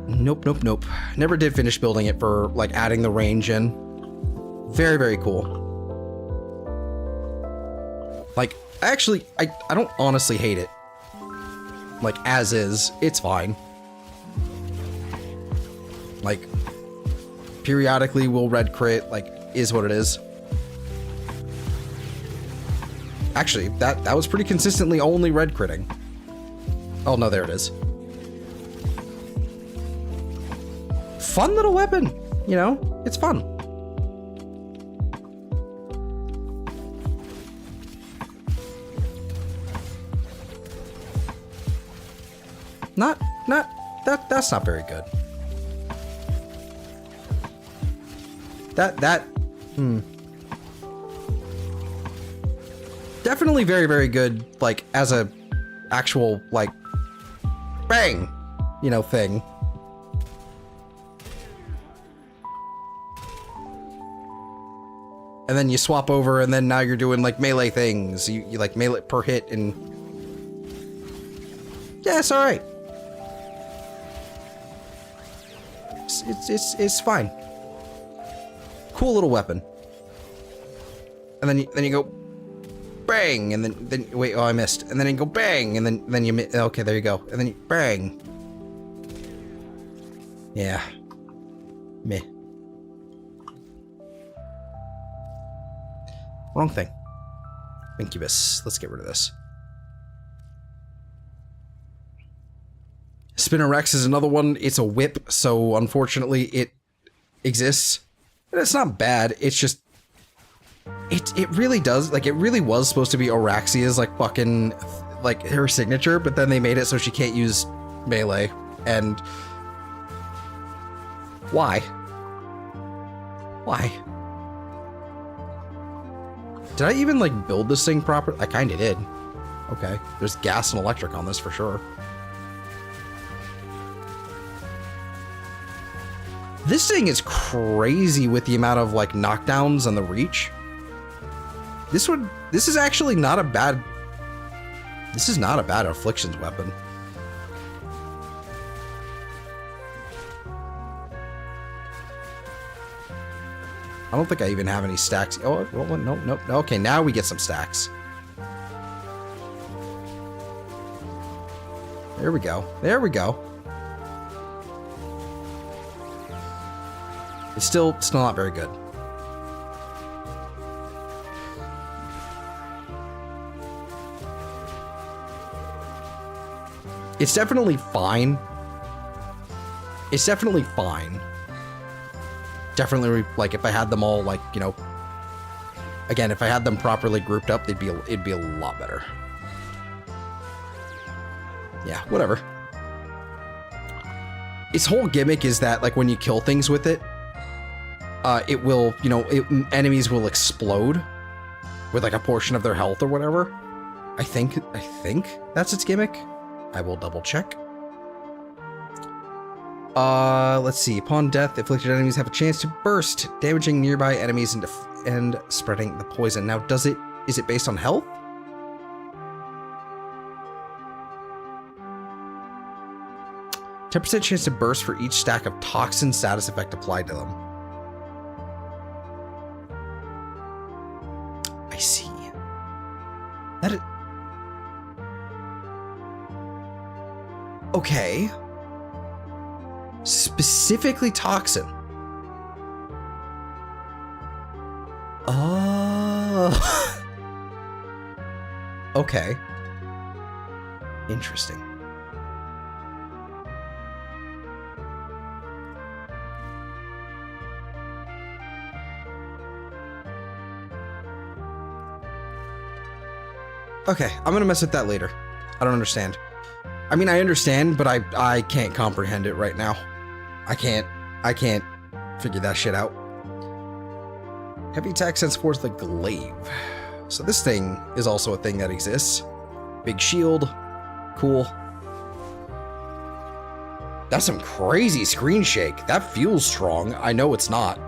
Nope. Never did finish building it for like adding the range in. Very cool. Like, actually, I don't honestly hate it. Like, as is, it's fine. Like, periodically we'll red crit, like, is what it is. Actually, that was pretty consistently only red critting. Oh no, there it is. Fun little weapon, you know? It's fun. That's not very good. Definitely very, very good, like, as a actual, like, bang, you know, thing. And then you swap over, and then now you're doing, like, melee things. You like, melee per hit, and... yeah, it's alright. It's fine. Cool little weapon. And then you go... bang! And then wait, oh, I missed. And then you go bang! And then you... okay, there you go. And then you... bang! Yeah. Meh. Wrong thing. Incubus. Let's get rid of this. Spinner Rex is another one. It's a whip, so unfortunately it exists. And it's not bad. It's just... It really does... like, it really was supposed to be Oraxia's, like, fucking... like, her signature, but then they made it so she can't use melee. And... why? Why? Did I even, like, build this thing properly? I kinda did. Okay. There's gas and electric on this for sure. This thing is crazy with the amount of, like, knockdowns and the reach. This is actually not a bad... this is not a bad afflictions weapon. I don't think I even have any stacks. Oh, well, nope. Okay, now we get some stacks. There we go. There we go. It's still not very good. It's definitely fine. It's definitely fine. Definitely, like, if I had them all, like, you know, again, if I had them properly grouped up, it'd be a lot better. Yeah, whatever. Its whole gimmick is that, like, when you kill things with it, it will, you know, enemies will explode with, like, a portion of their health or whatever. I think that's its gimmick. I will double check. Let's see. Upon death, afflicted enemies have a chance to burst, damaging nearby enemies and spreading the poison. Now, is it based on health? %10 chance to burst for each stack of toxin status effect applied to them. I see. Okay. Specifically toxin. Oh. Okay. Interesting. Okay, I'm gonna mess with that later. I don't understand. I mean, I understand, but I can't comprehend it right now. I can't figure that shit out. Heavy attack sends forth the glaive. So this thing is also a thing that exists. Big shield. Cool. That's some crazy screen shake. That feels strong. I know it's not.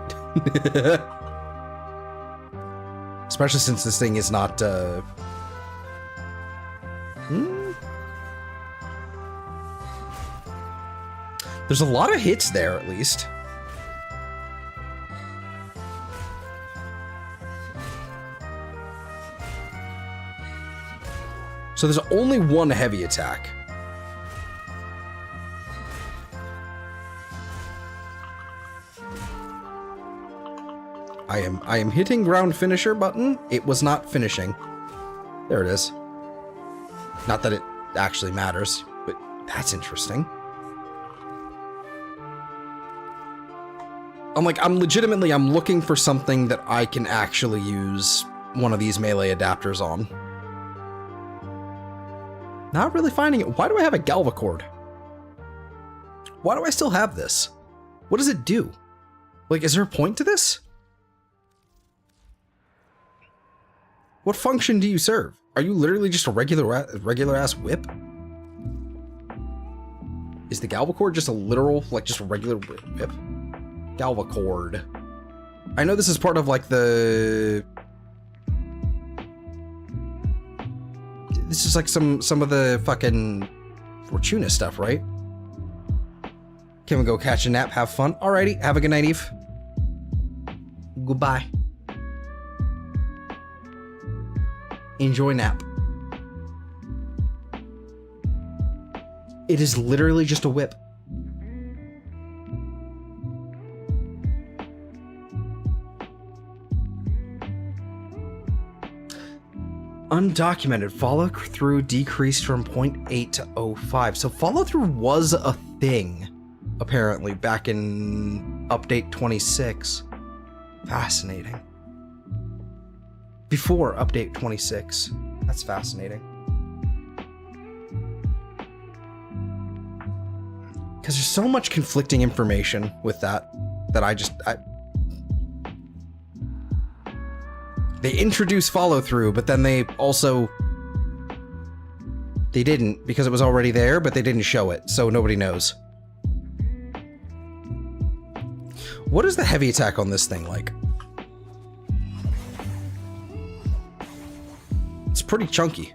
Especially since this thing is not, There's a lot of hits there, at least. So there's only one heavy attack. I am hitting ground finisher button. It was not finishing. There it is. Not that it actually matters, but that's interesting. I'm legitimately looking for something that I can actually use one of these melee adapters on. Not really finding it. Why do I have a Galvacord? Why do I still have this? What does it do? Like, is there a point to this? What function do you serve? Are you literally just a regular ass whip? Is the Galvacord just a literal, like just a regular whip? Galvacord. I know this is part of like the... This is like some of the fucking Fortuna stuff, right? Can we go catch a nap, have fun? Alrighty, have a good night, Eve. Goodbye. Enjoy nap. It is literally just a whip. Undocumented follow-through decreased from 0.8 to 0.5. So follow-through was a thing, apparently, back in update 26. Fascinating. Before update 26. That's fascinating. Because there's so much conflicting information with that they introduced follow-through, but then they didn't, because it was already there, but they didn't show it, so nobody knows. What is the heavy attack on this thing like? It's pretty chunky.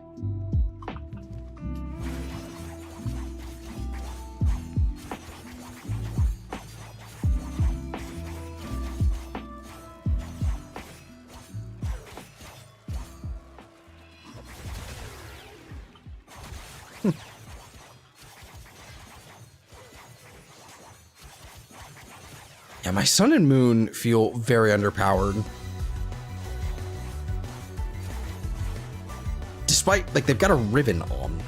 Yeah, my sun and moon feel very underpowered. Despite, like, they've got a ribbon on.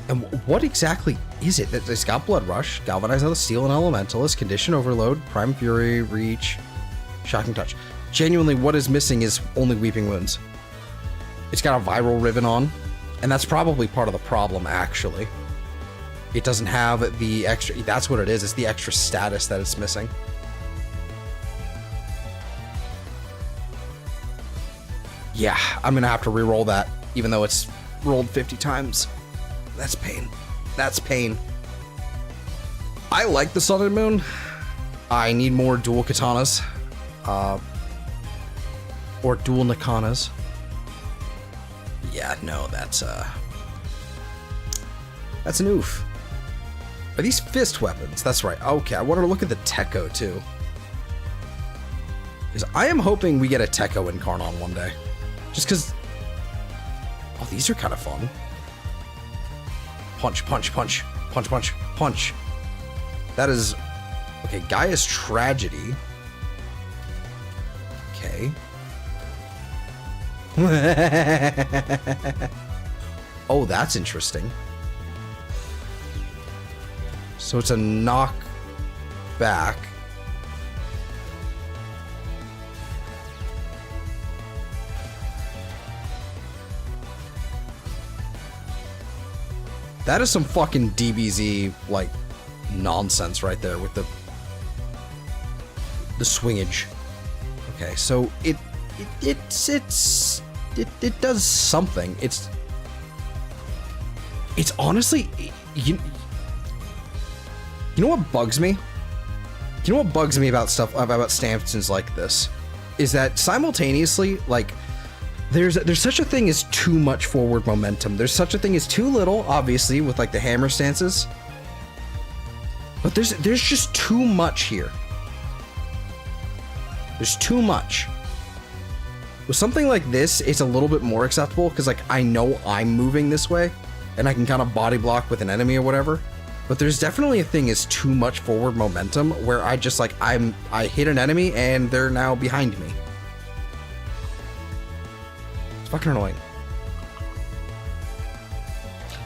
And what exactly is it? It's got Blood Rush, Galvanize the Steel and Elementalist, Condition Overload, Prime Fury, Reach, Shocking Touch. Genuinely, what is missing is only Weeping Wounds. It's got a Viral Ribbon on, and that's probably part of the problem, actually. It doesn't have the extra... That's what it is. It's the extra status that it's missing. Yeah, I'm gonna have to re-roll that, even though it's rolled 50 times. That's pain. That's pain. I like the Sun and Moon. I need more dual katanas. Or dual nakanas. Yeah, no, that's an oof. Are these fist weapons? That's right. Okay, I wanted to look at the Tekko too. Because I am hoping we get a Tekko Incarnon one day. Just because... Oh, these are kind of fun. Punch, punch, punch, punch, punch, punch. That is... Okay, Gaia's Tragedy. Okay. Oh, that's interesting. So it's a knock back. That is some fucking DBZ like nonsense right there with the swingage. Okay, so it does something. It's honestly you know what bugs me? You know what bugs me about stuff about stances like this is that simultaneously, like, there's such a thing as too much forward momentum. There's such a thing as too little, obviously, with like the hammer stances. But there's just too much here. There's too much. With something like this, it's a little bit more acceptable because like I know I'm moving this way and I can kind of body block with an enemy or whatever. But there's definitely a thing as too much forward momentum where I just like I hit an enemy and they're now behind me. It's fucking annoying.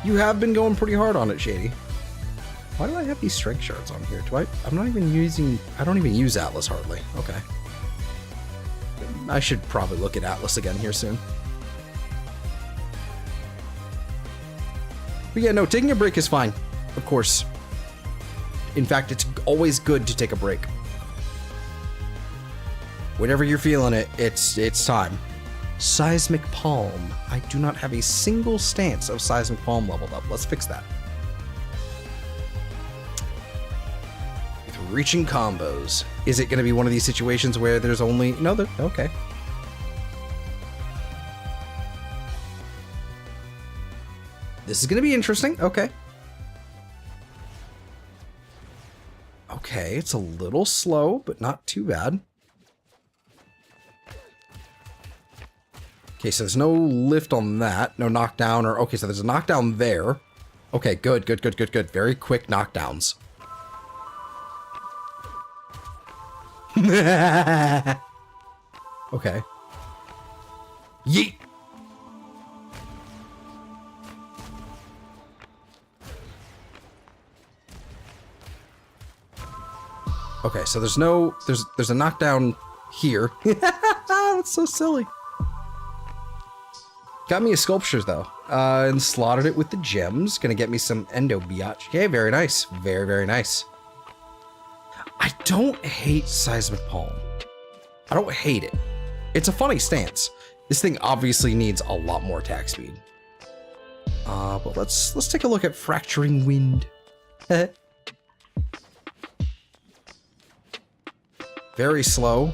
You have been going pretty hard on it, Shady. Why do I have these strength shards on here? I'm not even using... I don't even use Atlas hardly. Okay. I should probably look at Atlas again here soon. But yeah, no, taking a break is fine. Of course. In fact, it's always good to take a break. Whenever you're feeling it, it's time. Seismic Palm. I do not have a single stance of Seismic Palm leveled up. Let's fix that. With reaching combos. Is it going to be one of these situations where there's only... No, okay. This is going to be interesting. Okay. Okay, it's a little slow, but not too bad. Okay, so there's no lift on that. No knockdown or... Okay, so there's a knockdown there. Okay, good. Very quick knockdowns. Okay. Yeet! Okay, so there's no... There's a knockdown here. That's so silly. Got me a sculptures though, and slotted it with the gems. Gonna get me some endo biatch. Okay, very nice. Very nice. I don't hate Seismic Palm. I don't hate it. It's a funny stance. This thing obviously needs a lot more attack speed. But let's take a look at Fracturing Wind. Very slow.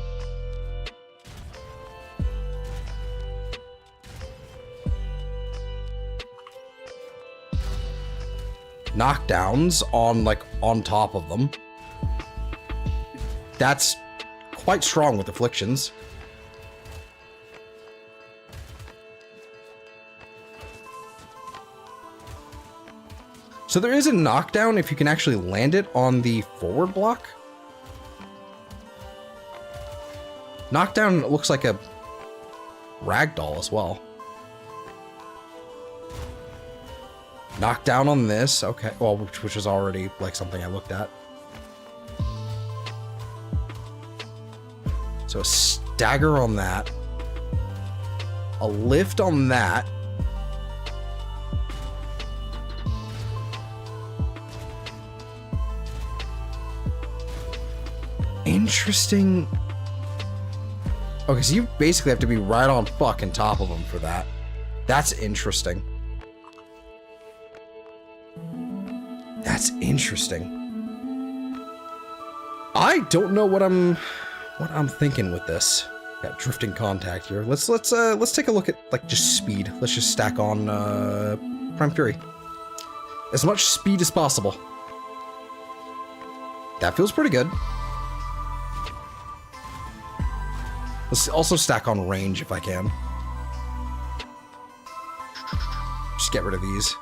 Knockdowns on top of them. That's quite strong with afflictions. So there is a knockdown if you can actually land it on the forward block. Knockdown looks like a ragdoll as well. Knockdown on this, okay. Well, which is already like something I looked at. So a stagger on that. A lift on that. Interesting. Okay, so you basically have to be right on fucking top of them for that. That's interesting. That's interesting. I don't know what I'm thinking with this. Got drifting contact here. Let's take a look at like just speed. Let's just stack on Prime Fury. As much speed as possible. That feels pretty good. Let's also stack on range if I can. Just get rid of these.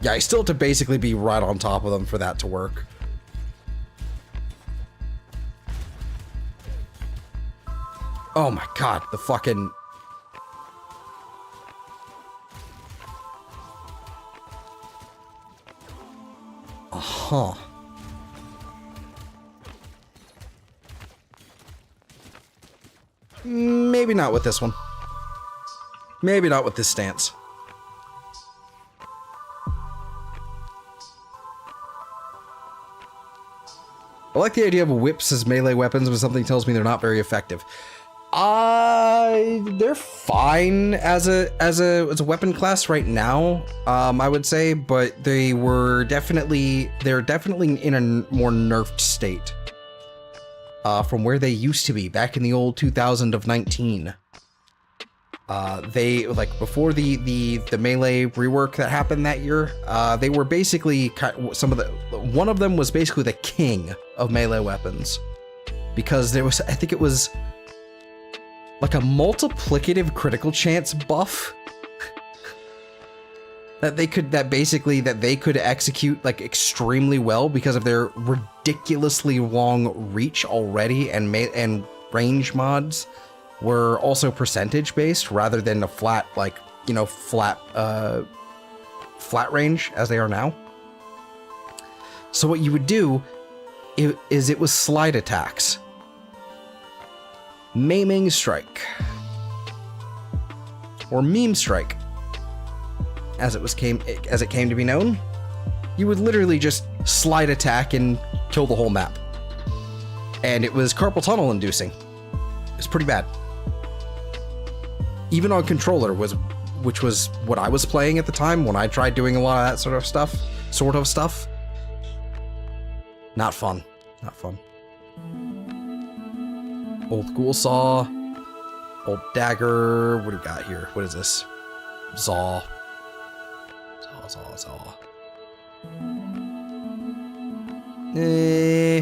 Yeah, I still have to basically be right on top of them for that to work. Oh my god, the fucking... Uh-huh. Maybe not with this one. Maybe not with this stance. I like the idea of whips as melee weapons, but something tells me they're not very effective. They're fine as a weapon class right now, I would say, but they're definitely in a more nerfed state from where they used to be back in the old 2019. They like before the melee rework that happened that year. They were basically one of them was basically the king of melee weapons because there was, I think it was like a multiplicative critical chance buff that they could execute like extremely well because of their ridiculously long reach already, and range mods were also percentage based rather than a flat, like, you know, flat range as they are now. So what you would do is it was slide attacks. Maiming Strike. Or Meme Strike, as it came to be known. You would literally just slide attack and kill the whole map. And it was carpal tunnel inducing. It was pretty bad. Even on controller, which was what I was playing at the time when I tried doing a lot of that sort of stuff. Not fun. Not fun. Old Ghoul Saw. Old Dagger. What do we got here? What is this? Zaw. Zaw. Meh.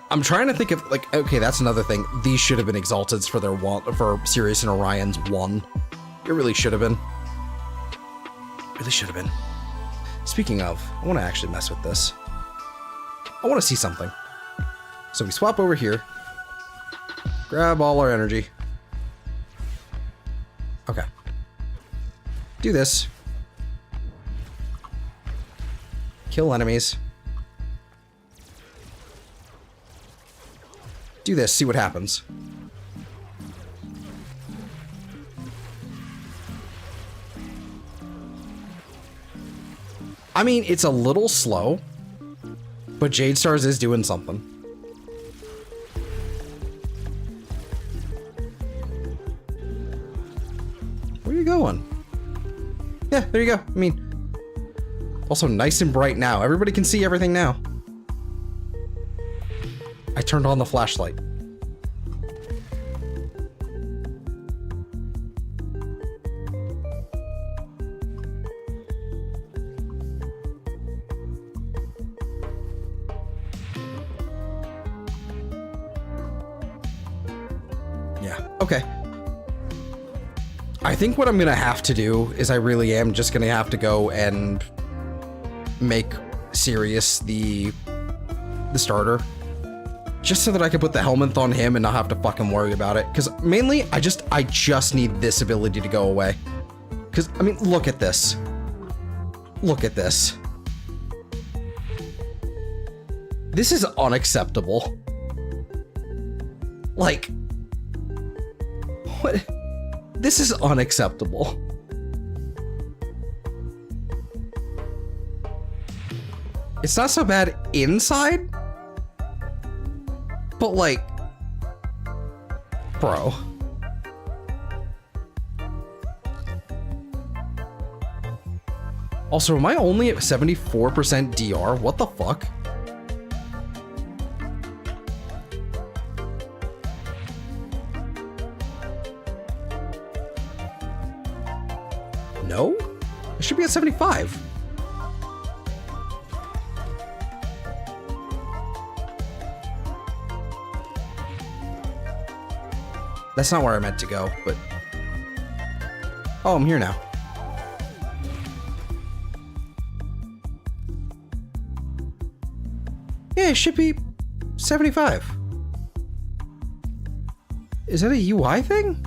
I'm trying to think of, like, okay, that's another thing. These should have been Exalteds for their for Sirius and Orion's 1. It really should have been. Really should have been. Speaking of, I want to actually mess with this. I want to see something. So we swap over here. Grab all our energy. Okay. Do this. Kill enemies. Do this, see what happens. I mean, it's a little slow, but Jade Stars is doing something. Where are you going? Yeah, there you go. I mean, also nice and bright now. Everybody can see everything now. I turned on the flashlight. Yeah, okay. I think what I'm gonna have to do is I really am just gonna have to go and make Sirius the starter. Just so that I can put the helmet on him and not have to fucking worry about it. Because mainly, I just need this ability to go away. Because, I mean, look at this. Look at this. This is unacceptable. Like, what? This is unacceptable. It's not so bad inside. But like, bro. Also, am I only at 74% DR? What the fuck? No? I should be at 75. That's not where I meant to go, but... Oh, I'm here now. Yeah, it should be 75. Is that a UI thing?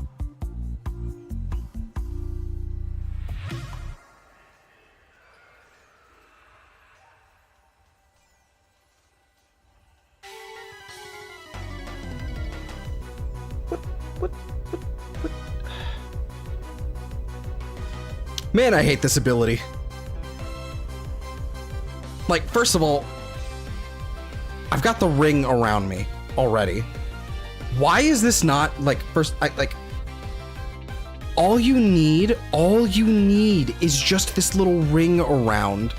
Man, I hate this ability. Like, first of all, I've got the ring around me already. Why is this not, like, all you need is just this little ring around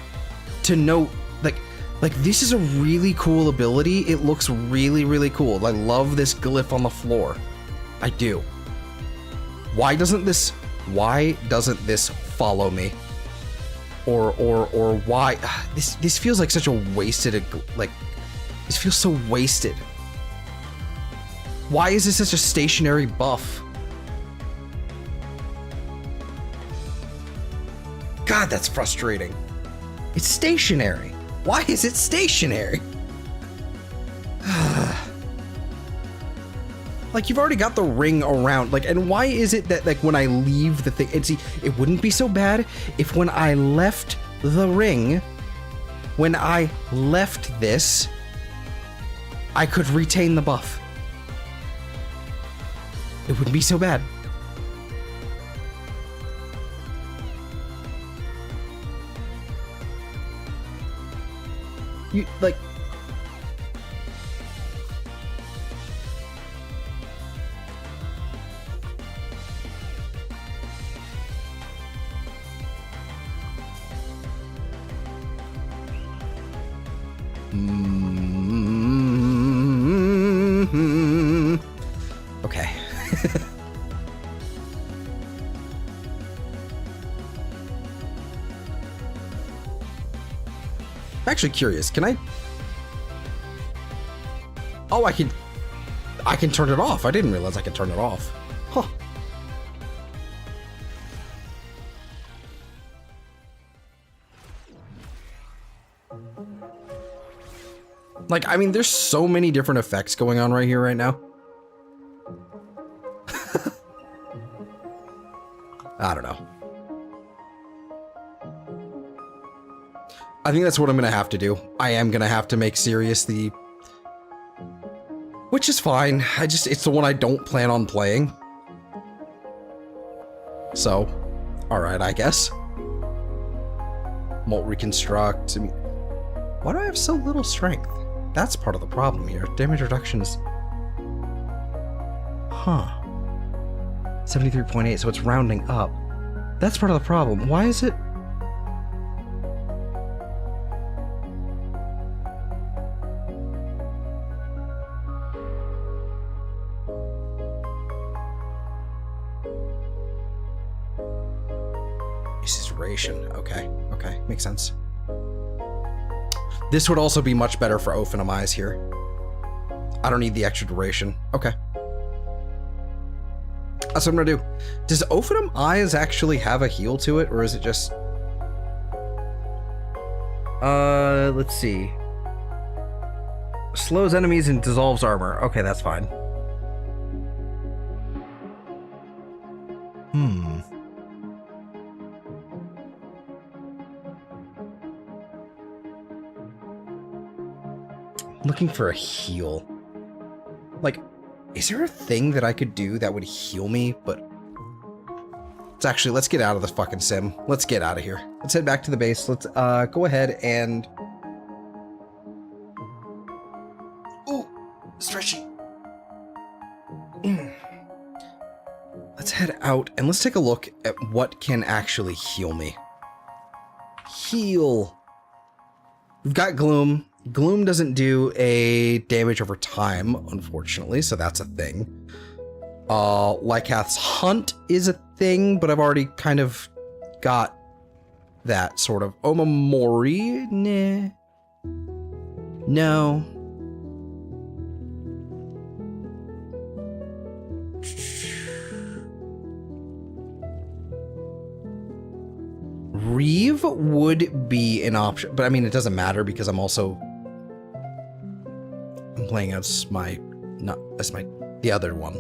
to know, like this is a really cool ability. It looks really, really cool. I love this glyph on the floor. I do. Why doesn't this follow me? Or why? This feels like such a wasted, like, this feels so wasted. Why is this such a stationary buff? God, that's frustrating. It's stationary. Why is it stationary? Like, you've already got the ring around. Like, and why is it that, like, when I leave the thing... it wouldn't be so bad if when I left the ring, when I left this, I could retain the buff. It wouldn't be so bad. You, like... Okay. I'm actually curious. Can I? Oh, I can turn it off. I didn't realize I could turn it off. Huh. Like, I mean, there's so many different effects going on right here right now. I don't know. I think that's what I'm gonna have to do. I am gonna have to make Sirius the... Which is fine. It's the one I don't plan on playing. So, alright, I guess. Molt Reconstruct. I mean, why do I have so little strength? That's part of the problem here. Damage reduction is... Huh. 73.8, so it's rounding up. That's part of the problem. Why is it... This is ration. Okay, okay, makes sense. This would also be much better for Ophanum Eyes here. I don't need the extra duration. Okay. That's what I'm gonna do. Does Ophanum Eyes actually have a heal to it, or is it just... let's see. Slows enemies and dissolves armor. Okay, that's fine. Looking for a heal. Like, is there a thing that I could do that would heal me? But let's get out of this fucking sim. Let's get out of here. Let's head back to the base. Let's go ahead and... Ooh, stretchy. Let's head out and let's take a look at what can actually heal me. Heal. We've got Gloom. Gloom doesn't do a damage over time, unfortunately, so that's a thing. Lycath's Hunt is a thing, but I've already kind of got that sort of. Omamori? Nah. No. Reeve would be an option, but I mean, it doesn't matter because I'm playing as the other one.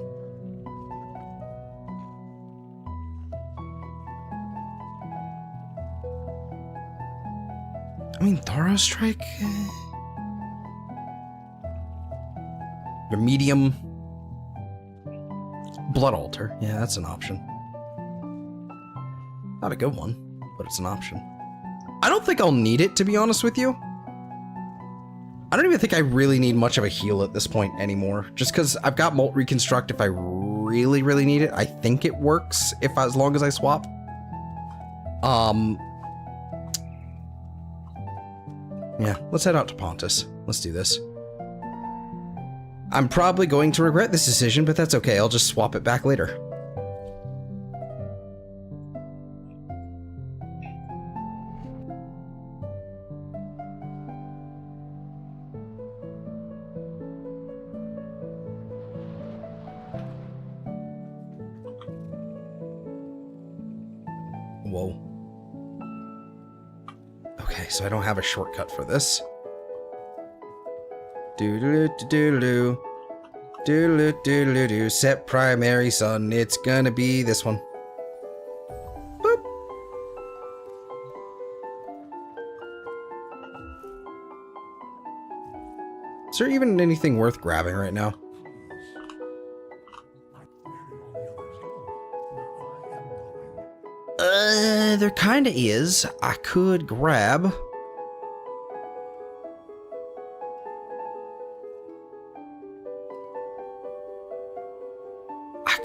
I mean, Thorough Strike? The medium. Blood Altar. Yeah, that's an option. Not a good one, but it's an option. I don't think I'll need it, to be honest with you. I don't even think I really need much of a heal at this point anymore. Just because I've got Molt Reconstruct if I really, really need it. I think it works as long as I swap. Yeah, let's head out to Pontus. Let's do this. I'm probably going to regret this decision, but that's okay. I'll just swap it back later. Whoa. Okay, so I don't have a shortcut for this. Do-do-do-do-do-do. Do set primary sun. It's gonna be this one. Boop. Is there even anything worth grabbing right now? There kinda is. I could grab.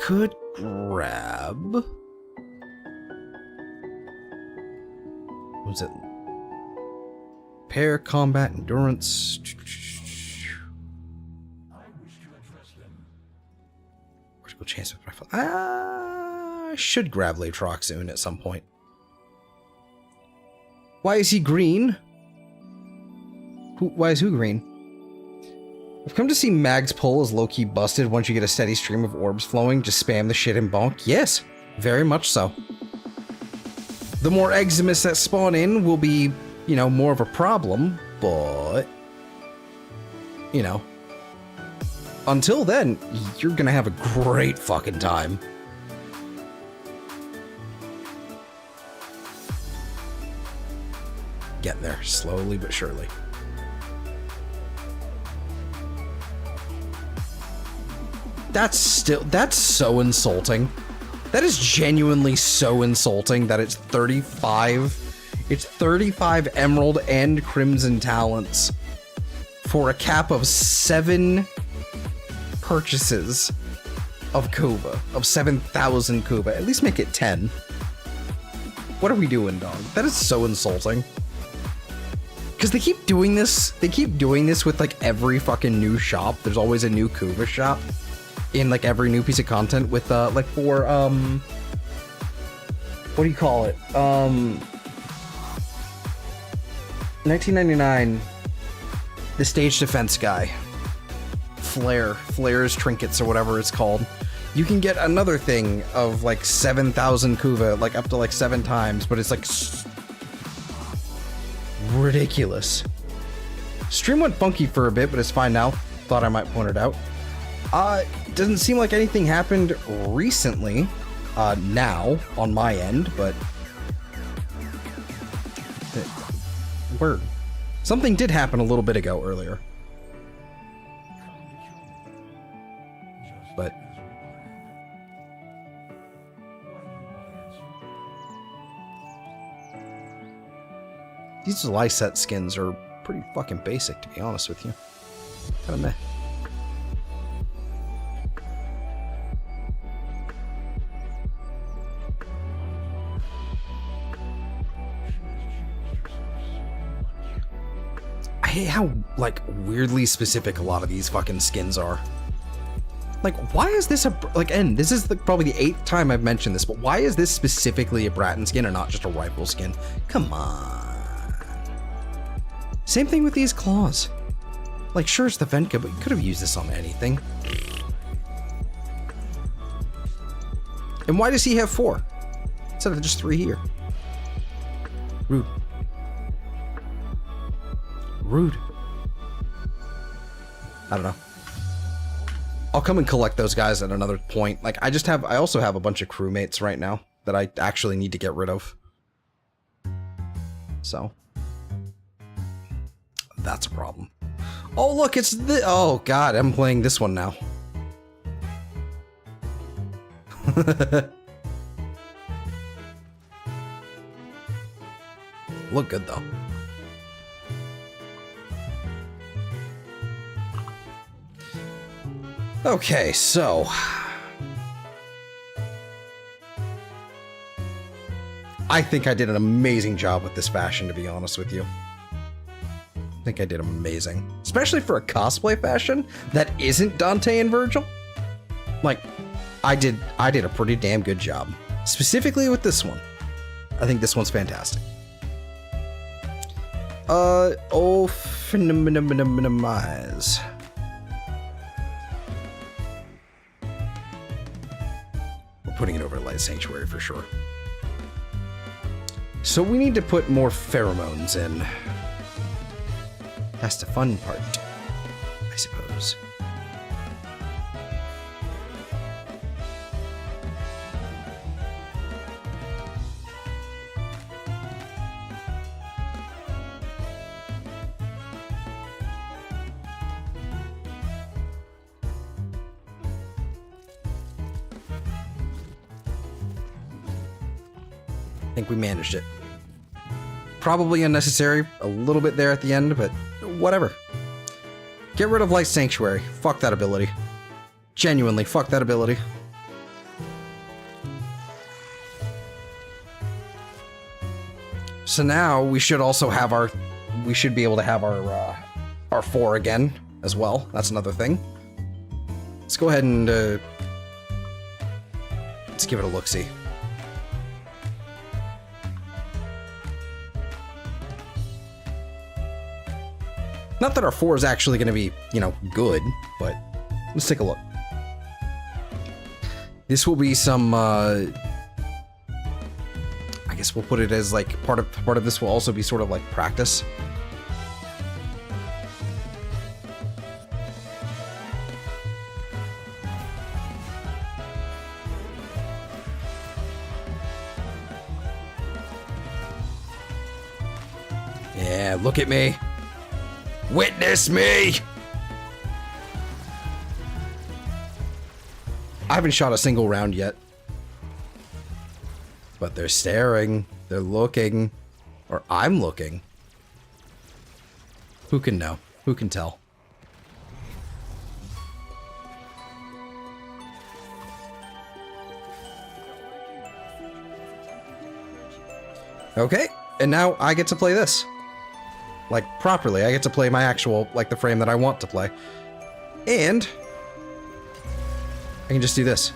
Could grab. What was it? Pair combat endurance. Critical chance of rifle. I should grab Latroxune at some point. Why is he green? Why is who green? I've come to see Mag's pull as low-key busted once you get a steady stream of orbs flowing. Just spam the shit and bonk. Yes, very much so. The more Eximus that spawn in will be, you know, more of a problem, but, you know, until then, you're gonna have a great fucking time. Getting there, slowly but surely. That's so insulting. That is genuinely so insulting that it's 35. It's 35 Emerald and Crimson Talents for a cap of 7 purchases of Kuva, of 7,000 Kuva. At least make it 10. What are we doing, dog? That is so insulting. Because they keep doing this. They keep doing this with like every fucking new shop. There's always a new Kuva shop in like every new piece of content with like for what do you call it? 1999, the stage defense guy, Flare's trinkets or whatever it's called. You can get another thing of like 7,000 Kuva, like up to like 7 times, but it's like ridiculous. Stream went funky for a bit, but it's fine now. Thought I might point it out. Doesn't seem like anything happened recently, now, on my end, but... Word. Something did happen a little bit ago, earlier. But... these Lyset skins are pretty fucking basic, to be honest with you. Kinda meh. I hate how, like, weirdly specific a lot of these fucking skins are. Like, why is this a... like, and this is probably the 8th time I've mentioned this, but why is this specifically a Bratton skin and not just a rifle skin? Come on. Same thing with these claws. Like, sure, it's the Venka, but you could have used this on anything. And why does he have 4? Instead of just 3 here. Rude. Rude. I don't know. I'll come and collect those guys at another point. Like, I also have a bunch of crewmates right now that I actually need to get rid of. So. That's a problem. Oh, look, it's the... oh, God, I'm playing this one now. Look good, though. Okay, so... I think I did an amazing job with this fashion, to be honest with you. I think I did amazing. Especially for a cosplay fashion that isn't Dante and Virgil. Like, I did a pretty damn good job. Specifically with this one. I think this one's fantastic. Minimize. We're putting it over Light Sanctuary for sure. So we need to put more pheromones in. That's the fun part, I suppose. think we managed it. Probably unnecessary, a little bit there at the end, but whatever. Get rid of Light Sanctuary. Fuck that ability. Genuinely, fuck that ability. So now we should also have our... We should be able to have our 4 again as well. That's another thing. Let's go ahead and let's give it a look-see. Not that our 4 is actually going to be, you know, good, but let's take a look. This will be some, I guess we'll put it as like part of this will also be sort of like practice. Yeah, look at me. Witness me! I haven't shot a single round yet. But they're staring. They're looking. Or I'm looking. Who can know? Who can tell? Okay, and now I get to play this. Like, properly. I get to play my actual, like, the frame that I want to play. And I can just do this.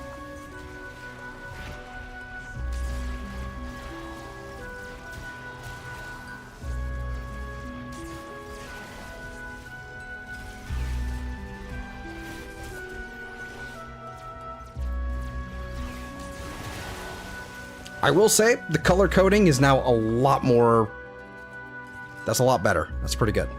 I will say, the color coding is now a lot more... That's a lot better. That's pretty good.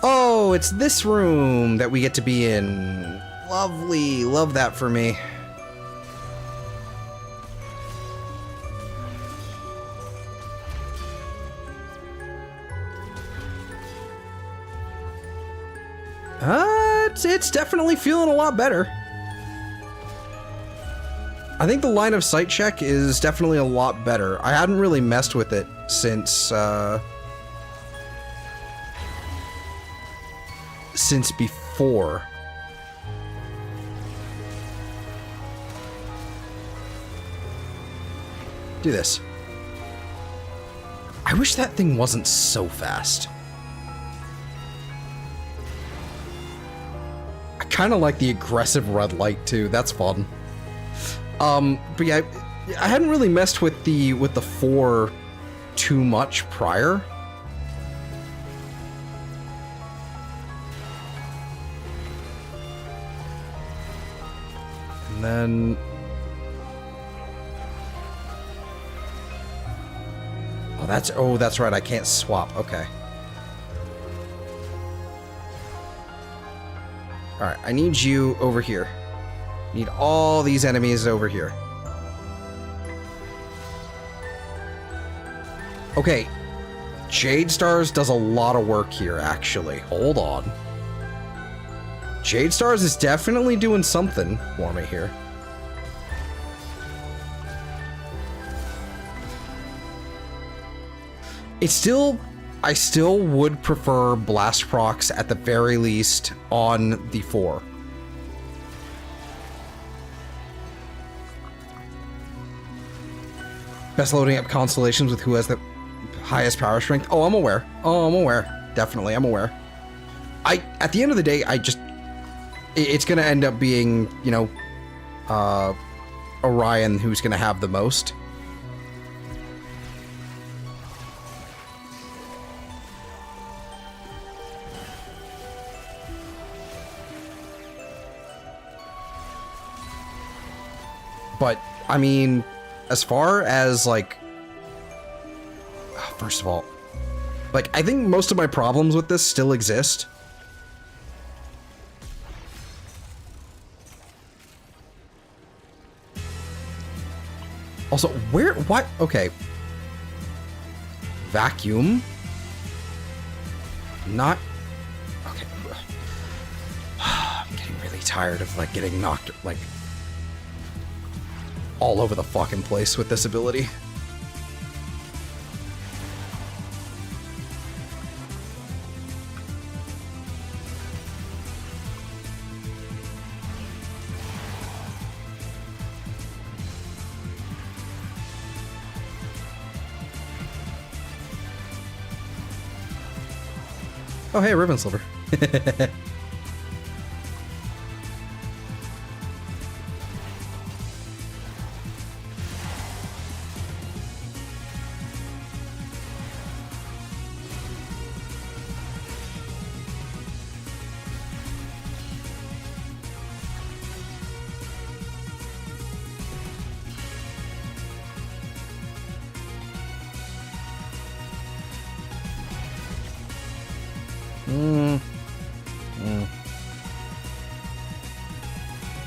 Oh, it's this room that we get to be in. Lovely. Love that for me. It's definitely feeling a lot better. I think the line of sight check is definitely a lot better. I hadn't really messed with it since before. Do this. I wish that thing wasn't so fast. I kind of like the aggressive red light too. That's fun. But yeah, I hadn't really messed with the 4 too much prior. And then... Oh, that's right, I can't swap. Okay. Alright, I need you over here. Need all these enemies over here. Okay. Jade Stars does a lot of work here, actually. Hold on. Jade Stars is definitely doing something for me here. I still would prefer Blast Procs at the very least on the 4. Best loading up Constellations with who has the highest power strength. Oh, I'm aware. Oh, I'm aware. Definitely, I'm aware. At the end of the day, it's gonna end up being, you know, Orion who's gonna have the most. But, I mean... As far as, like... First of all... Like, I think most of my problems with this still exist. Also, where... What? Okay. Vacuum? Not... Okay. I'm getting Getting really tired of like getting knocked like all over the fucking place with this ability. Oh, hey, Ribbon Sliver.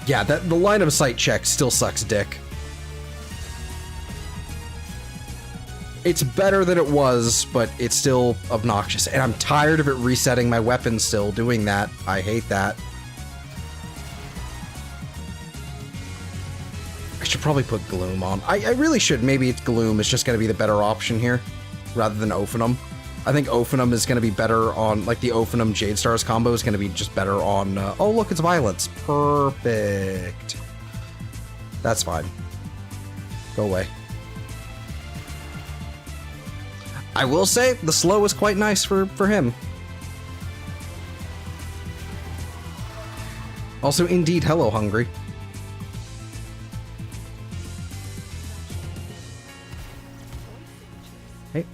Yeah, the line of sight check still sucks dick. It's better than it was, but it's still obnoxious. And I'm tired of it resetting my weapon still, doing that. I hate that. I should probably put Gloom on. I really should. Maybe Gloom is just going to be the better option here, rather than Ophanum. I think Ophanum is going to be better on, like, the Ophanum Jade Stars combo is going to be just better on, oh, look, it's Violence. Perfect. That's fine. Go away. I will say, the slow is quite nice for him. Also, indeed, hello, Hungry. Hey.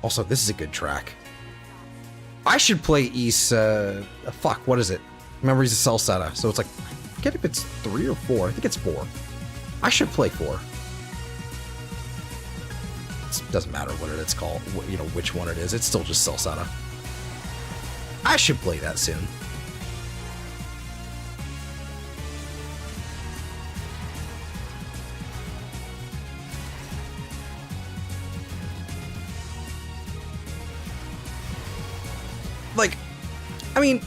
Also, this is a good track. I should play fuck, what is it? Memories of Celceta. So it's like, I forget if it's 3 or 4. I think it's 4. I should play 4. It doesn't matter what it's called, you know, which one it is. It's still just Celceta. I should play that soon. Like, I mean,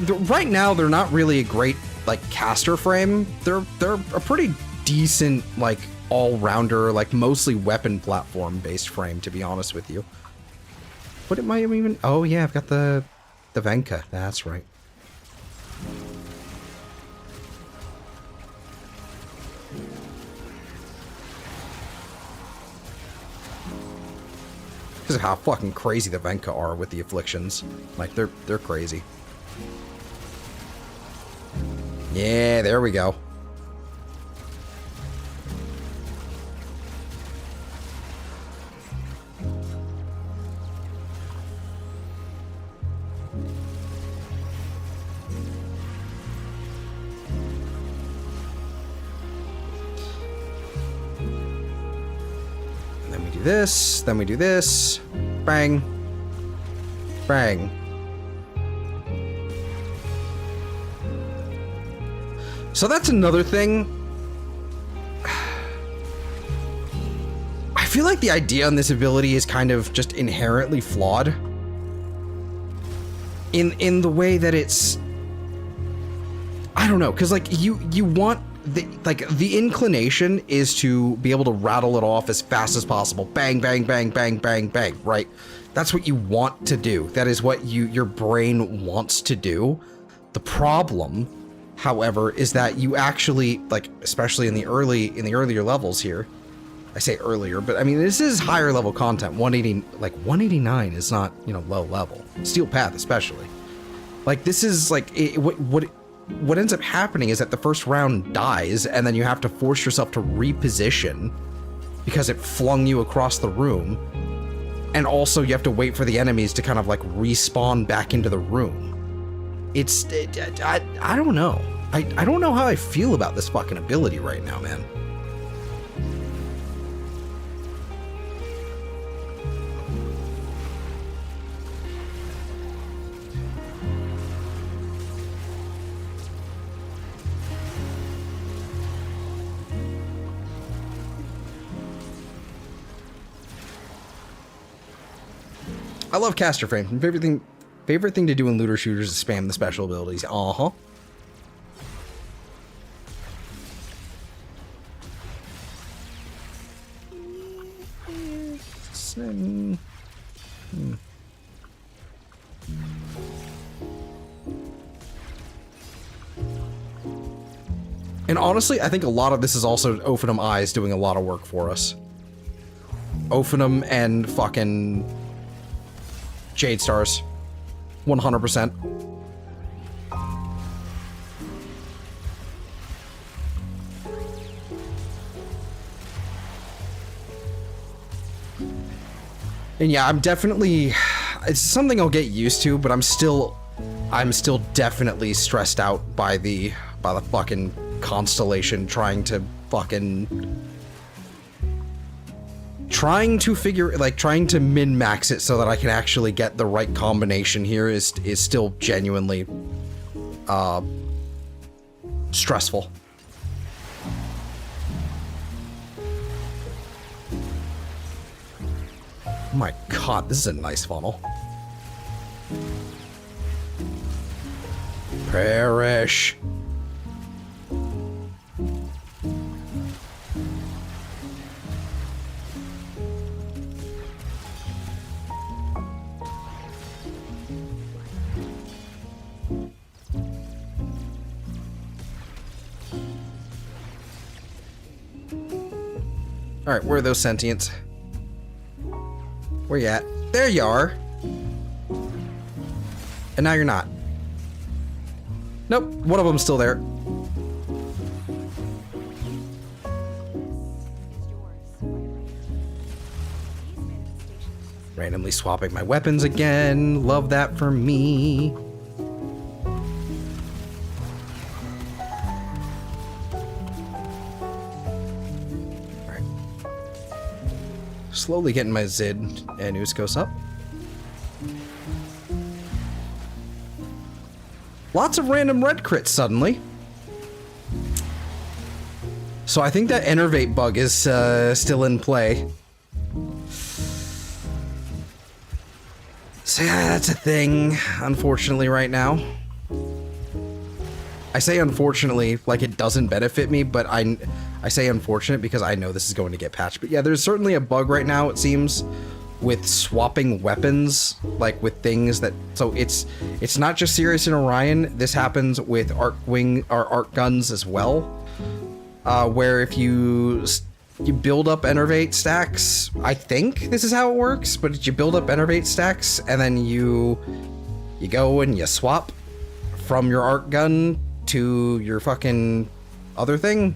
right now they're not really a great like caster frame. They're a pretty decent like all-rounder, like mostly weapon platform based frame, to be honest with you. What am I even? Oh yeah, I've got the Venka. That's right. Because of how fucking crazy the Venka are with the afflictions. Like they're crazy. Yeah, there we go. This, then we do this, bang, bang. So that's another thing. I feel like the idea on this ability is kind of just inherently flawed. In the way that it's, I don't know, because like you want the inclination is to be able to rattle it off as fast as possible. Bang, bang, bang, bang, bang, bang, right? That's what you want to do. That is what your brain wants to do. The problem, however, is that you actually, like, especially in the earlier levels here, I say earlier, but I mean, this is higher level content. 189 is not, you know, low level. Steel Path especially. Like, this is like, what ends up happening is that the first round dies, and then you have to force yourself to reposition because it flung you across the room. And also you have to wait for the enemies to kind of like respawn back into the room. I don't know. I don't know how I feel about this fucking ability right now, man. I love caster frame. Favorite thing to do in looter shooters is spam the special abilities. Uh-huh. And honestly, I think a lot of this is also Ophinum Eyes doing a lot of work for us. Ophinum and fucking Jade Stars. 100%. And yeah, I'm definitely, it's something I'll get used to, but I'm still definitely stressed out by the fucking Constellation trying to min-max it so that I can actually get the right combination here is still genuinely stressful. Oh my god, this is a nice funnel. Perish. Alright, where are those sentients? Where you at? There you are! And now you're not. Nope, one of them's still there. Randomly swapping my weapons again. Love that for me. Alright. Slowly getting my Zid and Uskos up. Lots of random red crits suddenly. So I think that Enervate bug is still in play. So yeah, that's a thing, unfortunately, right now. I say unfortunately like it doesn't benefit me, but I say unfortunate because I know this is going to get patched. But yeah, there's certainly a bug right now, it seems, with swapping weapons, like with things that, so it's not just Sirius and Orion. This happens with arc guns as well, where if you build up Enervate stacks, I think this is how it works, but you build up Enervate stacks and then you go and you swap from your arc gun to your fucking other thing,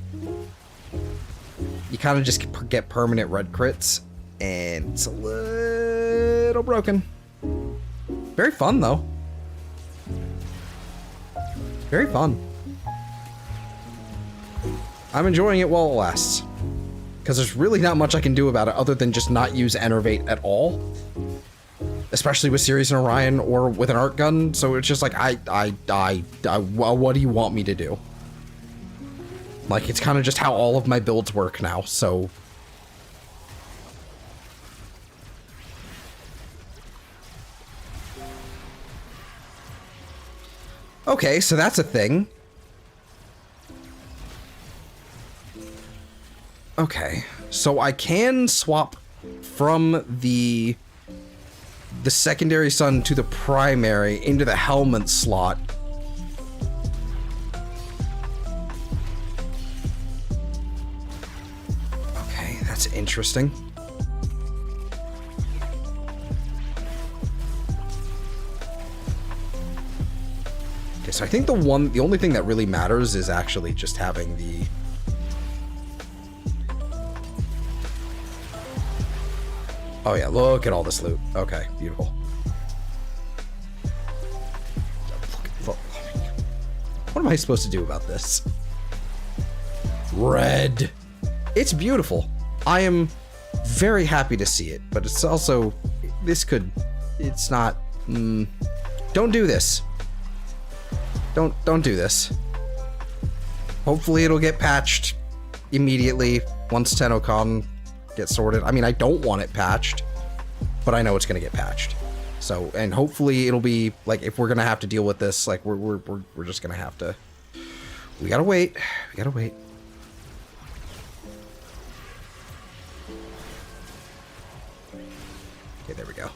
you kind of just get permanent red crits. And it's a little broken. Very fun, though. Very fun. I'm enjoying it while it lasts. Because there's really not much I can do about it other than just not use Enervate at all. Especially with Sirius and Orion or with an arc gun. So it's just like, what do you want me to do? Like, it's kind of just how all of my builds work now, so... Okay, so that's a thing. Okay, so I can swap from the secondary sun to the primary into the helmet slot. Okay, that's interesting. So I think the only thing that really matters is actually just having the... Oh yeah, look at all this loot. Okay, beautiful. What am I supposed to do about this? Red. It's beautiful. I am very happy to see it, but it's also... It's not... don't do this. Don't do this. Hopefully it'll get patched immediately once TennoCon gets sorted. I mean, I don't want it patched, but I know it's gonna get patched. So, and hopefully it'll be like, if we're gonna have to deal with this, like we're just gonna have to. We gotta wait. We gotta wait. Okay, there we go.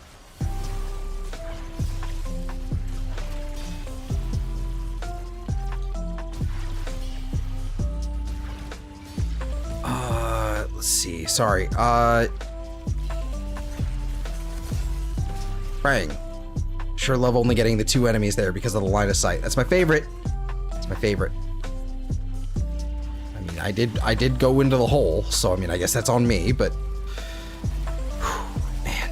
Let's see. Sorry. Bang. Sure love only getting the 2 enemies there because of the line of sight. That's my favorite. That's my favorite. I mean, I did go into the hole, so I mean, I guess that's on me, but whew, man.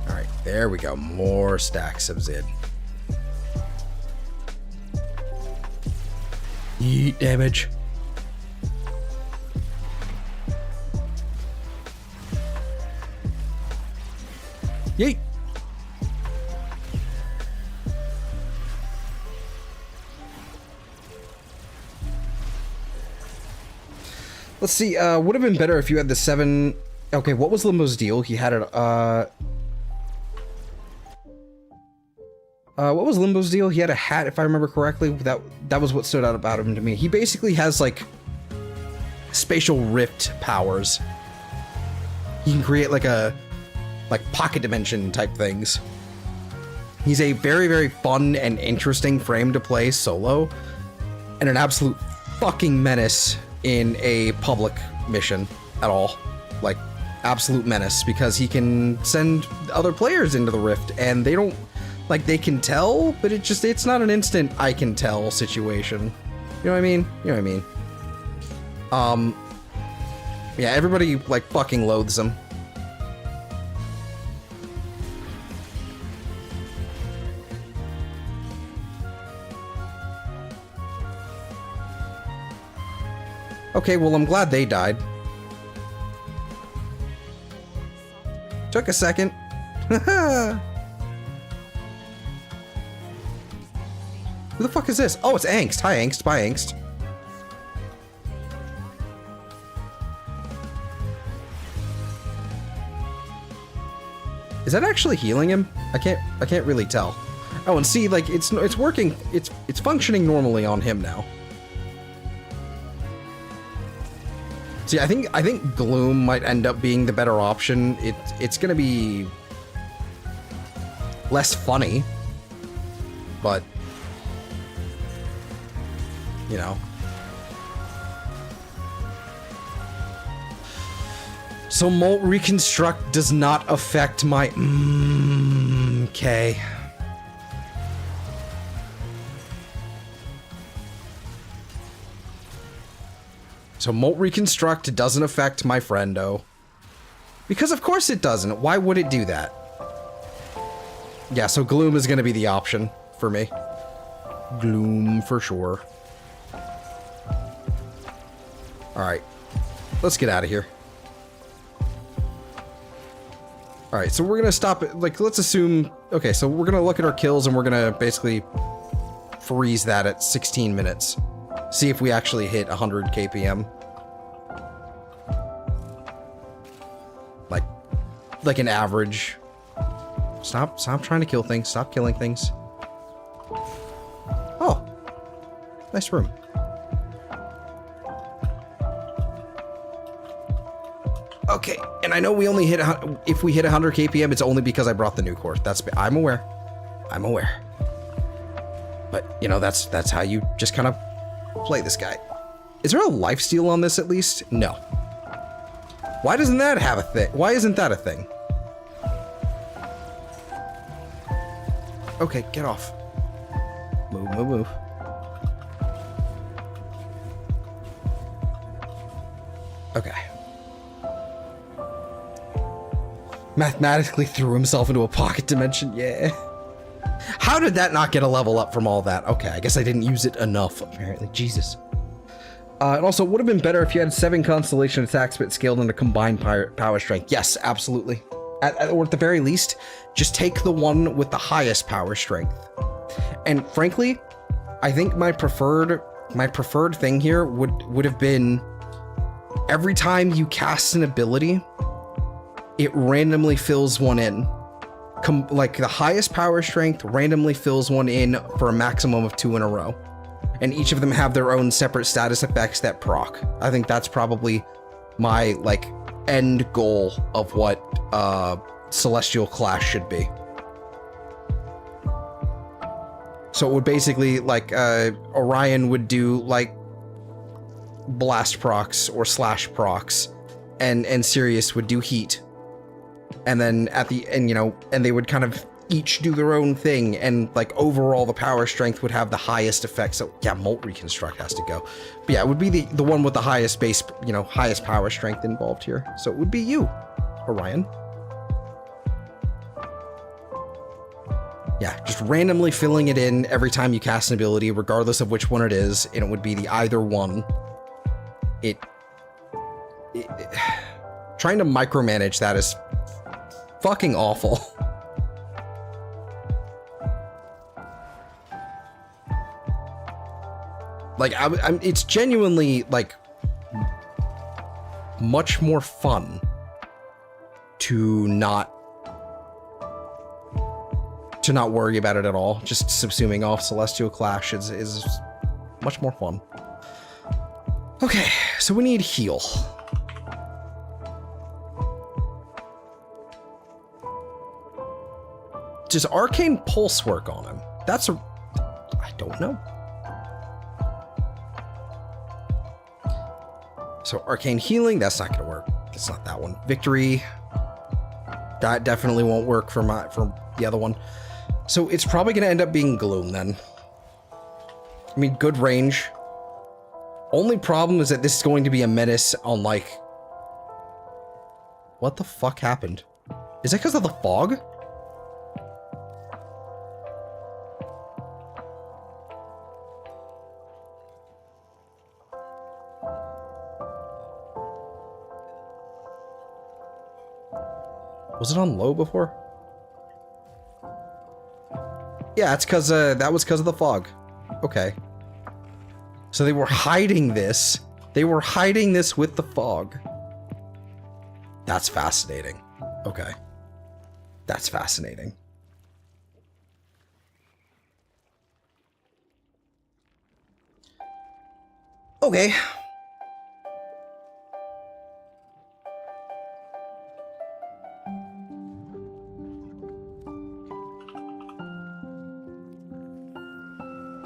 All right, there we go. More stacks of Zid. Yeet damage. Yeet. Let's see, would have been better if you had the 7... Okay, what was Limbo's deal? He had it, what was Limbo's deal? He had a hat, if I remember correctly. That was what stood out about him to me. He basically has, like, spatial rift powers. He can create, like, pocket dimension type things. He's a very, very fun and interesting frame to play solo, and an absolute fucking menace in a public mission at all. Like, absolute menace, because he can send other players into the rift, and they don't... Like, they can tell, but it's not an instant I can tell situation. You know what I mean? You know what I mean? Yeah, everybody, like, fucking loathes him. Okay, well, I'm glad they died. Took a second. Haha! Who the fuck is this? Oh, it's Angst. Hi, Angst. Bye, Angst. Is that actually healing him? I can't really tell. Oh, and see, like, it's working. It's functioning normally on him now. See, I think Gloom might end up being the better option. It's gonna be less funny, but you know. So Molt Reconstruct does not affect my... okay. So Molt Reconstruct doesn't affect my friendo. Because of course it doesn't. Why would it do that? Yeah, so Gloom is going to be the option for me. Gloom for sure. Alright. Let's get out of here. Alright, so we're going to stop it. Like, let's assume... Okay, so we're going to look at our kills and we're going to basically freeze that at 16 minutes. See if we actually hit 100 kpm. Like an average. Stop trying to kill things. Stop killing things. Oh. Nice room. Okay, and I know we only hit, if we hit 100 kpm, it's only because I brought the new core. I'm aware. I'm aware. But, you know, that's how you just kind of play this guy. Is there a lifesteal on this at least? No. Why doesn't that have a thing? Why isn't that a thing? Okay, get off. Move, move, move. Okay. Mathematically threw himself into a pocket dimension, yeah. How did that not get a level up from all that? Okay, I guess I didn't use it enough, apparently. Jesus. And also, it would have been better if you had 7 Constellation attacks but scaled into combined power strength. Yes, absolutely. Or at the very least, just take the one with the highest power strength. And frankly, I think my preferred thing here would have been every time you cast an ability, it randomly fills one in. Like the highest power strength randomly fills one in for a maximum of 2 in a row. And each of them have their own separate status effects that proc. I think that's probably my like end goal of what Celestial Clash should be. So it would basically like Orion would do like blast procs or slash procs, and Sirius would do heat. And then at the end, you know, and they would kind of each do their own thing, and like overall the power strength would have the highest effect. So yeah, Molt Reconstruct has to go. But yeah, it would be the one with the highest base, you know, highest power strength involved here. So it would be you, Orion. Yeah, just randomly filling it in every time you cast an ability, regardless of which one it is, and it would be the either one. Trying to micromanage that is fucking awful. Like, it's genuinely, like, much more fun to not worry about it at all. Just subsuming off Celestial Clash is much more fun. Okay, so we need heal. Does Arcane Pulse work on him? I don't know. So Arcane Healing, that's not gonna work. It's not that one. Victory, that definitely won't work for the other one. So it's probably gonna end up being Gloom then. I mean, good range. Only problem is that this is going to be a menace on like... What the fuck happened? Is that because of the fog? Was it on low before? Yeah, it's because that was because of the fog. Okay. So they were hiding this. They were hiding this with the fog. That's fascinating. Okay. That's fascinating. Okay.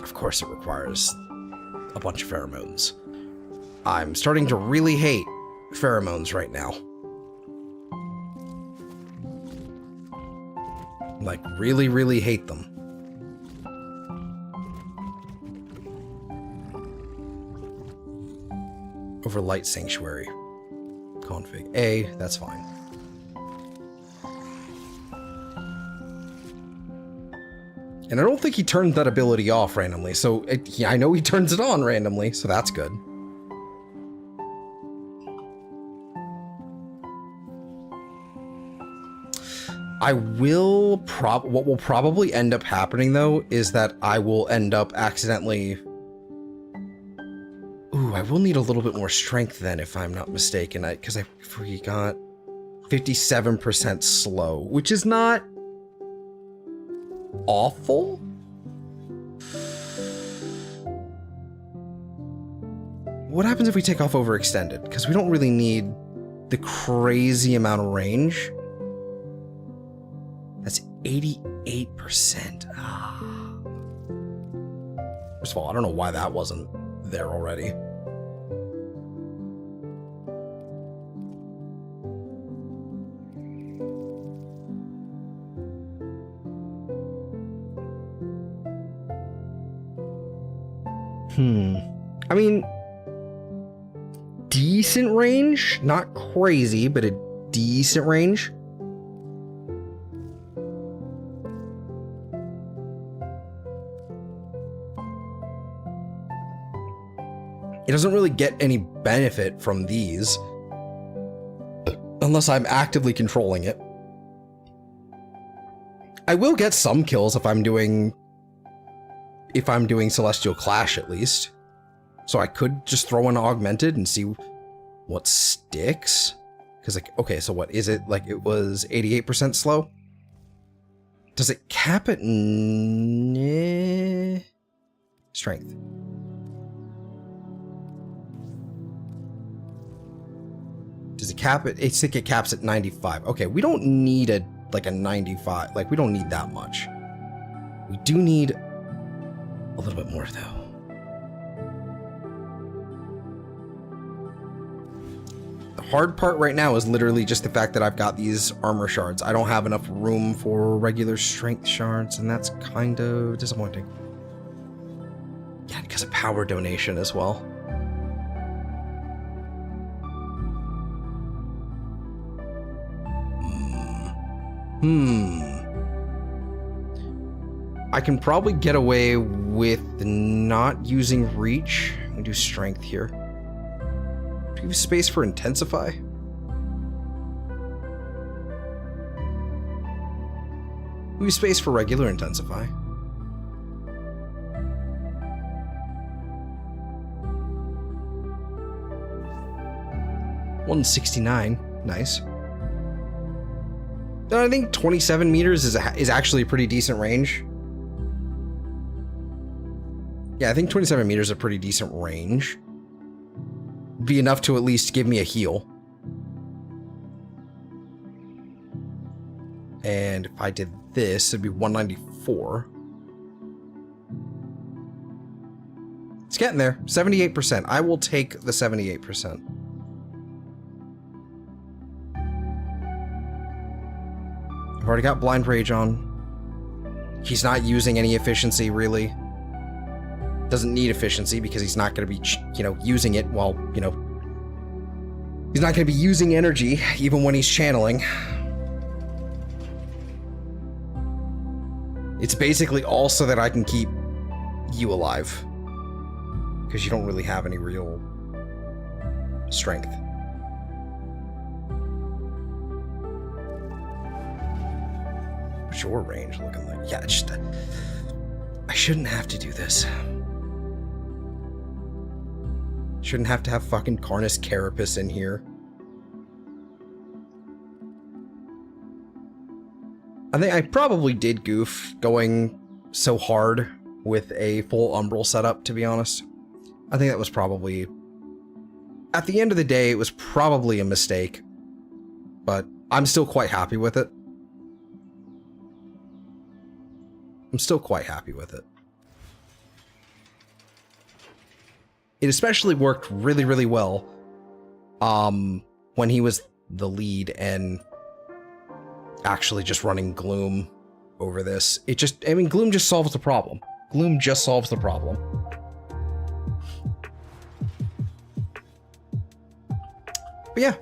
Of course it requires a bunch of pheromones. I'm starting to really hate pheromones right now. Like, really, really hate them. Over Light Sanctuary. Config A, that's fine. And I don't think he turned that ability off randomly, so I know he turns it on randomly, so that's good. What will probably end up happening though is that I will end up accidentally... Ooh, I will need a little bit more strength then if I'm not mistaken, because we got 57% slow, which is not awful. What happens if we take off overextended? Because we don't really need the crazy amount of range. That's 88%. First of all, I don't know why that wasn't there already. I mean, decent range, not crazy, but a decent range. It doesn't really get any benefit from these unless I'm actively controlling it. I will get some kills if I'm doing if I'm doing Celestial Clash at least. So I could just throw in Augmented and see what sticks. Because, like, okay, so what is it? Like, it was 88% slow? Does it cap at strength? Does it cap it? I think it caps at 95. Okay, we don't need a 95. Like, we don't need that much. We do need a little bit more, though. The hard part right now is literally just the fact that I've got these armor shards. I don't have enough room for regular strength shards, and that's kind of disappointing. Yeah, because of power donation as well. I can probably get away with not using reach. I'm gonna do strength here. Do you have space for intensify? We have space for regular intensify. $169, nice. I think 27 meters is actually a pretty decent range. Yeah, I think 27 meters is a pretty decent range. Be enough to at least give me a heal. And if I did this, it'd be 194. It's getting there. 78%. I will take the 78%. I've already got Blind Rage on. He's not using any efficiency, really. Doesn't need efficiency because he's not going to be, using it while, he's not going to be using energy even when he's channeling. It's basically all so that I can keep you alive. Because you don't really have any real strength. What's your range looking like? Yeah, I shouldn't have to do this. Shouldn't have to have fucking Carnus Carapace in here. I think I probably did goof going so hard with a full Umbral setup, to be honest. I think that was probably... At the end of the day, it was probably a mistake. But I'm still quite happy with it. I'm still quite happy with it. It especially worked really, really well when he was the lead and actually just running Gloom over this. Gloom just solves the problem. Gloom just solves the problem. But yeah,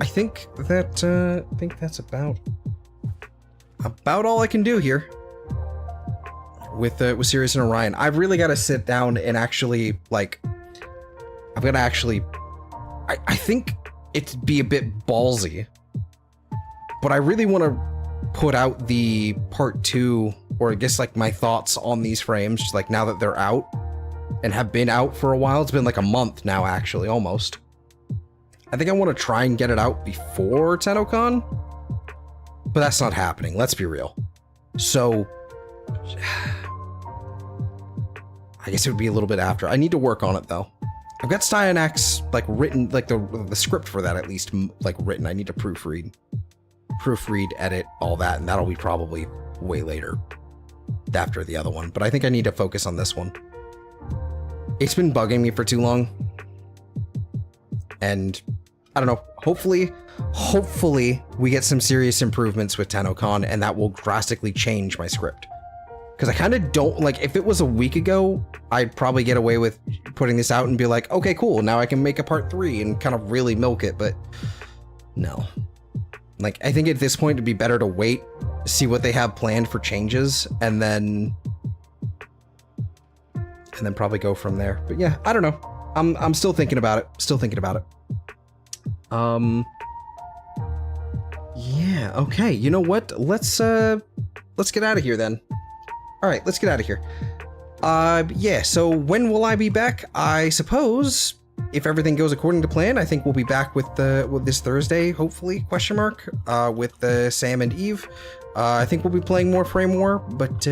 I think that's about all I can do here with Sirius and Orion. I've really got to sit down and actually, like, I think it'd be a bit ballsy, but I really want to put out the part 2, or I guess like my thoughts on these frames, just like now that they're out and have been out for a while. It's been like a month now, actually, almost. I think I want to try and get it out before TennoCon, but that's not happening. Let's be real. So I guess it would be a little bit after. I need to work on it though. I've got Styanax like written, like the script for that at least like written. I need to proofread, edit, all that, and that'll be probably way later after the other one. But I think I need to focus on this one. It's been bugging me for too long. And I don't know, hopefully we get some serious improvements with TennoCon and that will drastically change my script. Because I kind of don't, like, if it was a week ago, I'd probably get away with putting this out and be like, okay, cool, now I can make a part 3 and kind of really milk it, but no. Like, I think at this point it'd be better to wait, see what they have planned for changes, and then probably go from there. But yeah, I don't know. I'm still thinking about it. Yeah, okay, you know what? Let's get out of here then. All right, let's get out of here. Yeah, so when will I be back? I suppose if everything goes according to plan, I think we'll be back with this Thursday, hopefully, question mark, with Sam and Eve. I think we'll be playing more Frame War, but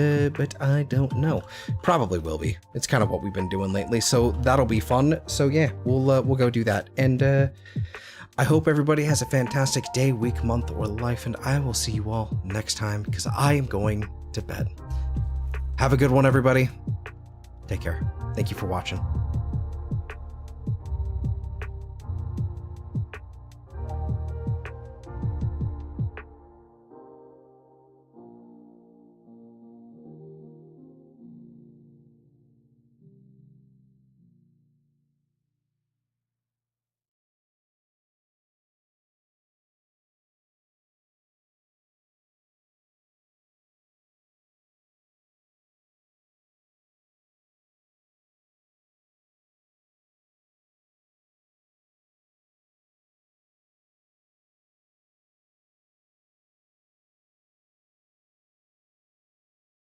I don't know. Probably will be. It's kind of what we've been doing lately, so that'll be fun. So yeah, we'll go do that. And I hope everybody has a fantastic day, week, month, or life, and I will see you all next time because I am going to bed. Have a good one, everybody. Take care. Thank you for watching.